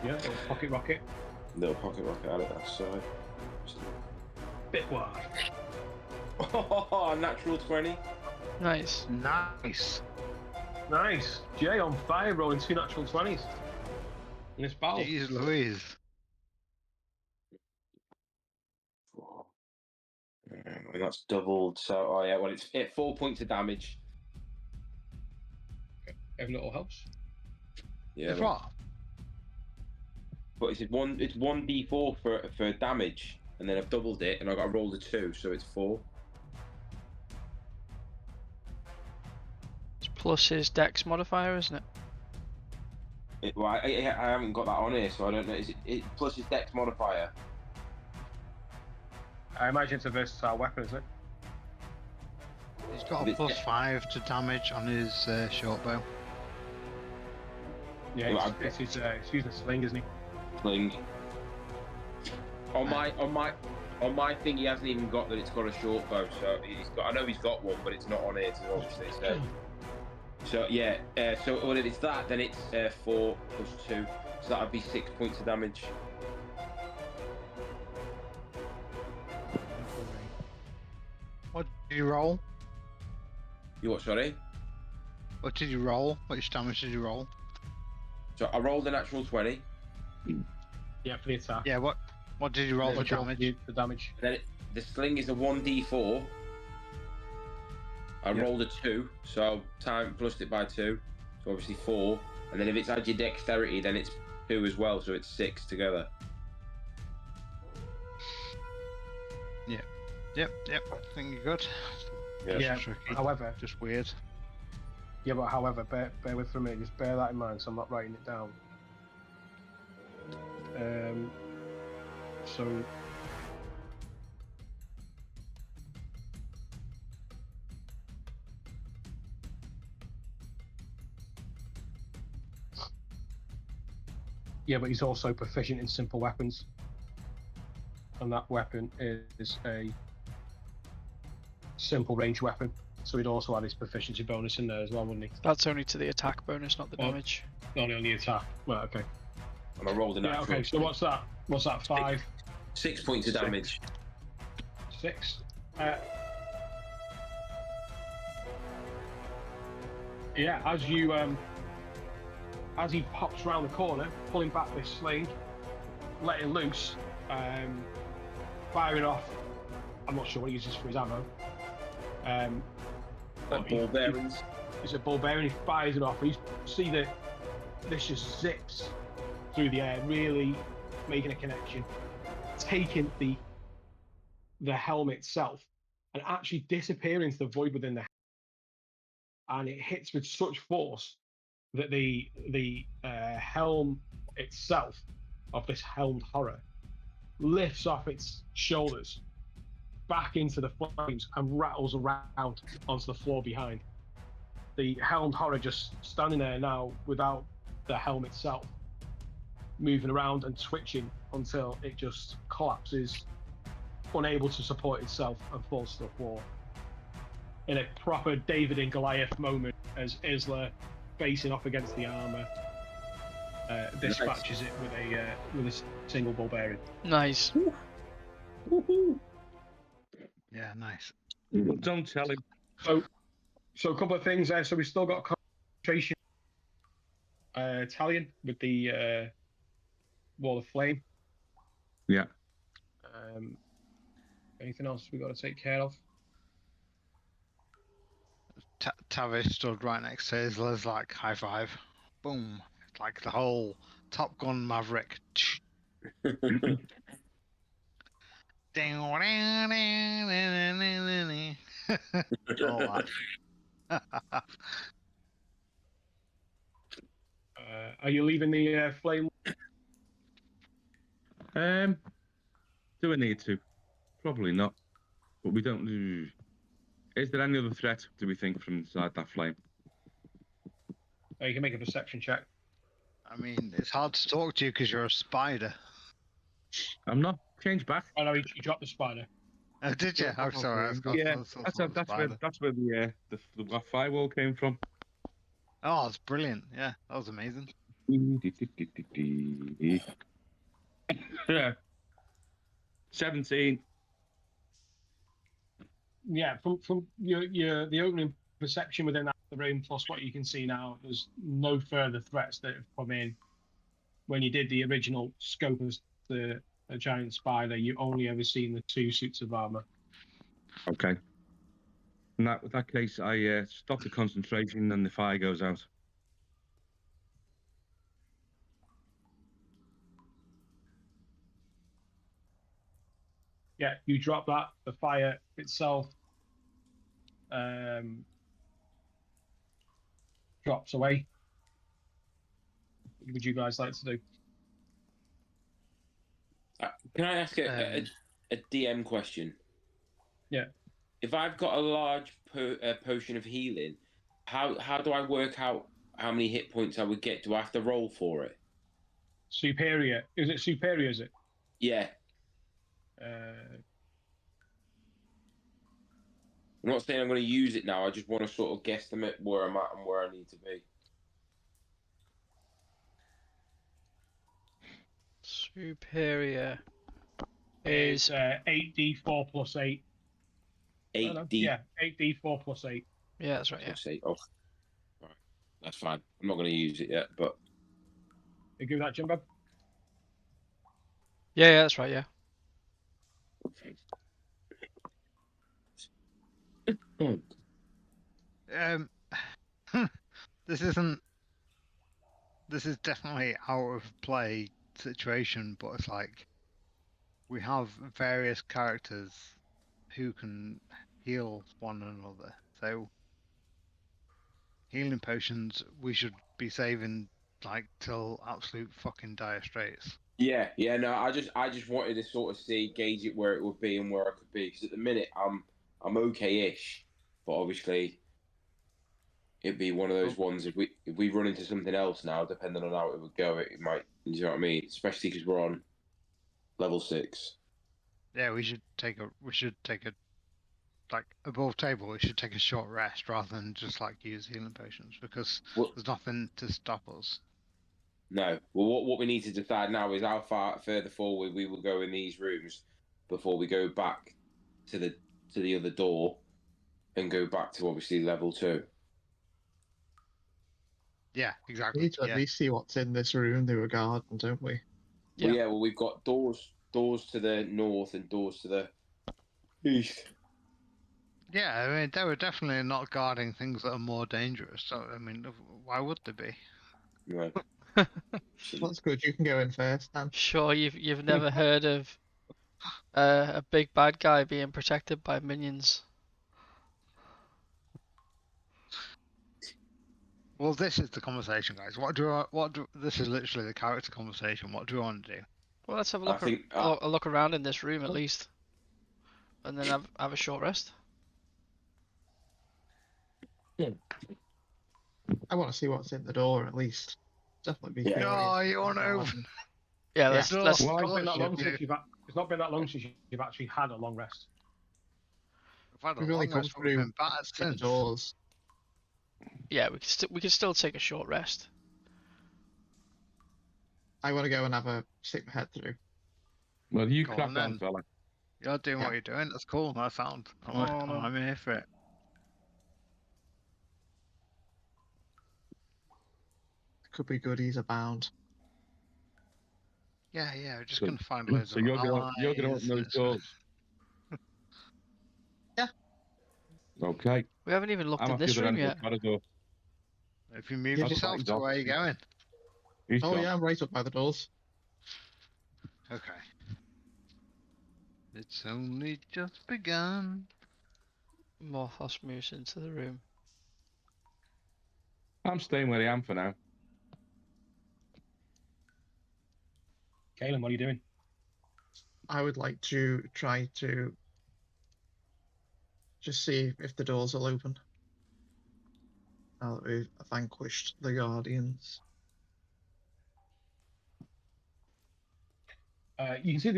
Little pocket rocket. Out of that side. Bit wide. Oh, natural 20. Nice. Nice. Nice. Jay on fire, rolling 2 natural 20s in this battle. Jeez Louise. And that's doubled. So, oh yeah, well, it's 4 points of damage. Every little helps. Yeah. It's what? But it's 1d4 for damage, and then I've doubled it, and I got to roll the 2, so it's 4. It's plus his dex modifier, isn't it? Well, I haven't got that on here, so I don't know. Is it plus his dex modifier? I imagine it's a versatile weapon, isn't it? He's got a +5 to damage on his short bow. Yeah, Well, it's his using a sling, isn't he? Sling. On my thing, he hasn't even got that. It's got a short bow, so he's got. I know he's got one, but it's not on here, so obviously. So yeah. So well, if it's that, then it's 4 plus 2, so that'd be 6 points of damage. What did you roll? You what? Sorry. What did you roll? Which damage did you roll? So I rolled a natural 20. Yeah, for the attack. Yeah, what did you roll for damage? The damage. And then the sling is a 1d4. I rolled a 2, so time plussed it by 2, so obviously 4. And then if it's add your dexterity, then it's 2 as well, so it's 6 together. Yep. I think you're good. Yeah. Tricky. However, Just weird. yeah, but however, bear with for me. Just bear that in mind, so I'm not writing it down. So. Yeah, but he's also proficient in simple weapons. And that weapon is a simple range weapon. So he'd also add his proficiency bonus in there as well, wouldn't he? That's only to the attack bonus, not the damage. Only on the attack. Well, okay. And I rolled a natural. Yeah, okay, so what's that? What's that? 5? 6 points of damage. 6. Yeah, as he pops around the corner, pulling back this sling, letting loose, firing off. I'm not sure what he uses for his ammo. Ball bearings. It's a ball bearing. He fires it off. You see that this just zips through the air, really making a connection, taking the helmet itself, and actually disappearing into the void within the. And it hits with such force that the helm itself of this helmed horror lifts off its shoulders back into the flames and rattles around onto the floor behind. The helmed horror just standing there now without the helm itself, moving around and twitching until it just collapses, unable to support itself, and falls to the floor. In a proper David and Goliath moment, as Isla, facing off against the armor, dispatches it with a single ball bearing. Nice. Yeah, nice. Don't tell him. So a couple of things there. So we've still got concentration. Italian with the wall of flame. Yeah. Anything else we got to take care of? Tavish stood right next to Isla's, like high five. Boom. It's like the whole Top Gun Maverick. All that. Are you leaving the flame? Do I need to? Probably not. But we don't. Is there any other threat? Do we think from inside that flame? You can make a perception check. I mean, it's hard to talk to you because you're a spider. I'm not. Change back. Oh no, you dropped the spider. Oh, did you? Yeah, I'm sorry. probably. Yeah, that's where the firewall came from. Oh, it's brilliant. Yeah, that was amazing. Yeah. 17. Yeah, from your the opening perception within the room plus what you can see now, there's no further threats that have come in. When you did the original scope of the giant spider, you only ever seen the 2 suits of armor. Okay. In that case, I stop the concentration and the fire goes out. Yeah, you drop that. The fire itself drops away. What would you guys like to do? Can I ask a DM question? Yeah. If I've got a large potion of healing, how do I work out how many hit points I would get? Do I have to roll for it? Superior. Is it superior, is it? Yeah. Uh, I'm not saying I'm going to use it now. I just want to sort of guesstimate where I'm at and where I need to be. Superior is is 8d4 plus 8. 8d. Yeah, 8d4 plus 8. yeah, that's right. Yeah. Plus 8. Oh, right. That's fine. I'm not going to use it yet, but You give that, Jimbo? Yeah, that's right. Yeah. This is definitely out of play situation, but it's like we have various characters who can heal one another. So healing potions we should be saving like till absolute fucking dire straits. yeah. No, I just wanted to sort of gauge it where it would be and where I could be, because at the minute I'm okay-ish, but obviously it'd be one of those ones if we run into something else now, depending on how it would go, it might, you know what I mean? Especially because we're on level 6. Yeah, we should take a like above table. We should take a short rest rather than just like use healing potions because there's nothing to stop us. No. Well, what we need to decide now is how far further forward we will go in these rooms before we go back to the other door and go back to obviously level 2. Yeah, We exactly. need to at least see what's in this room they were guarding, don't we? Yeah. Well, we've got doors to the north and doors to the east. Yeah, I mean they were definitely not guarding things that are more dangerous. So I mean, why would they be? Right. That's good. You can go in first, Dan. Sure, you've never heard of a big bad guy being protected by minions. Well, this is the conversation, guys. This is literally the character conversation. What do we want to do? Well, let's have a I look. think A look around in this room at least, and then have a short rest. I want to see what's in the door at least. Definitely be Yeah. curious. Oh, you want to? Yeah, Yeah. let's. No. let's It's not Well, been that long shit, since it's not been that long since you've actually had a long rest. We've had a We've only long come rest, but we've through been battered the since. doors. yeah, we can still take a short rest. I want to go and have a stick my head through. Well, you Go crack on on, then. fella. You're doing Yeah. what you're doing. That's cool. That sound. I'm here for it. Could be goodies abound. Yeah, we're just So- gonna find loads So of you're gonna open allies. those doors. Yeah. Okay. We haven't even looked I'm in at the this other room end of yet. the corridor. If you move Yeah, yourself he's to off. where you're going. He's Oh gone. yeah, I'm right up by the doors. Okay. It's only just begun. Morphos moves into the room. I'm staying where I am for now. Kaelin, what are you doing? I would like to try to just see if the doors will open. Now that we've vanquished the Guardians. You can see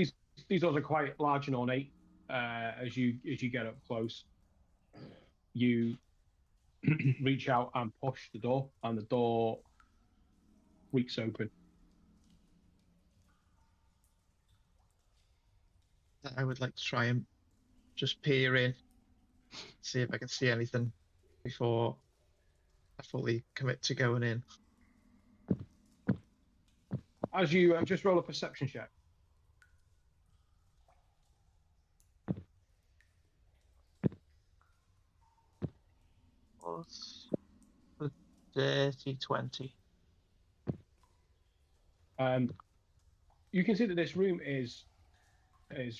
these doors are quite large and ornate. As you get up close, you reach out and push the door, and the door creaks open. I would like to try and just peer in, see if I can see anything before I fully commit to going in. As you just roll a perception check. Plus the dirty 20. You can see that this room is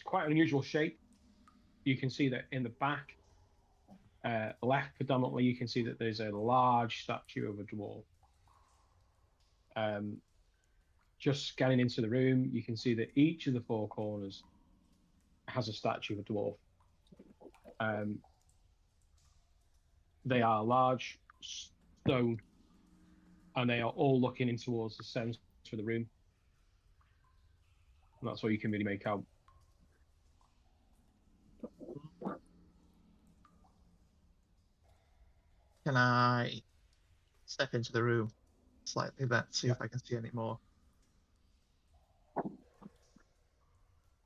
quite an unusual shape. You can see that in the back, left predominantly, you can see that there's a large statue of a dwarf. Just scanning into the room, you can see that each of the four corners has a statue of a dwarf. They are large stone, and they are all looking in towards the center of the room. And that's what you can really make out. Can I step into the room slightly then, see if I can see any more?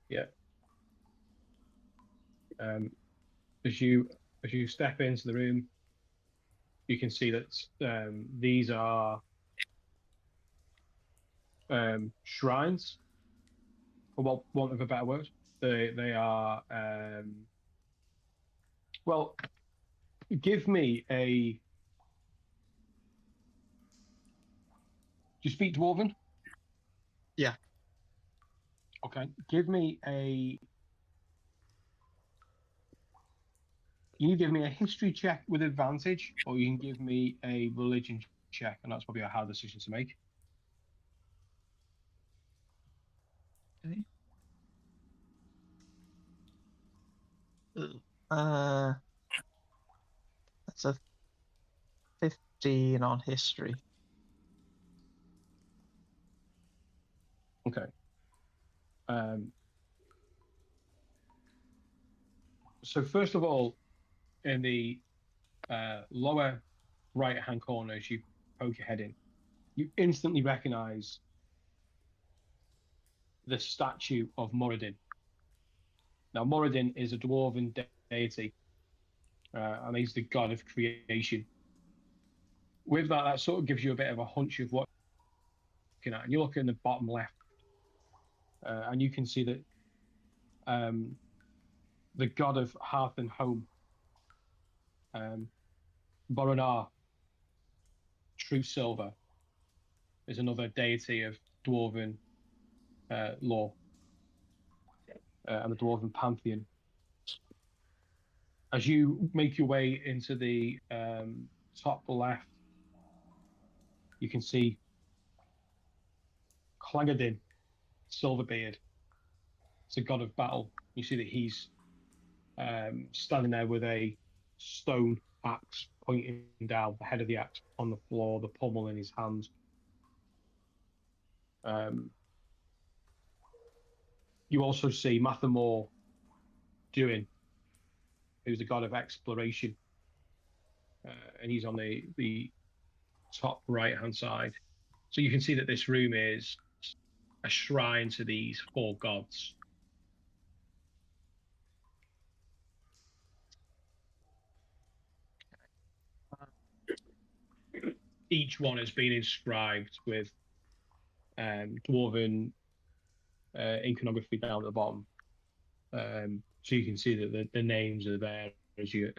Yeah. As you step into the room, you can see that these are shrines, for want of a better word. They are well. Give me a. Do you speak Dwarven? Yeah. Okay. Give me a. You can give me a history check with advantage, or you can give me a religion check, and that's probably a hard decision to make. Okay. That's a 15 on history. Okay. So first of all, in the lower right-hand corner, as you poke your head in, you instantly recognize the statue of Moradin. Now, Moradin is a dwarven deity, and he's the god of creation. With that, that sort of gives you a bit of a hunch of what you're looking at. And you look in the bottom left, and you can see that the god of hearth and home, Boronar, True Silver, is another deity of dwarven lore and the dwarven pantheon. As you make your way into the top left, you can see Clangadin, Silverbeard. It's a god of battle. You see that he's standing there with a stone axe pointing down, the head of the axe on the floor, the pommel in his hand. You also see Mathamor Duin, who's the god of exploration, and he's on the top right hand side. So you can see that this room is a shrine to these four gods. Each one has been inscribed with dwarven iconography down at the bottom. So you can see that the names are there as you.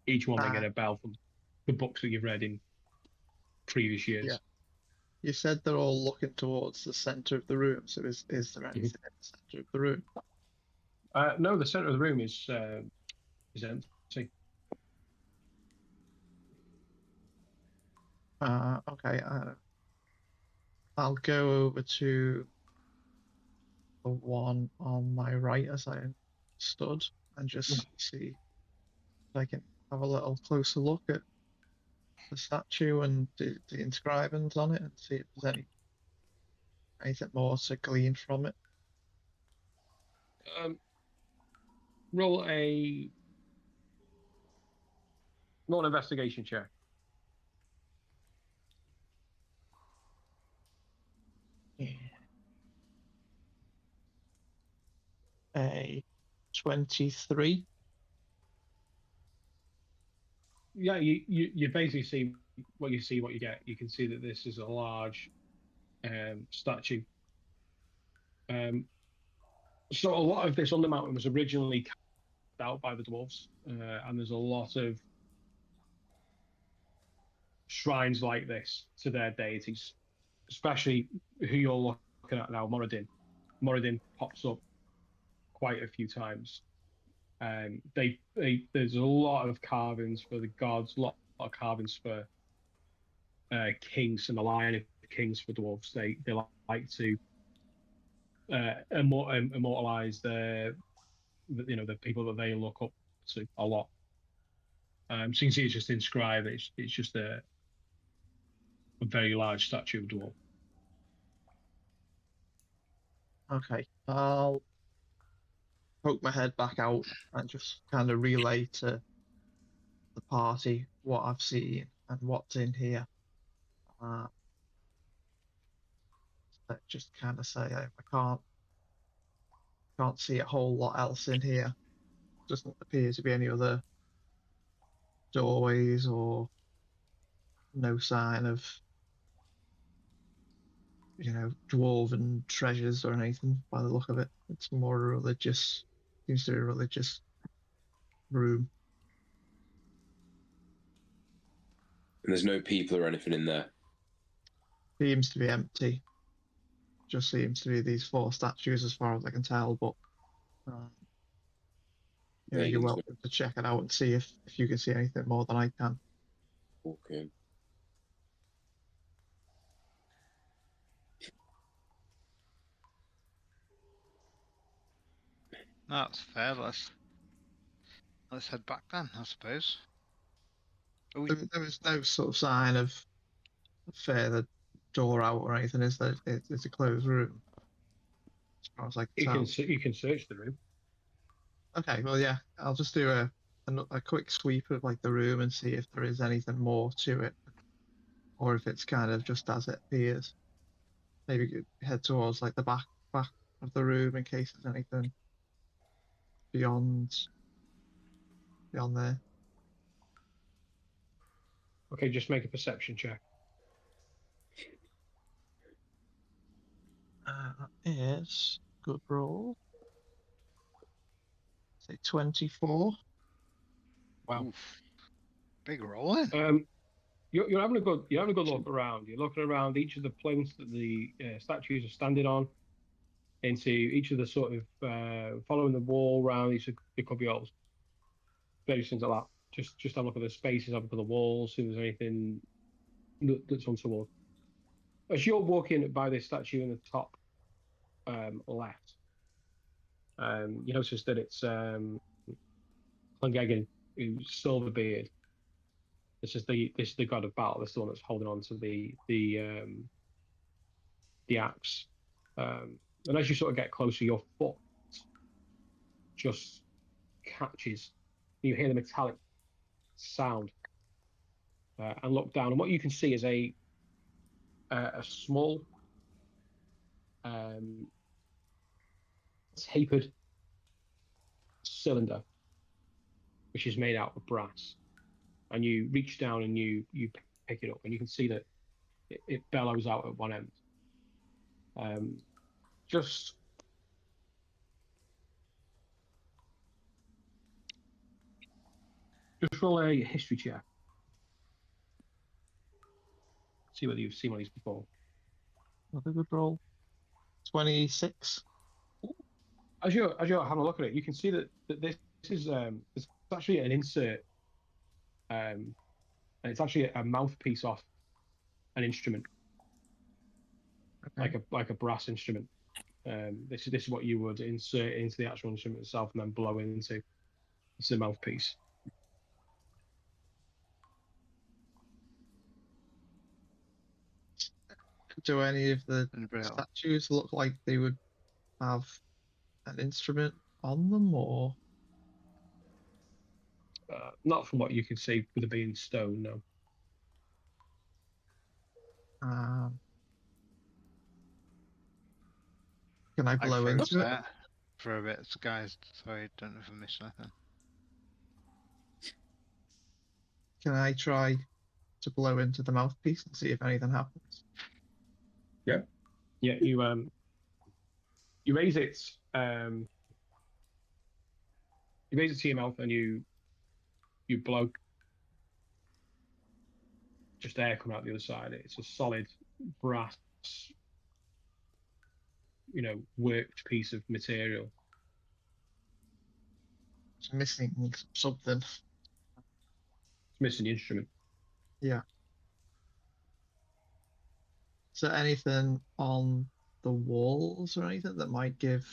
Each one ringing a bell from the books that you've read in previous years. Yeah. You said they're all looking towards the center of the room. So is there anything in the center of the room? No, the center of the room is empty. Okay. I'll go over to the one on my right as I stood and just see if I can have a little closer look at the statue and the inscriptions on it and see if there's anything more to glean from it. Roll a roll an investigation check. Yeah. A 23. Yeah, you basically see what you get. You can see that this is a large statue. So a lot of this undermountain was originally carved out by the dwarves, and there's a lot of shrines like this to their deities, especially who you're looking at now, Moradin. Moradin pops up quite a few times. There's a lot of carvings for the gods, a lot of carvings for kings and the line of kings for dwarves. They like to immortalize the people that they look up to a lot. So you can see it's just inscribed. It's just a very large statue of dwarf. Okay, I'll poke my head back out and just kind of relay to the party what I've seen and what's in here. Uh, just kind of say I can't see a whole lot else in here. Doesn't appear to be any other doorways or no sign of dwarven treasures or anything by the look of it. It's more religious. Seems to be a religious room. And there's no people or anything in there. Seems to be empty. Just seems to be these 4 statues as far as I can tell, but you're welcome to check it out and see if you can see anything more than I can. Okay. That's fair. Let's head back then, I suppose. There was no sort of sign of further door out or anything, is there? It's a closed room, as far as I can tell. You can search the room. Okay, well, yeah, I'll just do a quick sweep of like the room and see if there is anything more to it, or if it's kind of just as it appears. Maybe head towards like the back of the room in case there's anything beyond there. Okay, just make a perception check. That is good roll. Say 24. Wow. Oof. Big rolling. You're having a good look around. You're looking around each of the plinths that the statues are standing on, into each of the sort of following the wall around each of the cubbyholes, various things like that. Just have a look at the spaces, have a look at the walls, see if there's anything that's untoward. As you're walking by this statue in the top left, you notice that it's Clongegin, who's Silverbeard. This is the god of battle. This is the one that's holding on to the axe. And as you sort of get closer, your foot just catches. You hear the metallic sound, and look down. And what you can see is a small, tapered cylinder, which is made out of brass. And you reach down and you pick it up, and you can see that it bellows out at one end. Just roll a history check. See whether you've seen one of these before. Another good roll. 26. As you're having a look at it, you can see that this is it's actually an insert, and it's actually a mouthpiece off an instrument, Okay. like a brass instrument. This is what you would insert into the actual instrument itself and then blow into. It's the mouthpiece. Do any of the Anybody else? statues look like they would have an instrument on them, or Not from what you can see with it being stone, no. um, can I I blow froze into it? there for a bit, guys. Sorry, don't know if I missed anything. Can I try to blow into the mouthpiece and see if anything happens? Yeah, you raise it, you raise it to your mouth and you blow. Just air coming out the other side. It's a solid brass, worked piece of material. It's missing something. It's missing the instrument. Yeah. Is there anything on the walls or anything that might give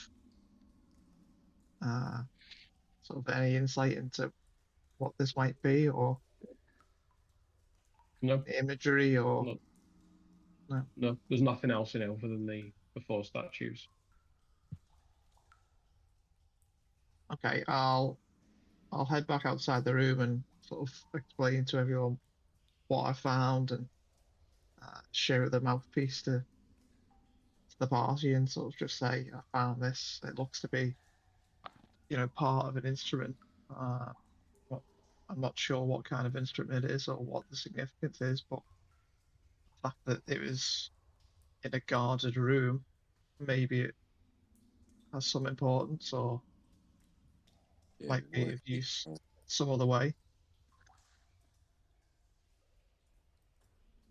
sort of any insight into what this might be, or No, imagery, or no. There's nothing else in it other than the 4 statues. okay, I'll head back outside the room and sort of explain to everyone what I found and share the mouthpiece to the party and sort of just say I found this. It looks to be, part of an instrument. But I'm not sure what kind of instrument it is or what the significance is, but the fact that it was in a guarded room, maybe it has some importance or might be of use some other way.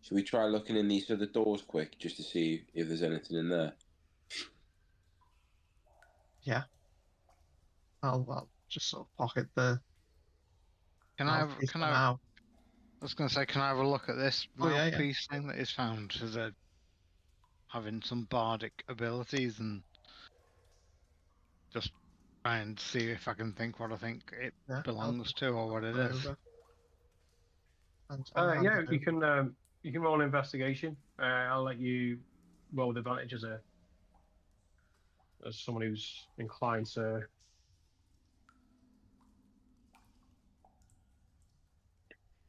Should we try looking in these other doors quick just to see if there's anything in there? Yeah. I'll just sort of pocket the Can I have? mouthpiece Can for I? now. I was going to say, can I have a look at this Oh, yeah, yeah. mouthpiece thing that is found as a having some bardic abilities and just try and see if I can think what I think it Yeah, belongs to or what it I'll is. over. And I'll hand Yeah, it you over. can roll an investigation. I'll let you roll with advantage as someone who's inclined to.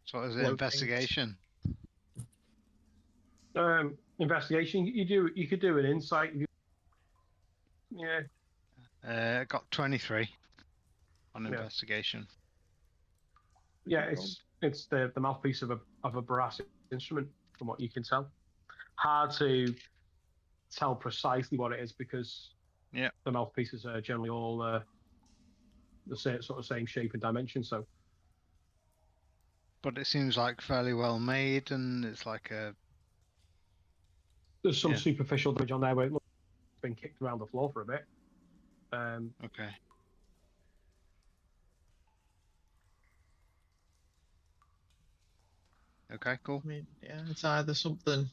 So is it Blow investigation? Investigation. You could do an insight. Yeah. I got 23 on Yeah. investigation. Yeah, it's the mouthpiece of a brass instrument, from what you can tell. Hard to tell precisely what it is because the mouthpieces are generally all the same shape and dimension. So, but it seems like fairly well made, and it's like a. There's some superficial damage on there where it looks like it's been kicked around the floor for a bit. Okay. Okay, cool. I mean, yeah, it's either something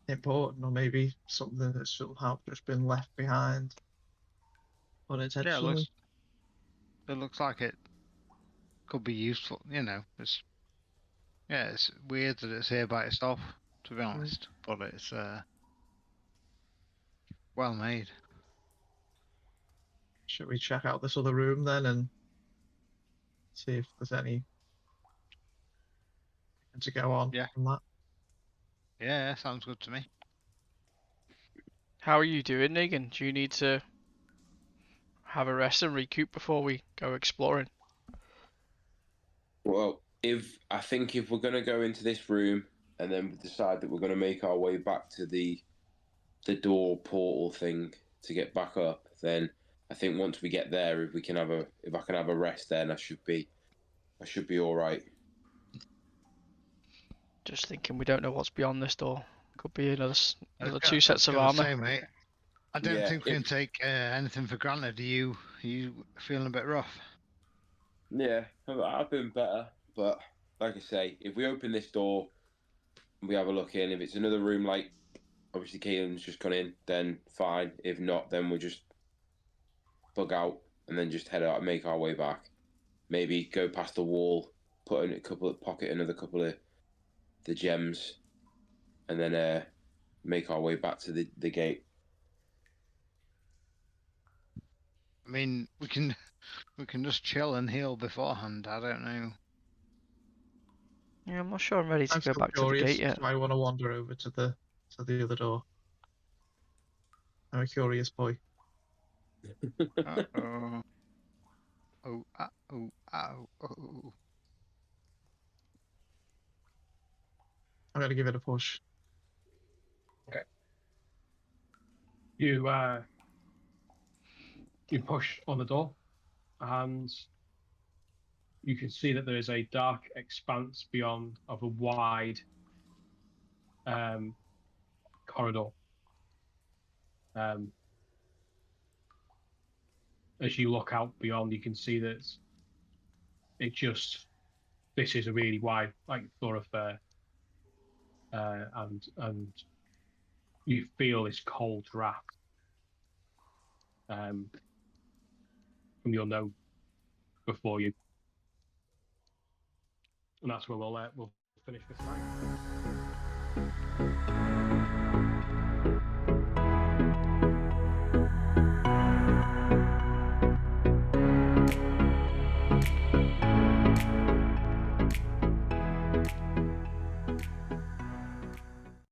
important or maybe something that's somehow just been left behind unintentionally. Yeah, it looks like it could be useful. It's weird that it's here by itself, to be honest, but it's well made. Should we check out this other room then and see if there's any to go on from that? Yeah, sounds good to me. How are you doing, Negan? Do you need to have a rest and recoup before we go exploring? Well, I think if we're going to go into this room and then decide that we're going to make our way back to the door portal thing to get back up, then I think once we get there, if I can have a rest, then I should be all right. Just thinking, we don't know what's beyond this door. Could be another I two sets was of gonna armor. say, mate. I don't Yeah, think we can take anything for granted. Are you feeling a bit rough? Yeah, I've been better, but like I say, if we open this door and we have a look in, if it's another room like obviously Keelan's just gone in, then fine. If not, then we'll just bug out and then just head out and make our way back. Maybe go past the wall, put in another couple of the gems, and then make our way back to the gate. I mean, we can just chill and heal beforehand. I don't know. Yeah, I'm not sure I'm ready to I'm go still back to the curious, gate yet. so I want to wander over to the other door. I'm a curious boy. Uh-oh. Oh, oh, oh, oh. I'm gonna give it a push. You you push on the door, and you can see that there is a dark expanse beyond of a wide corridor. As you look out beyond, you can see that this is a really wide like thoroughfare, and you feel this cold draft from your nose before you, and that's where we'll finish this time.